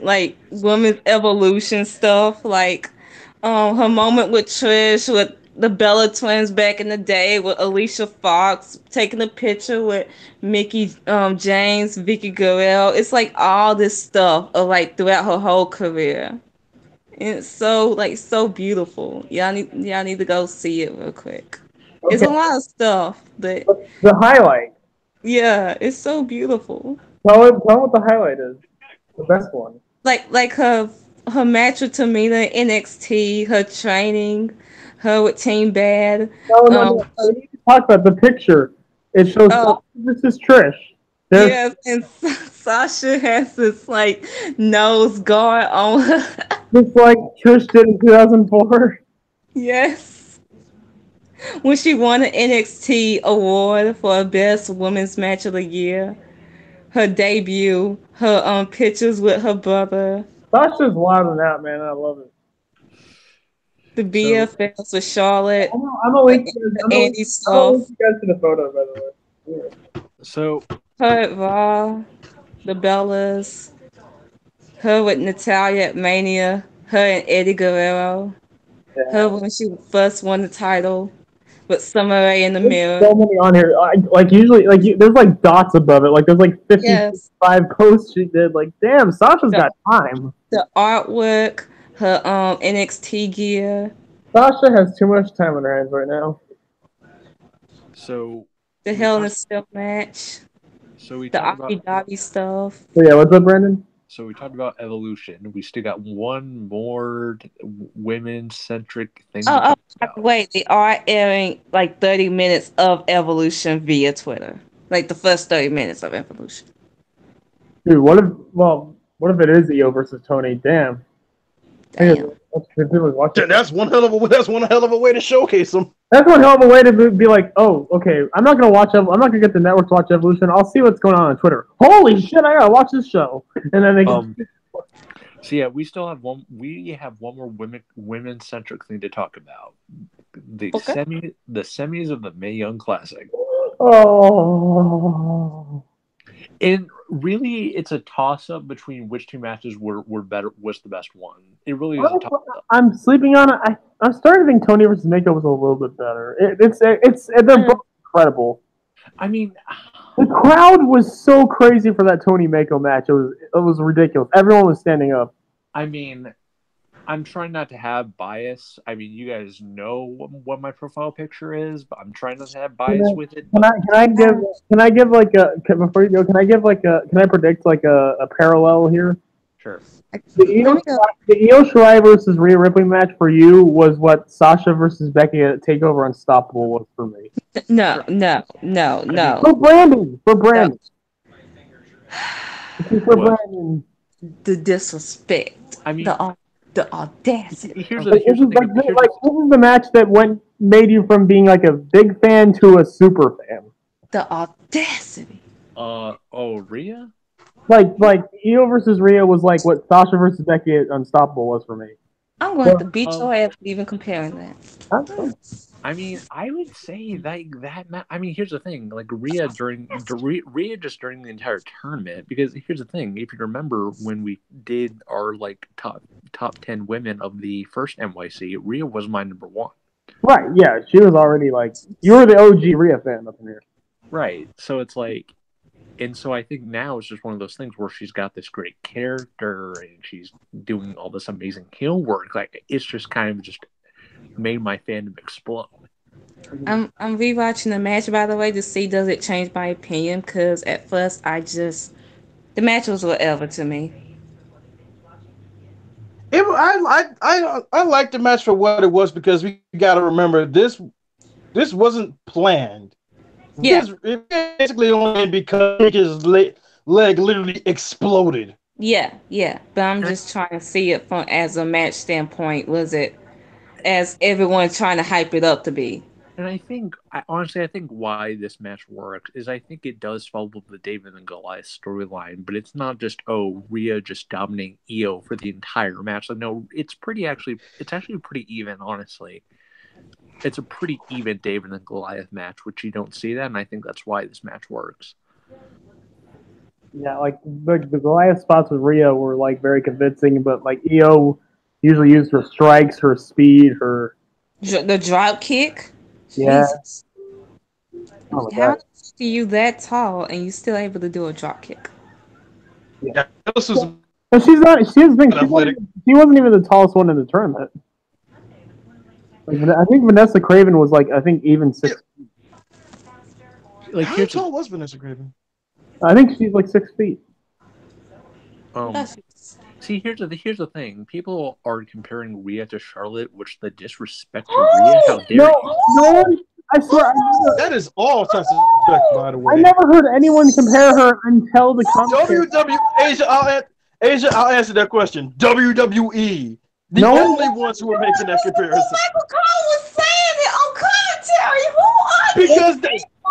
C: evolution stuff, like her moment with Trish, with the Bella twins back in the day, with Alicia Fox taking a picture with Mickey James, Vicky Guerrero. It's like all this stuff of like throughout her whole career. And it's so beautiful. Y'all need to go see it real quick. It's
A: Okay,
C: a lot of stuff, but
A: the highlight.
C: yeah, it's so beautiful.
A: Tell what the highlight is. The best one.
C: Like her match with Tamina in NXT, her training, her with Team Bad.
A: No. We need to talk about the picture. It shows
C: Oh
A: Sasha versus Trish. There's
C: yes, and Sasha has this like nose guard on her.
A: just like Trish did in 2004.
C: Yes. When she won an NXT award for best women's match of the year. Her debut, her pictures with her brother,
A: Sasha's wild in that, man. I love it.
C: the
B: So
C: BFFs with Charlotte,
A: I'm gonna link you guys.
C: the Andy
A: I'm gonna
C: stuff,
A: link you guys to the photo, by the way.
B: so
C: her at Raw, the Bellas, her with Natalia at Mania, her and Eddie Guerrero, her when she first won the title with Summer Rae in the
A: There's
C: mirror.
A: so many on here. Like usually, there's like dots above it. Like there's like
C: Yes,
A: 55 posts she did. Like damn, Sasha's
C: the,
A: got time.
C: the artwork, her NXT gear,
A: Sasha has too much time on her hands right now.
B: so
C: the
B: we
C: Hell in a
B: talked
C: Cell match,
B: so we
C: the
B: talked about
C: Aki Dobby stuff.
A: So yeah, what's up, Brandon?
B: so we talked about evolution. We still got one more women centric thing to
C: Oh,
B: talk
C: by the
B: about.
C: way, they are airing like 30 minutes of Evolution via Twitter. Like the first 30 minutes of Evolution.
A: Dude, what if it is EO versus Tony? Damn.
C: Damn.
A: That's people watching.
D: That's one hell of a way to showcase them.
A: That's one hell of a way to be like, oh, okay, I'm not gonna get the network to watch Evolution. I'll see what's going on Twitter. Holy shit, I gotta watch this show. And then they can.
B: So yeah, we still have one. We have one more women centric thing to talk about. The semis of the Mae Young Classic.
A: Oh.
B: And really, it's a toss up between which two matches were better. Was the best one? It really is a toss up.
A: I'm sleeping on it. I'm starting to think Tony versus Mako was a little bit better. They're both incredible.
B: I mean,
A: the crowd was so crazy for that Tony Mako match. It was ridiculous. Everyone was standing up.
B: I mean, I'm trying not to have bias. I mean, you guys know what my profile picture is, but I'm trying not to have bias with it.
A: Can I give like before you go? Can I predict like a parallel here?
B: Sure.
A: The Io Shirai versus Rhea Ripley match for you was what Sasha versus Becky at Takeover Unstoppable was for me.
C: No.
A: For Brandon.
C: No.
A: For Brandon.
C: The disrespect.
B: I mean,
C: the audacity.
B: Here's the thing.
A: This is the match that made you from being like a big fan to a super fan.
C: The audacity.
B: Rhea?
A: Like Io versus Rhea was like what Sasha versus Becky at Unstoppable was for me.
C: I'm going to beat your ass for even comparing that.
B: I mean, I would say that. I mean, here's the thing: like Rhea just during the entire tournament. Because here's the thing: if you remember when we did our like top 10 women of the first NYC, Rhea was my number one.
A: Right? Yeah, she was already like you were the OG Rhea fan up in here.
B: Right. So it's like. And so I think now it's just one of those things where she's got this great character and she's doing all this amazing heel work. Like it's just kind of just made my fandom explode.
C: I'm rewatching the match, by the way, to see does it change my opinion. Because at first the match was whatever to me.
D: I like the match for what it was because we got to remember this wasn't planned.
C: Yeah,
D: It basically only because leg literally exploded.
C: yeah. But I'm
B: And
C: just trying to see it from as a match standpoint. Was it as everyone's trying to hype it up to be?
B: I think, honestly, I think why this match works is I think it does follow the David and Goliath storyline, but it's not just, oh, Rhea just dominating Io for the entire match. Like, no, it's actually pretty even, honestly. It's a pretty even David and Goliath match, which you don't see that, and I think that's why this match works.
A: Yeah, like the Goliath spots with Rio were like very convincing, but like Io usually used her strikes, her speed, her
C: The drop kick.
A: yeah.
C: Jesus,
A: Oh my
C: how
A: god.
C: are you that tall and you still able to do a drop kick?
A: Yeah.
D: Yeah, this was
A: But she's not. She's the thing.
D: athletic.
A: She wasn't even the tallest one in the tournament. Like I think Vanessa Craven was like I think even 6.
B: Like,
D: How tall was Vanessa Craven?
A: I think she's like 6 feet.
B: See, here's the thing. People are comparing Rhea to Charlotte, which the disrespect to Rhea. How dare
A: No,
B: you?
A: no one. I swear,
D: That is all types of respect, by the way.
A: I never heard anyone compare her until the commentator.
D: Asia, I'll answer that question. WWE, the
A: No.
D: only ones who are making that comparison.
C: Michael Cole was saying it on commentary. Who are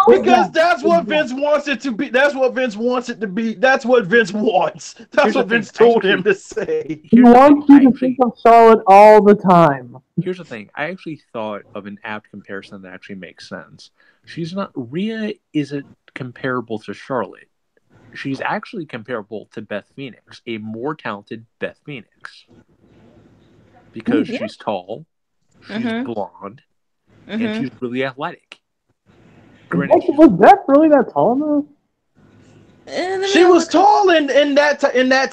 D: Because that's what Vince wants it to be. That's what Vince wants it to be. That's what Vince wants. That's what Vince told him to say.
A: He wants you to think of Charlotte all the time.
B: Here's the thing. I actually thought of an apt comparison that actually makes sense. Rhea isn't comparable to Charlotte. She's actually comparable to Beth Phoenix, a more talented Beth Phoenix. Because she's tall, she's blonde, and she's really athletic.
A: Was Beth really that tall though?
D: She was tall in that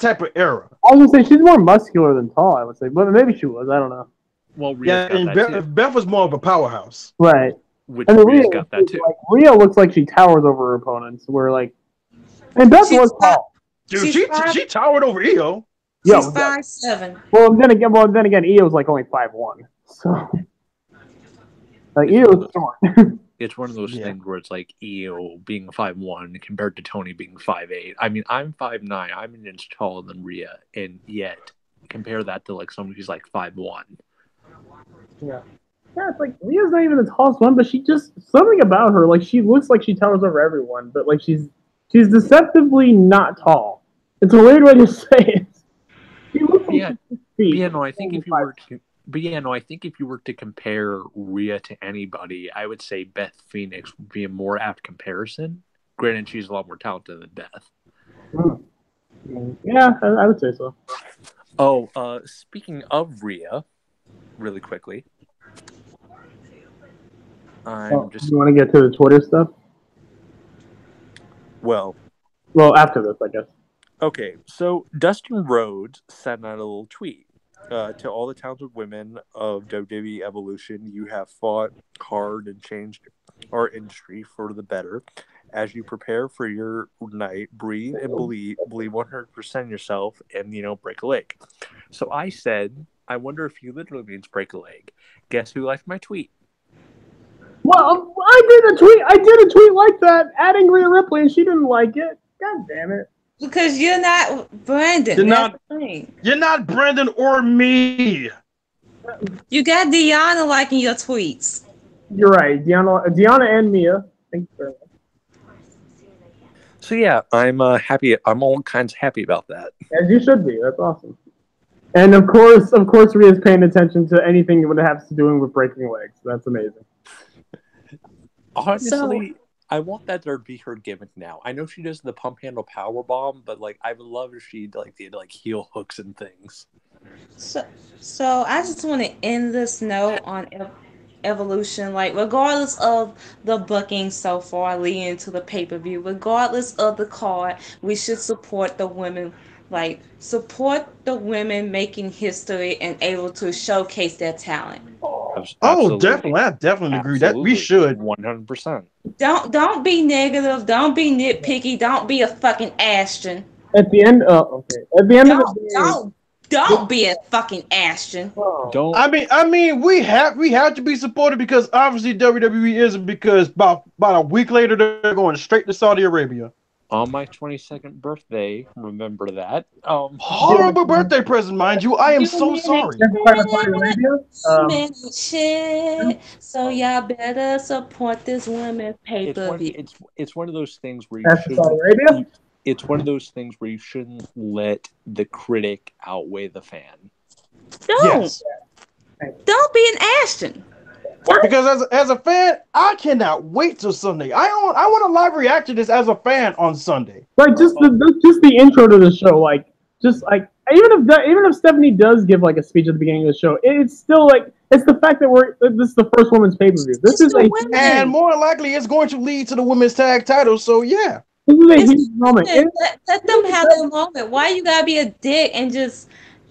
D: type of era.
A: I was gonna say she's more muscular than tall. I would say, but maybe she was. I don't know.
B: Well, Rhea's got
D: and
B: that
D: Beth was more of a powerhouse,
A: right?
B: Which
A: and
B: Rhea's got that too.
A: Like, Rhea looks like she towers over her opponents. Where like, and Beth was tall.
D: Dude, she towered over Io.
C: She's 5'7".
A: Well, then again, Io's like only 5'1". So, like Io's short.
B: It's one of those things where it's like Io being 5'1" compared to Tony being 5'8". I mean, I'm 5'9". I'm an inch taller than Rhea, and yet compare that to like someone who's like 5'1".
A: Yeah, it's like Rhea's not even the tallest one, but she just something about her. Like she looks like she towers over everyone, but like she's deceptively not tall. It's a weird way to say it. She looks like
B: I think if you were to compare Rhea to anybody, I would say Beth Phoenix would be a more apt comparison. Granted, she's a lot more talented than Beth.
A: Yeah, I would say so.
B: Oh, speaking of Rhea, really quickly.
A: You want to get to the Twitter stuff?
B: Well,
A: after this, I guess.
B: Okay, so Dustin Rhodes sent out a little tweet to all the talented women of WWE Evolution. You have fought hard and changed our industry for the better. As you prepare for your night, breathe and believe 100% yourself, and break a leg. So I said, I wonder if he literally means break a leg. Guess who liked my tweet?
A: Well, I did a tweet like that, adding Rhea Ripley, and she didn't like it. God damn it!
C: Because you're not Brandon.
D: You're not Brandon or me.
C: You got Deanna liking your tweets.
A: You're right, Deanna and Mia. Thank you very much.
B: So yeah, I'm happy. I'm all kinds of happy about that.
A: As you should be. That's awesome. And of course, Rhea's paying attention to anything that has to do with breaking legs. That's amazing.
B: Honestly, I want that to be her gimmick now. I know she does the pump handle power bomb, but like I would love if she did like heel hooks and things.
C: So I just want to end this note on Evolution. Like, regardless of the booking so far leading to the pay-per-view, regardless of the card, we should support the women. Like, support the women making history and able to showcase their talent.
D: Oh, definitely. I definitely agree that we should.
B: 100%.
C: Don't be negative. Don't be nitpicky. Don't be a fucking Ashton.
A: At the end, okay. At the end of the day,
C: don't be a fucking Ashton.
B: Don't.
D: I mean, we have to be supported because obviously WWE isn't, because about a week later they're going straight to Saudi Arabia.
B: On my 22nd birthday, remember that.
D: Horrible birthday present, mind you. I am so sorry.
C: So y'all better support this women's pay-per-view.
B: It's one of those things where you shouldn't. It's one of those things where you shouldn't let the critic outweigh the fan.
C: Don't be an Ashton.
D: Because as a fan, I cannot wait till Sunday. I want a live reaction to this as a fan on Sunday.
A: Like just the intro to the show, like even if Stephanie does give like a speech at the beginning of the show, it's still like it's the fact that this is the first women's pay-per-view.
D: And more likely it's going to lead to the women's tag title. So yeah,
A: this is a huge moment.
C: Let them have their moment. Why you gotta be a dick and just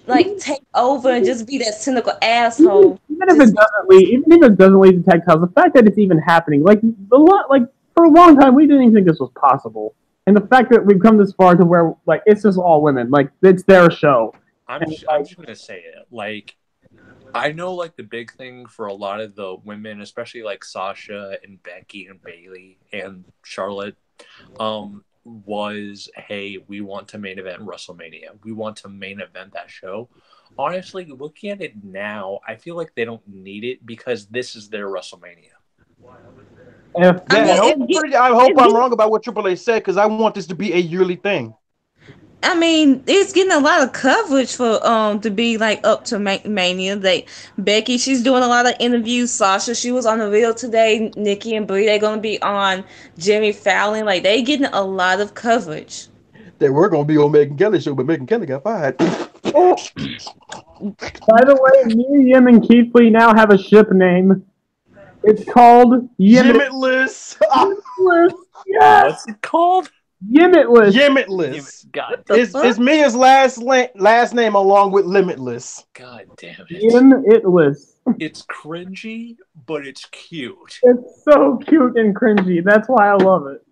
C: like take over and just be that cynical asshole?
A: Even if it doesn't lead to tag titles, the fact that it's even happening, for a long time we didn't even think this was possible. And the fact that we've come this far to where like it's just all women, like it's their show.
B: I'm just gonna say it. Like I know like the big thing for a lot of the women, especially like Sasha and Becky and Bayley and Charlotte, was, hey, we want to main event WrestleMania. We want to main event that show. Honestly, looking at it now, I feel like they don't need it because this is their WrestleMania.
D: I hope I'm wrong about what Triple H said, because I want this to be a yearly thing.
C: I mean, it's getting a lot of coverage for to be like up to Mania. Becky, she's doing a lot of interviews. Sasha, she was on the Real today. Nikki and Brie, they're gonna be on Jimmy Fallon. Like they getting a lot of coverage.
D: They were gonna be on Megan Kelly's show, but Megan Kelly got fired.
A: Oh. By the way, me, Yim, and Keith Lee now have a ship name. It's called
D: Yimitless.
A: Yes.
B: What's it called?
D: Yimitless.
B: God,
D: it's Mia's last name along with Limitless.
B: God damn it.
A: Yimitless.
B: It's cringy, but it's cute.
A: It's so cute and cringy. That's why I love it.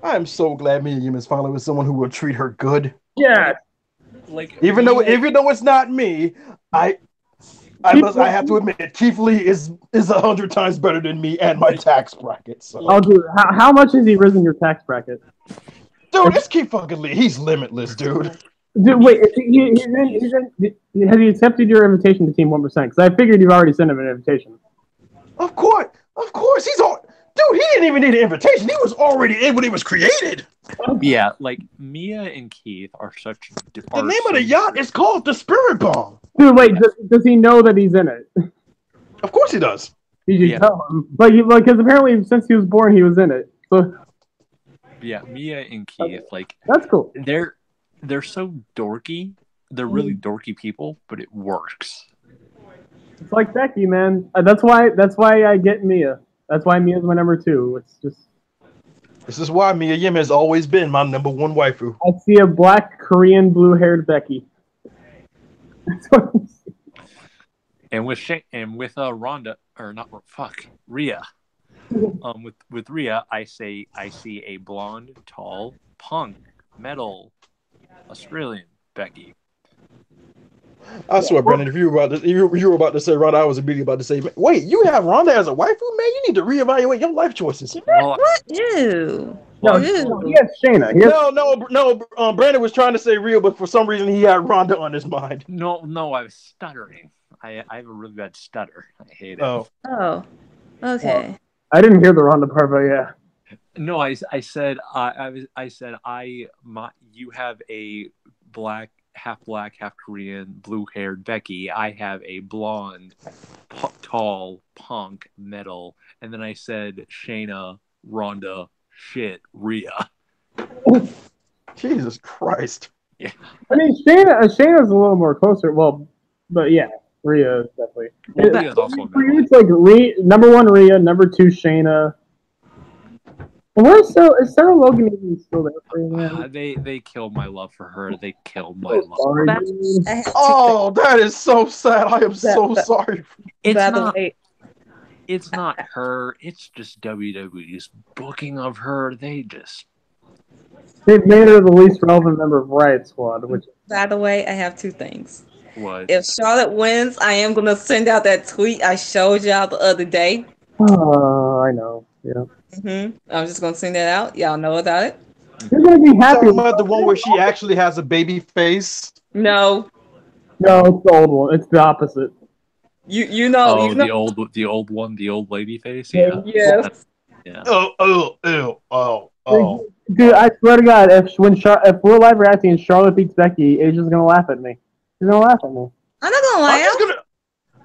D: I'm so glad Mia Yim is finally with someone who will treat her good.
A: Yeah.
B: Like
D: even though it's not me, I have to admit, Keith Lee is 100 times better than me and my tax bracket. So.
A: Oh, dude, how much has he risen your tax bracket?
D: Dude, it's Keith fucking Lee. He's limitless, dude.
A: Dude, wait, has he accepted your invitation to Team 1%? Because I figured you've already sent him an invitation.
D: Of course, he's all. Dude, he didn't even need an invitation. He was already in when he was created.
B: Yeah, like Mia and Keith are such.
D: The name of the yacht is called the Spirit Bomb.
A: Dude, wait, does he know that he's in it?
D: Of course he does.
A: You should tell him. Because apparently since he was born, he was in it. So.
B: Yeah, Mia and Keith, like
A: that's cool.
B: They're so dorky. They're really dorky people, but it works.
A: It's like Becky, man. That's why I get Mia. That's why Mia's my number 2. It's just.
D: This is why Mia Yim has always been my number 1 waifu.
A: I see a black Korean blue-haired Becky. That's what I see.
B: And with Rhonda, or not, fuck, Rhea. With Rhea, I see a blonde, tall, punk, metal, Australian Becky.
D: I swear, Brandon, if you were about to say Ronda, I was immediately about to say, wait, you have Ronda as a waifu? Man, you need to reevaluate your life choices.
C: What? Ew.
A: No, he has Shayna.
D: No, Brandon was trying to say Rhea, but for some reason he had Ronda on his mind.
B: No, I was stuttering. I have a really bad stutter. I hate it.
C: Oh, okay.
A: I didn't hear the Ronda part, but yeah.
B: No, I said you have a half black, half Korean, blue-haired Becky. I have a blonde, tall, punk, metal, and then I said Shayna, Ronda, Rhea.
D: Jesus Christ!
B: Yeah,
A: I mean Shayna's a little more closer. Well, but yeah, Rhea is definitely.
B: Rhea's also
A: it's like number 1 Rhea, number 2 Shayna. Where's Sarah? Is Sarah Logan even still there for you, man?
B: They killed my love for her. They killed my love.
A: Sorry,
C: But
A: dude.
C: I have two
D: Oh, that is so sad. I am so
C: But-
D: sorry.
B: It's
C: by
B: not.
C: the way,
B: It's not her. It's just WWE's booking of her. They just.
A: They made her the least relevant member of Riot Squad, which
C: by the way, I have two things.
B: What?
C: If Charlotte wins, I am gonna send out that tweet I showed y'all the other day.
A: I know. Yeah.
C: I'm just gonna send that out. Y'all know about it.
A: You're gonna be happy.
D: Talking about the one where she actually has a baby face.
C: No,
A: No, it's the old one. It's the opposite.
C: you know.
B: Oh,
C: You know.
B: the old one, the old lady face. Yeah.
C: Yes.
B: Yeah.
D: Oh.
A: Dude, I swear to God, if we're live reacting and Charlotte beats Becky, Asia's gonna laugh at me. She's gonna laugh at me.
C: I'm not gonna lie.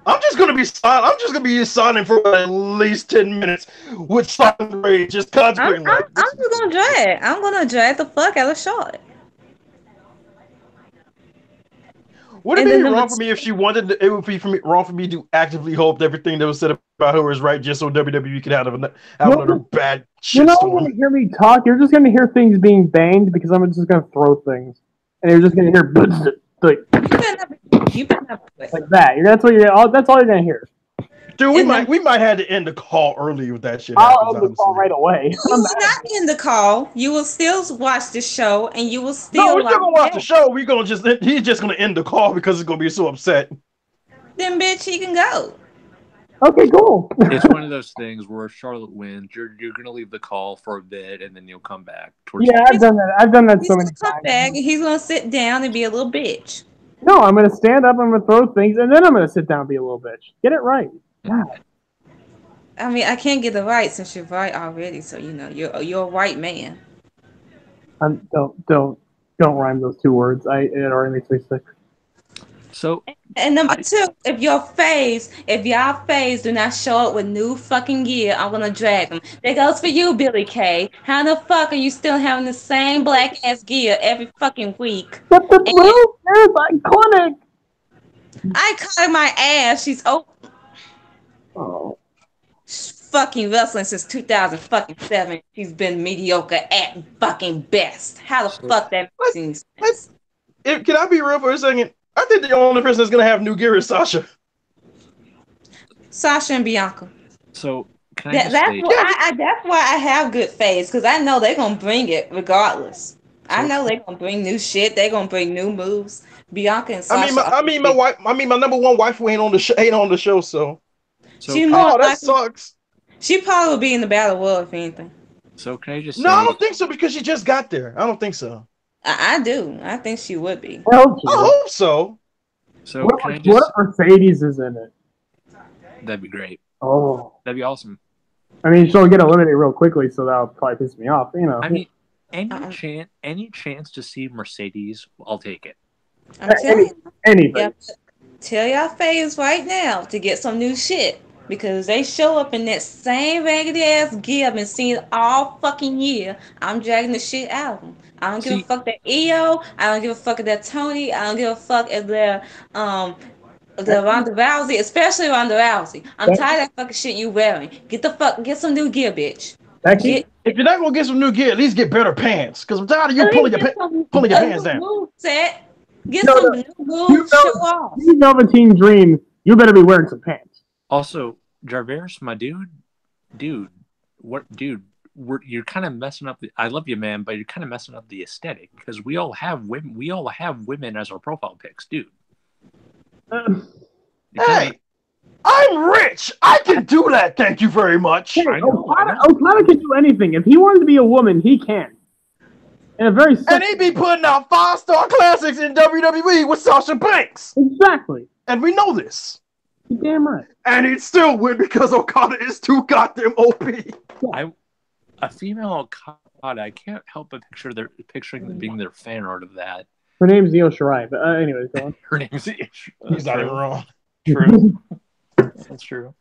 D: I'm just gonna be silent. I'm just gonna be silent for at least 10 minutes with silent rage, just
C: I'm
D: concentrating.
C: just gonna drag. I'm gonna drag the fuck out of Charlotte.
D: Would it
C: And
D: be
C: then number
D: wrong for me if she wanted to, it would be wrong for me to actively hope everything that was said about her is right just so WWE could have another bad
A: You're not
D: shitstorm?
A: gonna hear me talk. You're just gonna hear things being banged because I'm just gonna throw things, and you're just gonna hear like
C: You better not quit.
A: like that. That's what you're. That's all you're gonna hear.
D: Dude,
C: And
D: we might have to end the call early with that shit.
A: I'll
D: happens,
A: end the call
D: honestly.
A: right away.
C: You will not end the call. You will still watch the show, and you will still.
D: No, we're still gonna watch the
C: it.
D: show. He's just gonna end the call because he's gonna be so upset.
C: Then, bitch, he can go.
A: Okay, cool.
B: It's one of those things where if Charlotte wins, you're gonna leave the call for a bit and then you'll come back.
A: Yeah, I've done that. I've done that
C: He's
A: so
C: gonna
A: many
C: come
A: times.
C: back, and he's gonna sit down and be a little bitch.
A: No, I'm gonna stand up. I'm gonna throw things, and then I'm gonna sit down and be a little bitch. Get it right. Yeah.
C: I mean, I can't get it right since you're right already. So you know, you're a white man.
A: Don't rhyme those two words. It already makes me sick.
B: So
C: And number two, if y'all phase do not show up with new fucking gear, I'm gonna drag them. That goes for you, Billy Kay. How the fuck are you still having the same black ass gear every fucking week?
A: But the blue is iconic.
C: I caught my ass. She's
A: Oh.
C: fucking wrestling since 2007. She's been mediocre at fucking best. How the fuck that makes any sense?
D: Can I be real for a second? I think the only person that's gonna have new gear is Sasha.
C: Sasha and Bianca.
B: So can I just say,
C: That's why I have good phase, because I know they're gonna bring it regardless. I know they're gonna bring new shit. They're gonna bring new moves. Bianca and Sasha.
D: My number one wife who ain't on the show. So that sucks.
C: She probably will be in the battle royal if anything.
B: So can I just say?
D: No, I don't think so because she just got there. I don't think so.
C: I do. I think she would be.
A: I hope
D: so.
B: So
A: what,
B: can I just?
A: What if Mercedes is in it?
B: That'd be great.
A: Oh,
B: that'd be awesome.
A: I mean, she'll get eliminated real quickly, so that'll probably piss me off. You know.
B: I mean, any chance to see Mercedes, I'll take it.
C: I'm telling you.
A: Anything.
C: Tell y'all phase right now to get some new shit. Because they show up in that same raggedy ass gear I've been seeing all fucking year. I'm dragging the shit out of them. I don't give a fuck that EO. I don't give a fuck if they're Tony. I don't give a fuck if they're Ronda Rousey, especially Ronda Rousey. I'm tired of that fucking shit you wearing. Get some new gear, bitch.
D: If you're not gonna get some new gear, at least get better pants. Because I'm tired of you pulling your pants down.
C: Move set. Get some new moves. Show off.
A: You Velveteen Dream. You better be wearing some pants.
B: Also, Jarvis, my dude, you're kind of messing up. I love you, man, but you're kind of messing up the aesthetic because we all have women. We all have women as our profile pics, dude.
D: Hey, I'm rich. I can do that. Thank you very much.
A: Hey, Okada can do anything. If he wanted to be a woman, he can. And
D: he be putting out 5-star classics in WWE with Sasha Banks.
A: Exactly.
D: And we know this.
A: You're damn right.
D: And he'd still win because Okada is too goddamn OP.
B: A female Okada, I can't help but picturing them being their fan art of that.
A: Her name's Io Shirai, but anyways, go on.
B: Her name's Io Shirai.
D: He's not even wrong.
B: True. That's true.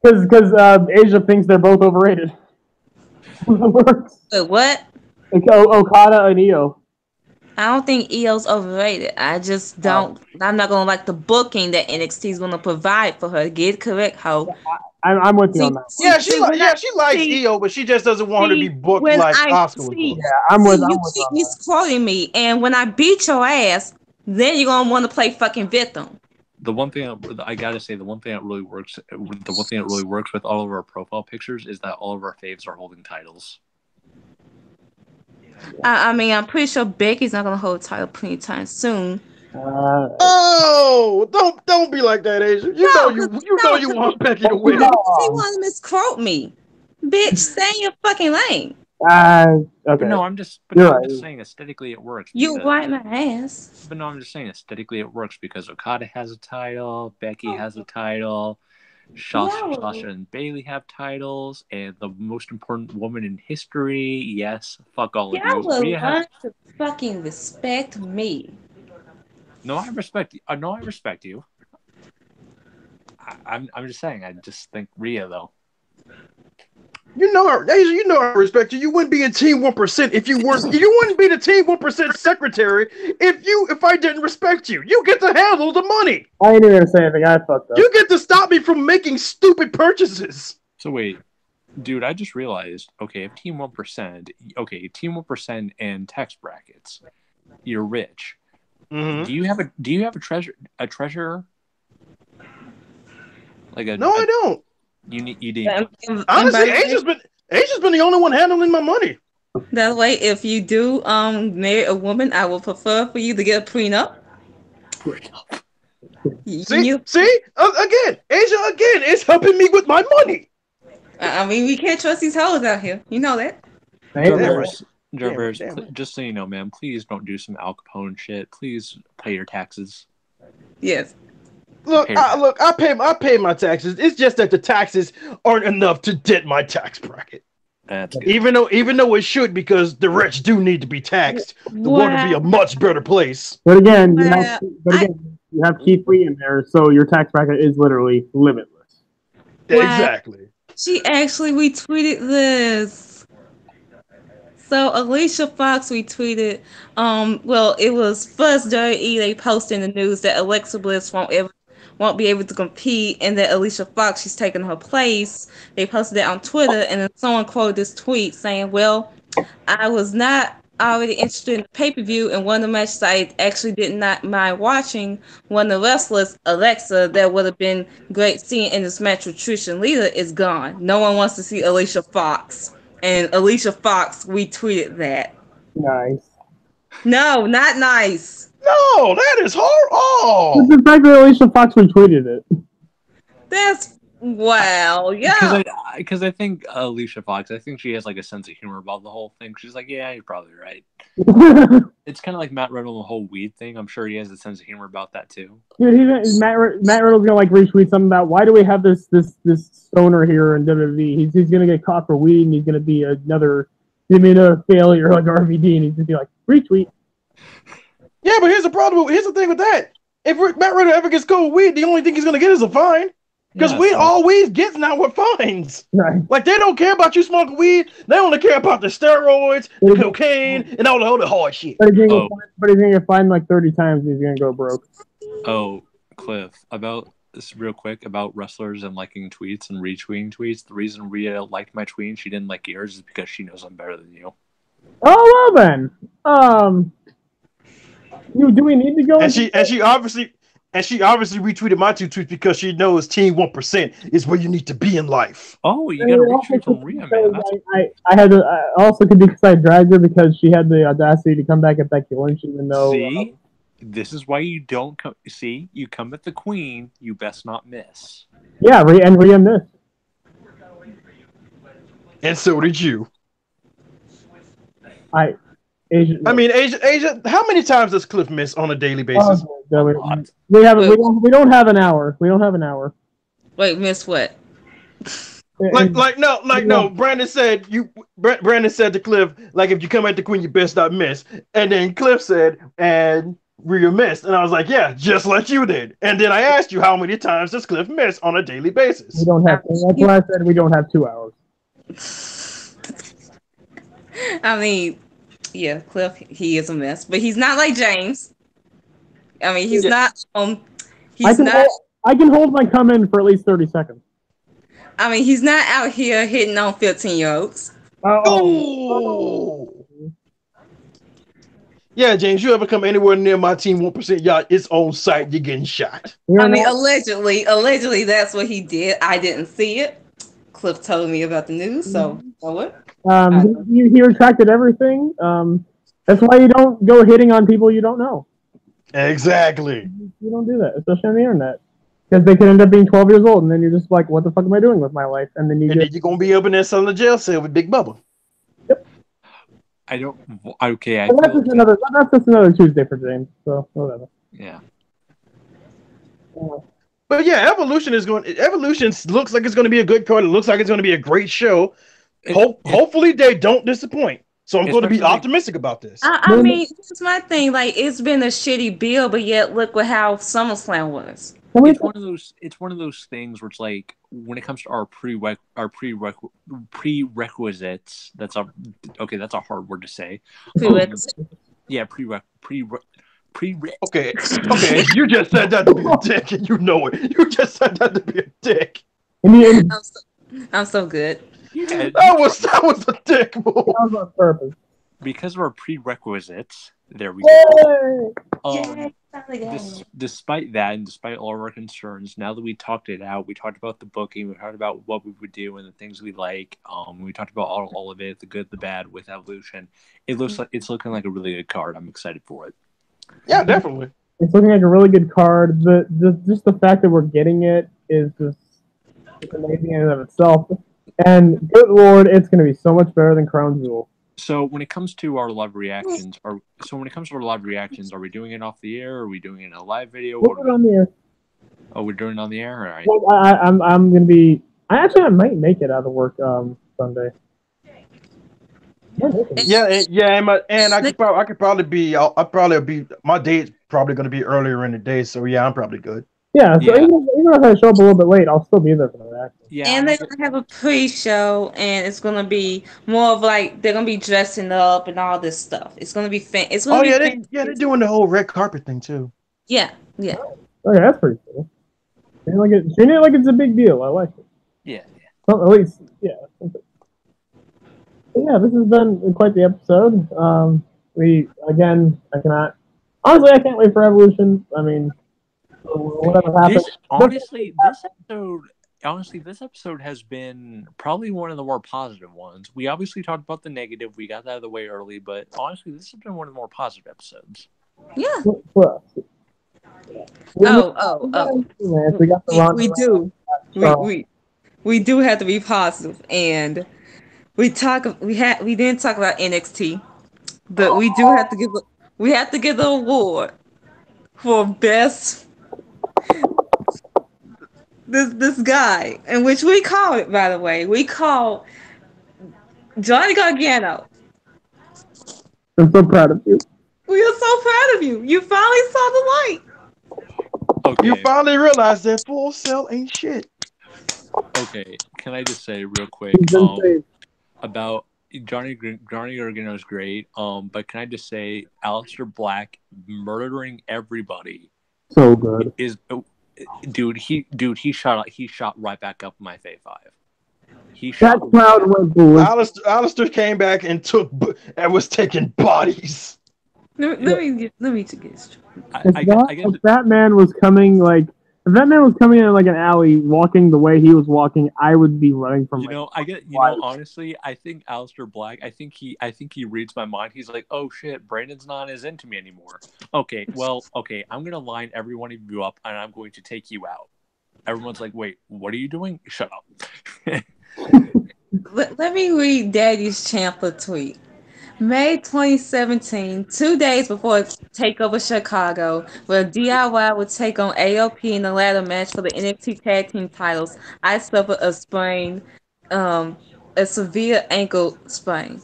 A: Because Asia thinks they're both overrated.
C: Wait, what?
A: Okada and Io.
C: I don't think EO's overrated. I just don't. I'm not gonna like the booking that NXT is gonna provide for her. Get it correct, ho.
A: I'm with you on that.
D: She likes
C: see,
D: EO, but she just doesn't want her to be booked
C: when
D: like
C: I
D: Oscar was
C: see,
D: booked.
A: I'm with
C: you
A: you
C: keep
A: on that.
C: misquoting me, and when I beat your ass, then you're gonna want to play fucking victim.
B: The one thing I gotta say, the one thing that really works with all of our profile pictures is that all of our faves are holding titles.
C: I mean, I'm pretty sure Becky's not gonna hold a title anytime soon.
D: Oh, don't be like that, Asia. You know you want Becky to win.
C: She want to misquote me, bitch. Stay in your fucking lane.
A: Okay.
B: But no, I'm just saying aesthetically it works.
C: You wipe my ass.
B: But no, I'm just saying aesthetically it works because Okada has a title, Becky has a title, Sasha and Bailey have titles, and the most important woman in history. Yes, fuck all of you.
C: Y'all will learn to fucking respect me.
B: No, I respect you. No, I respect you. I'm just saying. I just think Rhea though.
D: You know, Asia. You know I respect you. You wouldn't be in Team 1% if you weren't. You wouldn't be the Team 1% secretary if I didn't respect you. You get to handle the money.
A: I ain't even gonna say anything. I fucked up.
D: You get to stop me from making stupid purchases.
B: So wait, dude, I just realized. Okay, if Team 1%. Okay, Team 1% and tax brackets. You're rich.
D: Mm-hmm.
B: Do you have a treasurer? Like
D: no, I don't.
B: You didn't.
D: Honestly, Asia's been the only one handling my money.
C: That way, if you do marry a woman, I will prefer for you to get a prenup.
D: See, again, Asia is helping me with my money.
C: I mean, we can't trust these hoes out here. You know that.
B: Jarvis, just so you know, man, please don't do some Al Capone shit. Please pay your taxes.
C: Yes.
D: Look, I pay my taxes. It's just that the taxes aren't enough to dent my tax bracket.
B: That's good.
D: Even though it should, because the rich do need to be taxed. The world would be a much better place.
A: But again, you have Keith Lee in there, so your tax bracket is literally limitless.
D: Exactly.
C: She actually retweeted this. So Alicia Fox retweeted, well, it was Fuzz Dirty. They posted in the news that Alexa Bliss won't be able to compete, and that Alicia Fox, she's taking her place. They posted it on Twitter, and then someone quoted this tweet saying, well, I was not already interested in the pay-per-view, and one of the matches I actually did not mind watching, one of the wrestlers, Alexa, that would have been great seeing in this match with Trish and Lita, is gone. No one wants to see Alicia Fox. And Alicia Fox retweeted that.
A: Nice.
C: No, not nice.
D: No, that is horrible.
A: The fact that Alicia Fox retweeted it.
C: That's yeah.
B: Because I think Alicia Fox, I think she has like a sense of humor about the whole thing. She's like, yeah, you're probably right. It's kind of like Matt Riddle, the whole weed thing. I'm sure he has a sense of humor about that too.
A: Dude, Matt Riddle's gonna like retweet something about why do we have this stoner here in WWE? He's gonna get caught for weed and he's gonna be another failure like RVD, and he's gonna be like retweet.
D: Yeah, but here's the problem. Here's the thing with that. If Matt Riddle ever gets caught with weed, the only thing he's gonna get is a fine. Because we always get now with fines.
A: Right.
D: Like, they don't care about you smoking weed. They only care about the steroids, the cocaine, and all the other hard shit.
A: But he's going to get fined like 30 times and he's going to go broke.
B: Oh, Cliff, about this real quick, about wrestlers and liking tweets and retweeting tweets. The reason Rhea liked my tweet and she didn't like yours is because she knows I'm better than you.
A: Oh, well then. Do we need to go?
D: And she obviously retweeted my two tweets because she knows Team 1% is where you need to be in life.
B: Oh, you got to retweet from Rhea, man.
A: I also could be because I dragged her because she had the audacity to come back at Becky Lynch, even though.
B: See, this is why you don't come. See, you come at the Queen, you best not miss.
A: Yeah, Rhea missed.
D: And so did you.
A: Asia,
D: how many times does Cliff miss on a daily basis?
A: We don't have an hour. We don't have an hour.
C: Wait, miss what?
D: No. Brandon said to Cliff, like, if you come at the Queen, you best not miss. And then Cliff said, and Rhea missed. And I was like, yeah, just like you did. And then I asked you, how many times does Cliff miss on a daily basis?
A: We don't have. That's why I said we don't have 2 hours.
C: I mean, Yeah, Cliff, he is a mess, but he's not like James. I mean, he's
D: Yeah.
C: not.
A: I
C: He's
A: can
C: not.
A: hold, I can hold my come in for at least 30 seconds.
C: I mean, he's not out here hitting on 15-year-olds.
D: Oh. Yeah, James, you ever come anywhere near my team 1% yacht, it's on site, you're getting shot.
C: I mean, allegedly, that's what he did. I didn't see it. Cliff told me about the news, so you know what?
A: He retracted everything. That's why you don't go hitting on people you don't know.
D: Exactly.
A: You don't do that, especially on the internet. Because they could end up being 12 years old, and then you're just like, what the fuck am I doing with my life? And then
D: you're going to be up in there selling the jail cell with Big Bubba.
A: Yep.
B: I don't. Okay.
A: That's just another Tuesday for James, so whatever.
B: Yeah.
D: But yeah, Evolution looks like it's going to be a good card. It looks like it's going to be a great show. Hopefully they don't disappoint. So I'm going to be optimistic about this.
C: I mean, this is my thing. Like, it's been a shitty build, but yet look at how SummerSlam was.
B: It's one of those things where it's like when it comes to our prerequisites. That's a hard word to say. Yeah,
D: Okay, you just said that to be a dick, and you know it. You just said that to be a dick.
C: I'm so good.
B: Yeah,
D: that was a dick move.
A: That was on purpose.
B: Because of our prerequisites, there we go. Despite that, and despite all of our concerns, now that we talked it out, we talked about the booking, we talked about what we would do and the things we like. We talked about all of it, the good, the bad, with Evolution. It looks like it's looking like a really good card. I'm excited for it.
D: Yeah, definitely.
A: It's looking like a really good card. Just the fact that we're getting it is just amazing in and of itself. And good lord, it's going to be so much better than Crown Jewel.
B: So when it comes to our live reactions, are we doing it off the air? Or are we doing it in a live video?
A: We'll do it on the air.
B: Oh, we're doing it on the air? All right.
A: Well, I'm going to be... I might make it out of work Sunday.
D: And I could probably be... My day's probably going to be earlier in the day, so yeah, I'm probably good.
A: Yeah, so even if I show up a little bit late, I'll still be there for the reaction.
C: Yeah, and they're going to have a pre-show, and it's going to be more of like, they're going to be dressing up and all this stuff. It's going to be fan. It's going to be
D: they're doing the whole red carpet thing, too.
C: Yeah.
A: Okay, that's pretty cool. Treat it like it's a big deal. I like it.
B: Yeah.
A: Well, at least, yeah. But yeah, this has been quite the episode. I can't wait for Evolution. I mean, whatever happens.
B: This episode has been probably one of the more positive ones. We obviously talked about the negative. We got that out of the way early, but honestly, this has been one of the more positive episodes.
C: Yeah. We do have to be positive, and we didn't talk about NXT, but we have to give the award for best this guy, in which we call it, by the way, we call Johnny Gargano.
A: I'm so proud of you.
C: We are so proud of you. You finally saw the light.
B: Okay.
D: You finally realized that Full Sail ain't shit.
B: Okay, can I just say real quick about Johnny Gargano is great. But can I just say Aleister Black murdering everybody?
A: So good.
B: Dude, he shot right back up my Fave 5.
A: That crowd went blue.
D: Aleister came back and was taking bodies.
C: Let me get this.
A: If that man was coming in like an alley, walking the way he was walking, I would be running from.
B: Honestly, I think Aleister Black. I think he reads my mind. He's like, oh shit, Brandon's not as into me anymore. Okay, I'm gonna line every one of you up, and I'm going to take you out. Everyone's like, wait, what are you doing? Shut up.
C: Let me read Daddy's Champa tweet. May 2017, 2 days before TakeOver Chicago, where DIY would take on AOP in the ladder match for the NXT Tag Team titles, I suffered a severe ankle sprain.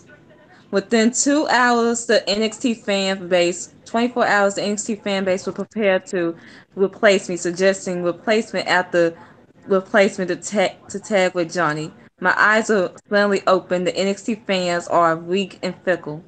C: Within 2 hours, the NXT fan base, 24 hours, the NXT fan base were prepared to replace me, suggesting replacement after replacement to tag with Johnny. My eyes are suddenly open. The NXT fans are weak and fickle.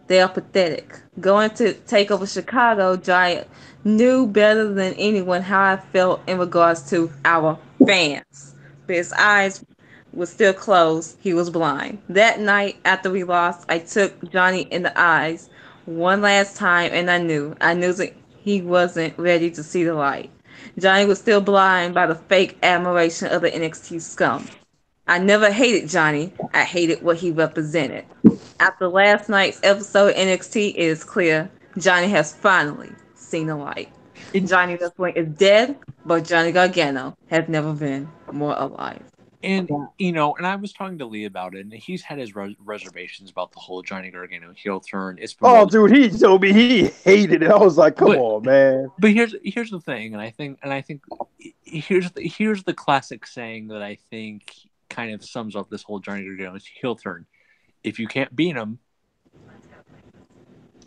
C: They are pathetic. Going to take over Chicago, Johnny knew better than anyone how I felt in regards to our fans. But his eyes were still closed. He was blind. That night after we lost, I took Johnny in the eyes one last time, and I knew that he wasn't ready to see the light. Johnny was still blind by the fake admiration of the NXT scum. I never hated Johnny. I hated what he represented. After last night's episode of NXT, it is clear Johnny has finally seen the light. Johnny Wrestling is dead, but Johnny Gargano has never been more alive.
B: And, and I was talking to Lee about it, and he's had his reservations about the whole Johnny Gargano heel turn.
D: Dude, he told me he hated it. I was like, come on, man.
B: But here's the thing, and I think here's the classic saying that I think kind of sums up this whole Johnny Gargano heel turn. If you can't beat him,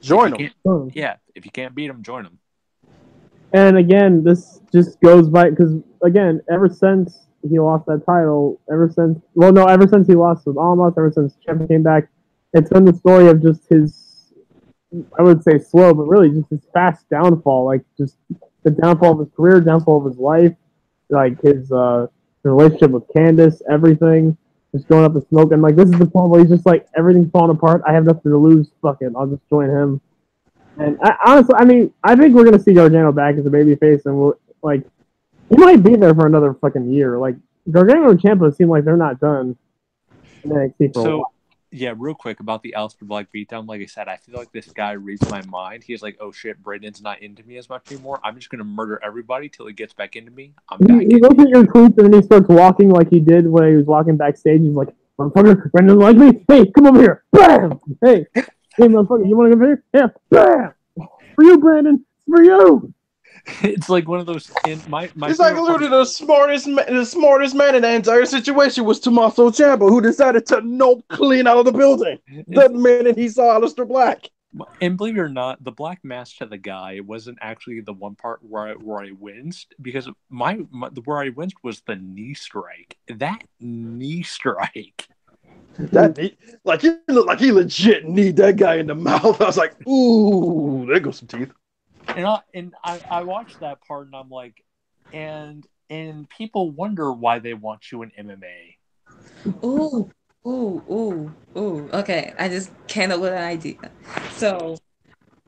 D: join him.
B: Yeah, if you can't beat him, join him.
A: And again, this just goes by because again, ever since he lost that title, ever since he lost with Almas, ever since Champ came back, it's been the story of just his, I would say slow, but really just his fast downfall, like just the downfall of his career, downfall of his life, like his relationship with Candice, everything, just going up in smoke. And like this is the point where he's just like, everything's falling apart. I have nothing to lose. Fuck it, I'll just join him. And honestly, I mean, I think we're gonna see Gargano back as a babyface, and we're like, he might be there for another fucking year. Like Gargano and Ciampa seem like they're not done in NXT for a while.
B: Yeah, real quick about the Aleister Black beatdown. Like I said, I feel like this guy reads my mind. He's like, "Oh shit, Braden's not into me as much anymore. I'm just gonna murder everybody till he gets back into me."
A: He looks at your tweets and then he starts walking like he did when he was walking backstage. He's like, "Motherfucker, Brandon like me. Hey, come over here. Bam. Hey, motherfucker, you want to come here? Yeah. Bam. For you, Brandon. For you."
B: It's like one of those. It's like
D: literally the smartest man in the entire situation was Tommaso Ciampa, who decided to nope clean out of the building the minute he saw Aleister Black.
B: And believe it or not, the black mask to the guy wasn't actually the one part where I winced, because where I winced was the knee strike. That knee strike.
D: He looked like he legit kneed that guy in the mouth. I was like, ooh, there goes some teeth.
B: And I watched that part and I'm like, and people wonder why they want you in MMA.
C: Ooh. Okay, I just came up with an idea. So,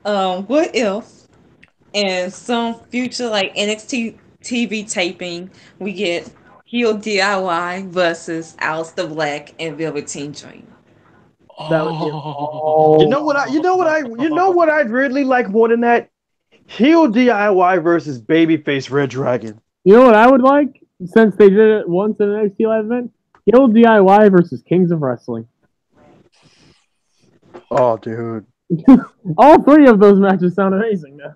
C: what if in some future like NXT TV taping we get heel DIY versus Aleister Black and Velveteen Dream?
D: You know what I'd really like more than that? Heel DIY versus babyface Red Dragon.
A: You know what I would like? Since they did it once in an NXT live event? Heel DIY versus Kings of Wrestling.
D: Oh, dude.
A: All three of those matches sound amazing now.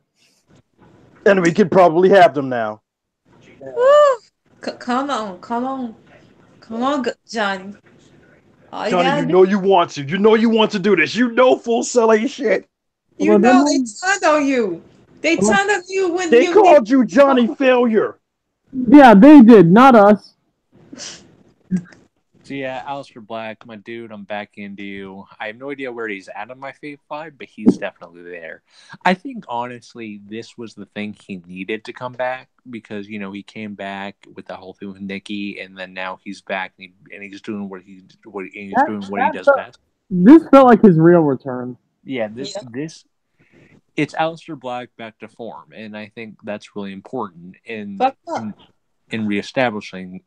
D: And we could probably have them now.
C: Come on, Johnny.
D: Johnny, you know you want to. You know you want to do this. You know Full Sail ain't shit.
C: You know they turned on you. They turned on you when
D: they called you Johnny Failure.
A: Yeah, they did, not us.
B: So yeah, Aleister Black, my dude, I'm back into you. I have no idea where he's at on my Fave 5, but he's definitely there. I think, honestly, this was the thing he needed to come back, because, he came back with the whole thing with Nikki, and then now he's back, and he's doing what he does best.
A: This felt like his real return.
B: Yeah, it's Aleister Black back to form, and I think that's really important in reestablishing,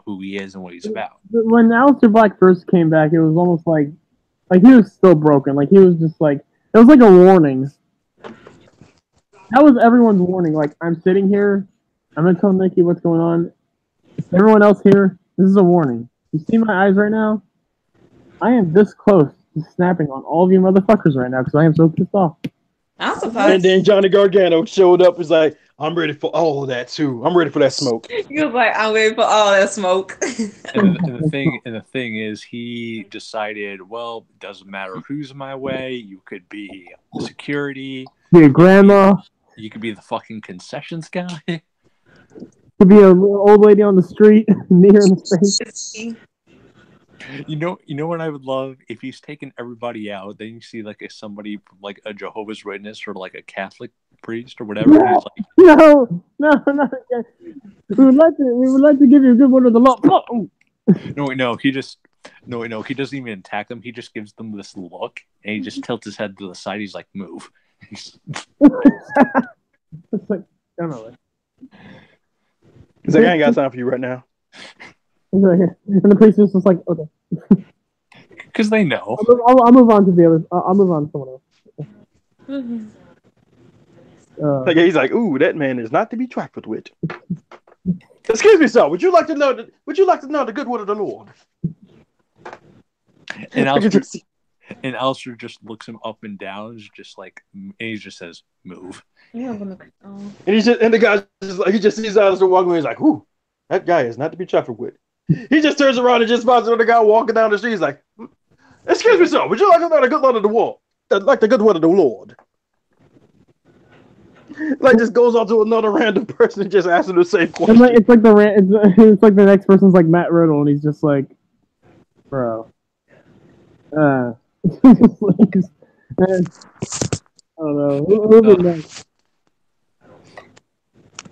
B: who he is and what he's about.
A: When Aleister Black first came back, it was almost like he was still broken. Like he was just like, it was like a warning. That was everyone's warning. Like, I'm sitting here, I'm gonna tell Nikki what's going on. Everyone else here, this is a warning. You see my eyes right now? I am this close to snapping on all of you motherfuckers right now because I am so pissed off.
C: I'm surprised.
D: And then Johnny Gargano showed up. He's like, I'm ready for all of that too. I'm ready for that smoke.
C: He was like, I'm ready for all that smoke.
B: and the thing is, he decided, well, it doesn't matter who's my way. You could be security.
A: Be a grandma.
B: You could be the fucking concessions guy.
A: Could be an old lady on the street, knee her in the face.
B: You know what I would love if he's taken everybody out. Then you see like somebody from like a Jehovah's Witness or like a Catholic priest or whatever. And he's like,
A: No, again. We would like to give you a good word of the law.
B: No, he doesn't even attack them. He just gives them this look, and he just tilts his head to the side. He's like, "Move."
A: It's like, don't know.
D: He's like, I ain't got time for you right now.
A: And the priest is just like, okay.
B: Because they know.
A: I'll move on to the others. I'll move on to someone else.
D: Like, he's like, ooh, that man is not to be trifled with. Excuse me, sir. Would you like to know the good word of the Lord?
B: And Alistair just looks him up and down, just like, and he just says, "Move."
C: Yeah,
D: and the guy just like, he just sees Alistair walking away. He's like, "Ooh, that guy is not to be trifled with." He just turns around and just spots another guy walking down the street. He's like, "Excuse me, sir. Would you like to know the good word of the Lord? Like the good word of the Lord?" Like, just goes on to another random person and just asks him the same question.
A: It's like the next person's like Matt Riddle, and he's just like, bro. I don't know. Who's next?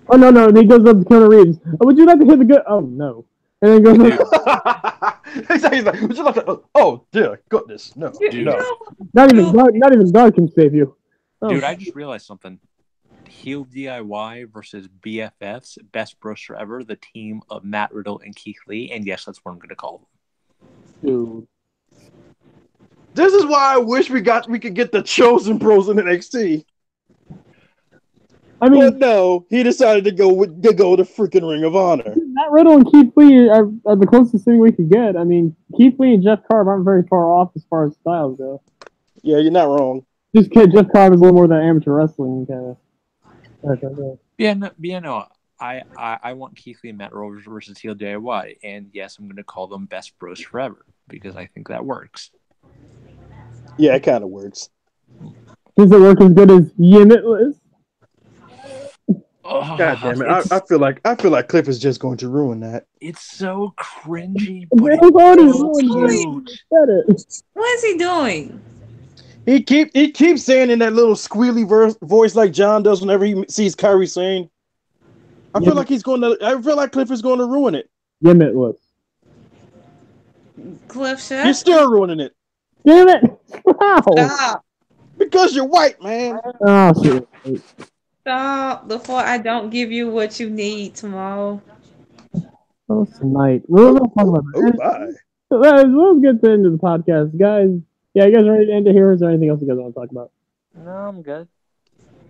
A: Oh no! And he goes up to Keanu Reeves. Oh, would you like to hear the good? Oh no! And then goes.
D: He's like, would you like to? Oh dear goodness, no,
B: Dude.
D: no.
A: Not even God can save you. Oh.
B: Dude, I just realized something. Heel DIY versus BFFs, Best Bros Forever, the team of Matt Riddle and Keith Lee, and yes, that's what I'm going to call them.
A: Dude.
D: This is why I wish we could get the Chosen Bros in NXT.
A: I mean,
D: but no, he decided to go to freaking Ring of Honor.
A: Matt Riddle and Keith Lee are the closest thing we could get. I mean, Keith Lee and Jeff Cobb aren't very far off as far as styles go.
D: Yeah, you're not wrong.
A: Just Jeff Cobb is a little more than amateur wrestling kind of.
B: No. I want Keith Lee and Matt Riddle versus Heel DIY, and yes, I'm going to call them Best Bros Forever because I think that works.
D: Yeah, it kind of works.
A: Does it work as good as Limitless?
B: Oh,
D: God damn it! I feel like Cliff is just going to ruin that.
B: It's so cringy.
A: But
C: What is he doing?
D: He keeps saying in that little squealy voice like John does whenever he sees Kyrie Sane. I feel like Cliff is going to ruin it.
A: Limitless.
C: Cliff Chef?
D: You're still ruining it.
A: Damn it! Wow.
C: Stop.
D: Because you're white, man.
A: Oh shit.
C: Stop before I don't give you what you need tomorrow.
A: Oh, tonight. We're going to talk about that. Let's get to the end of the podcast, guys. Yeah, you guys ready to end it here? Is there anything else you guys want to talk about?
B: No, I'm good.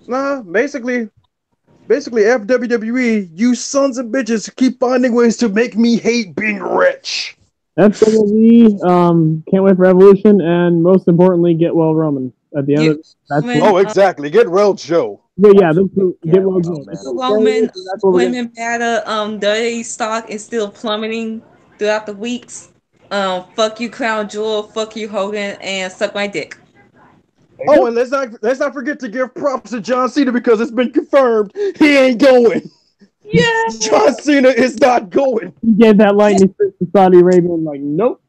D: Nah, basically, F WWE, you sons of bitches keep finding ways to make me hate being rich.
A: WWE, can't wait for Evolution, and most importantly, get well Roman. At the end of that's
D: exactly. Get well Joe.
A: Yeah, get well Joe.
C: Women matter, dirty stock is still plummeting throughout the weeks. Fuck you, Crown Jewel. Fuck you, Hogan, and suck my dick.
D: Oh, and let's not forget to give props to John Cena because it's been confirmed he ain't going.
C: Yeah,
D: John Cena is not going.
A: He gave that lightning fist to Saudi Arabia and like, nope.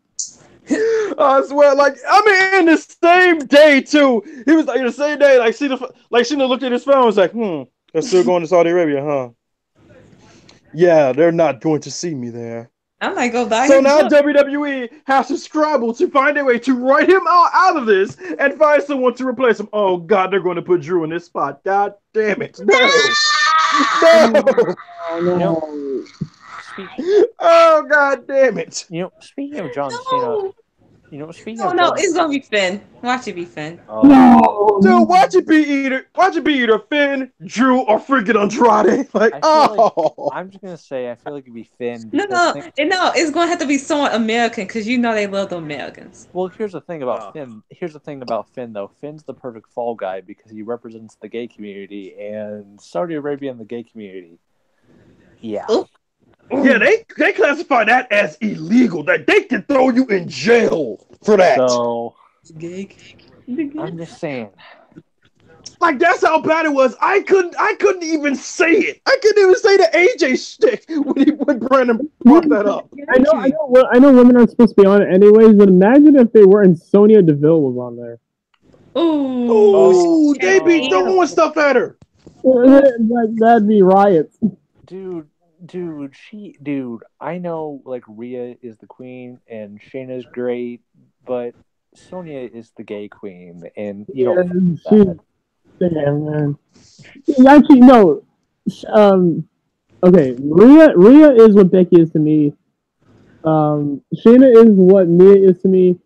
D: I swear, in the same day too. He was like, the same day, Cena looked at his phone and was like, they're still going to Saudi Arabia, huh? Yeah, they're not going to see me there.
C: I might go buy
D: So
C: him
D: now
C: book.
D: WWE has to scrabble to find a way to write him out of this and find someone to replace him. Oh God, they're going to put Drew in this spot. God damn it! No. Oh God damn it!
B: Speaking of John Cena.
C: It's gonna be Finn. Watch it be Finn.
A: No,
D: dude, watch it be either Finn, Drew, or freaking Andrade.
B: I'm just gonna say I feel like it'd be Finn.
C: No, it's gonna have to be someone American because they love the Americans.
B: Well, here's the thing about Finn. Here's the thing about Finn, though. Finn's the perfect fall guy because he represents the gay community and Saudi Arabia and the gay community. Yeah.
C: Ooh.
D: Yeah, they classify that as illegal. That they can throw you in jail for that.
B: So, I'm just saying.
D: Like that's how bad it was. I couldn't even say it. I couldn't even say the AJ shtick when Brandon brought that up.
A: I know women aren't supposed to be on it anyways, but imagine if they were and Sonya Deville was on there.
C: Ooh,
D: They be throwing stuff at her.
A: That'd be riots.
B: Dude, I know like Rhea is the queen and Shayna's great, but Sonya is the gay queen, and you know.
A: Damn, man. Actually, no. Okay, Rhea is what Becky is to me. Shayna is what Mia is to me.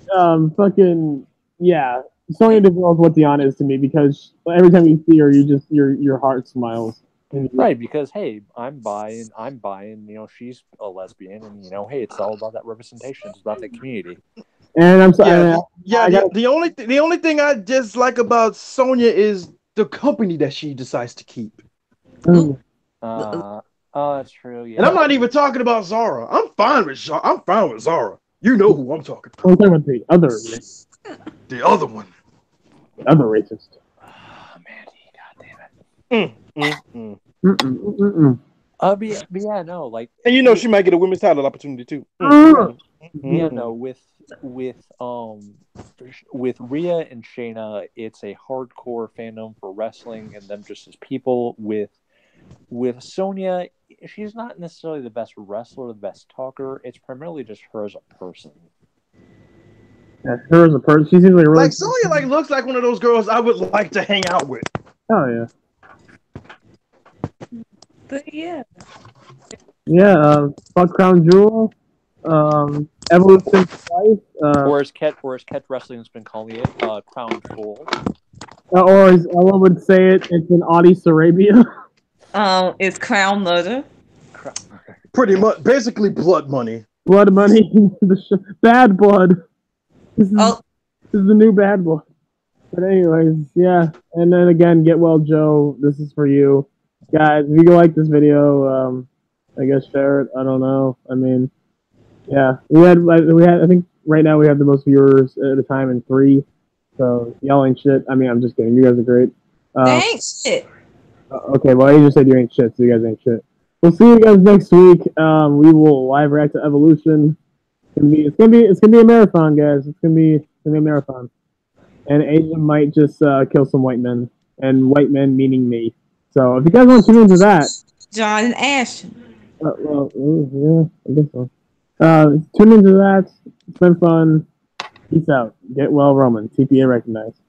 A: Fucking yeah. Sonya Deville is what Deanna is to me because every time you see her, you just your heart smiles.
B: Right, because hey, I'm bi, you know, she's a lesbian, and you know, hey, it's all about that representation. It's about that community.
A: And I'm sorry.
D: The only thing I dislike about Sonya is the company that she decides to keep.
B: Oh, that's true. Yeah.
D: And I'm not even talking about Zara. I'm fine with Zara. You know who I'm talking about.
A: I'm talking about the other.
D: The other one.
A: The other racist.
B: Oh, man, god damn it. But yeah, no, like,
D: and you know she might get a women's title opportunity too.
B: Yeah, no, with Rhea and Shayna, it's a hardcore fandom for wrestling and them just as people. With Sonya, she's not necessarily the best wrestler, the best talker. It's primarily just her as a person.
A: Yeah, her as a person, she seems like a really
D: like Sonya looks like one of those girls I would like to hang out with.
A: Oh yeah.
C: But yeah.
A: Yeah, fuck Crown Jewel. Evolution Life.
B: Or as Ket Wrestling has been calling it, Crown Jewel.
A: Or as Ella would say it, it's an Audi Sarabia.
C: It's Crown Murder.
D: Pretty much, basically blood money.
A: Blood money. Bad blood. This is the new bad blood. But anyways, yeah. And then again, get well, Joe. This is for you, guys. If you like this video, I guess share it. I don't know. I mean, yeah, we had. I think right now we have the most viewers at a time in 3. So y'all ain't shit. I mean, I'm just kidding. You guys are great.
C: They ain't shit.
A: Okay, well, you just said you ain't shit, so you guys ain't shit. We'll see you guys next week. We will live react to Evolution. It's gonna be a marathon, guys. It's gonna be a marathon. And Asia might just kill some white men, and white men meaning me. So if you guys want to tune into that,
C: John and Ashton.
A: well, yeah, I guess so. Tune into that. It's been fun. Peace out. Get well, Roman. TPA recognized.